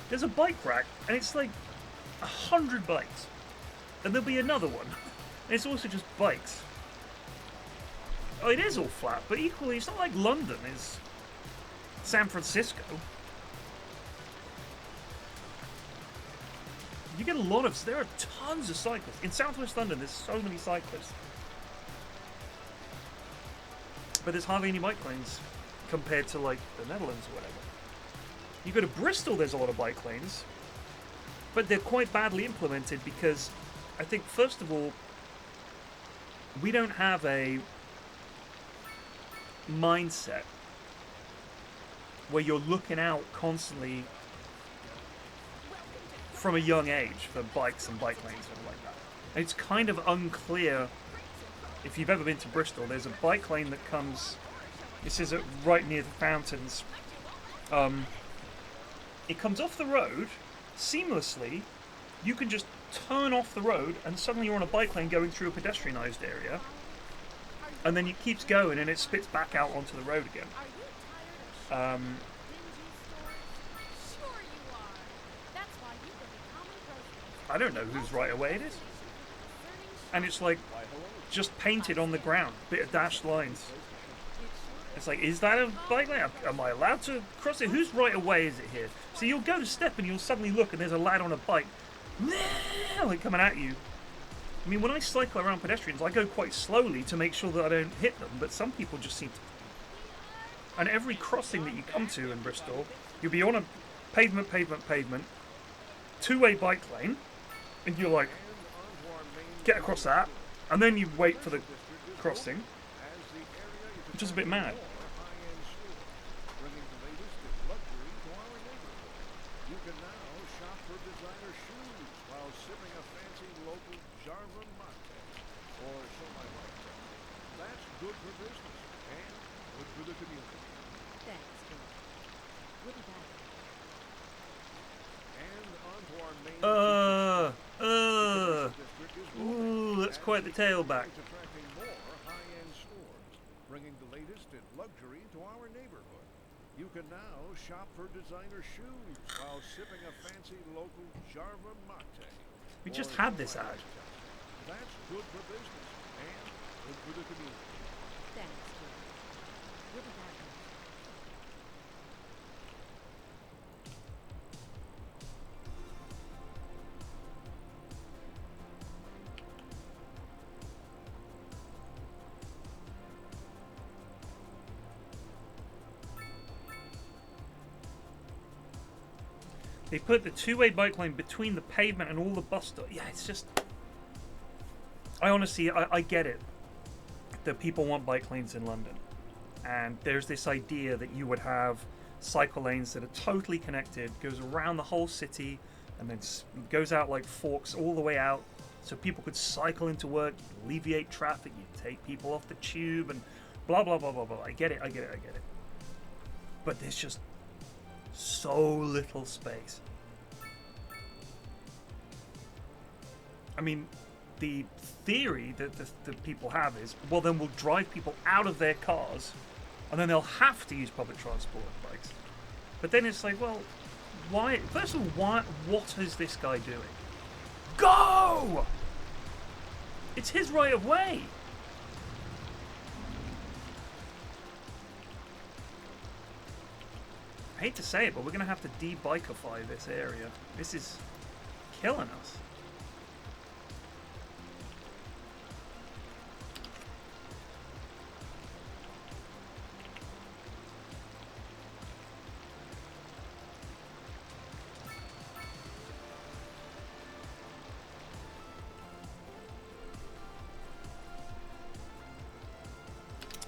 S1: There's a bike rack, and it's like 100 bikes, and there'll be another one. And it's also just bikes. Oh, it is all flat, but equally, it's not like London is San Francisco. You get there are tons of cyclists. In southwest London, there's so many cyclists. But there's hardly any bike lanes compared to, like, the Netherlands or whatever. You go to Bristol, there's a lot of bike lanes. But they're quite badly implemented because, I think, first of all, we don't have a mindset where you're looking out constantly from a young age for bikes and bike lanes and like that. And it's kind of unclear. If you've ever been to Bristol, there's a bike lane that comes. This is right near the fountains. It comes off the road seamlessly. You can just turn off the road, and suddenly you're on a bike lane going through a pedestrianised area. And then it keeps going, and it spits back out onto the road again. I don't know whose right of way it is. And it's like just painted on the ground, bit of dashed lines. It's like, is that a bike lane? Am I allowed to cross it? Whose right of way is it here? So you'll go to step and you'll suddenly look and there's a lad on a bike, like coming at you. I mean, when I cycle around pedestrians, I go quite slowly to make sure that I don't hit them, but some people just seem to. And every crossing that you come to in Bristol, you'll be on a pavement, two-way bike lane, and you're like, get across that, and then you wait for the crossing, which is a bit mad. Ooh, that's quite the tailback.
S8: Bringing the latest in luxury to our neighborhood. You can now shop for designer shoes while sipping a fancy local Jarva mate.
S1: We just had this ad.
S8: That's good for business and good for the community.
S12: Thanks, George. We'll be back.
S1: They put the two-way bike lane between the pavement and all the bus stops. Yeah, it's just. I honestly, I get it that people want bike lanes in London, and there's this idea that you would have cycle lanes that are totally connected, goes around the whole city, and then goes out like forks all the way out, so people could cycle into work, alleviate traffic, you take people off the tube, and blah blah blah blah blah. I get it. But there's just so little space. I mean, the theory that the people have is, well, then we'll drive people out of their cars, and then they'll have to use public transport and bikes. But then it's like, well, why? First of all, what is this guy doing? Go! It's his right of way. I hate to say it, but we're going to have to de-bikeify this area. This is killing us.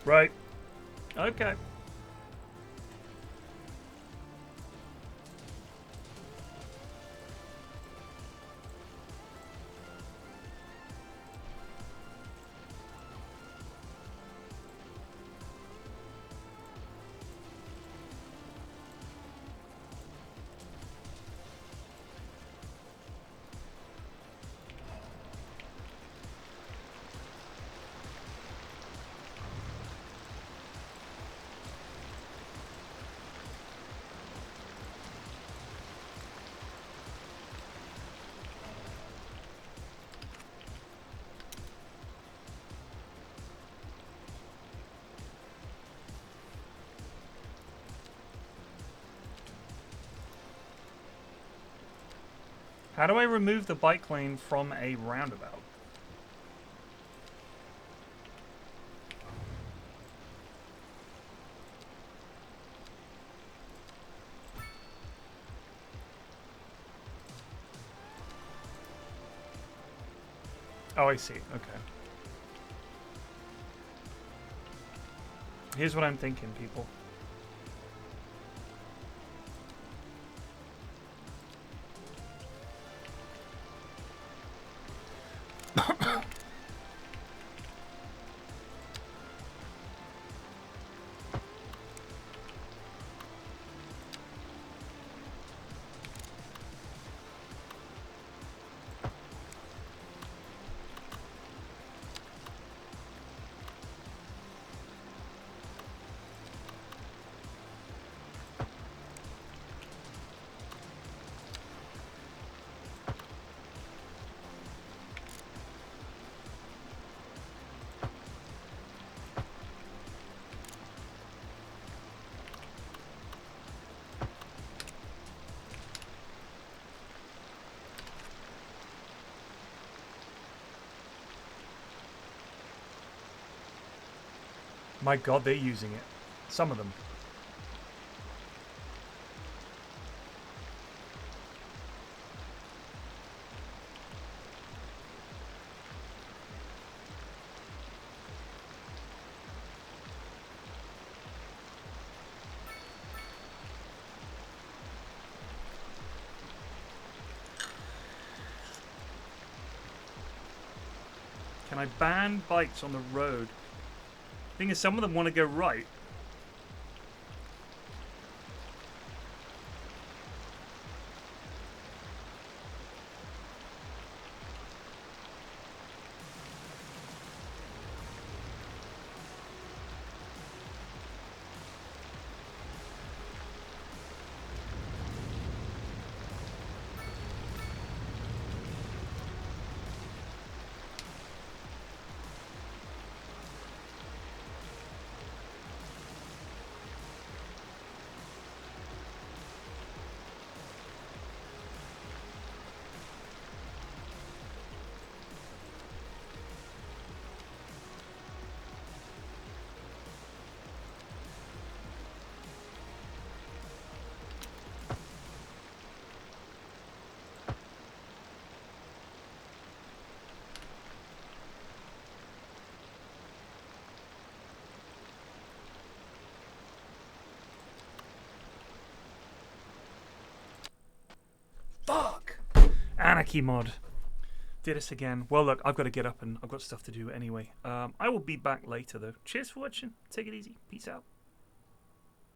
S1: Right. Okay. How do I remove the bike lane from a roundabout? Oh, I see. Okay. Here's what I'm thinking, people. My god, they're using it. Some of them. Can I ban bikes on the road? Thing is, some of them want to go right. Fuck! Anarchy mod. Did this again. Well, look, I've got to get up and I've got stuff to do anyway. I will be back later, though. Cheers for watching. Take it easy. Peace out.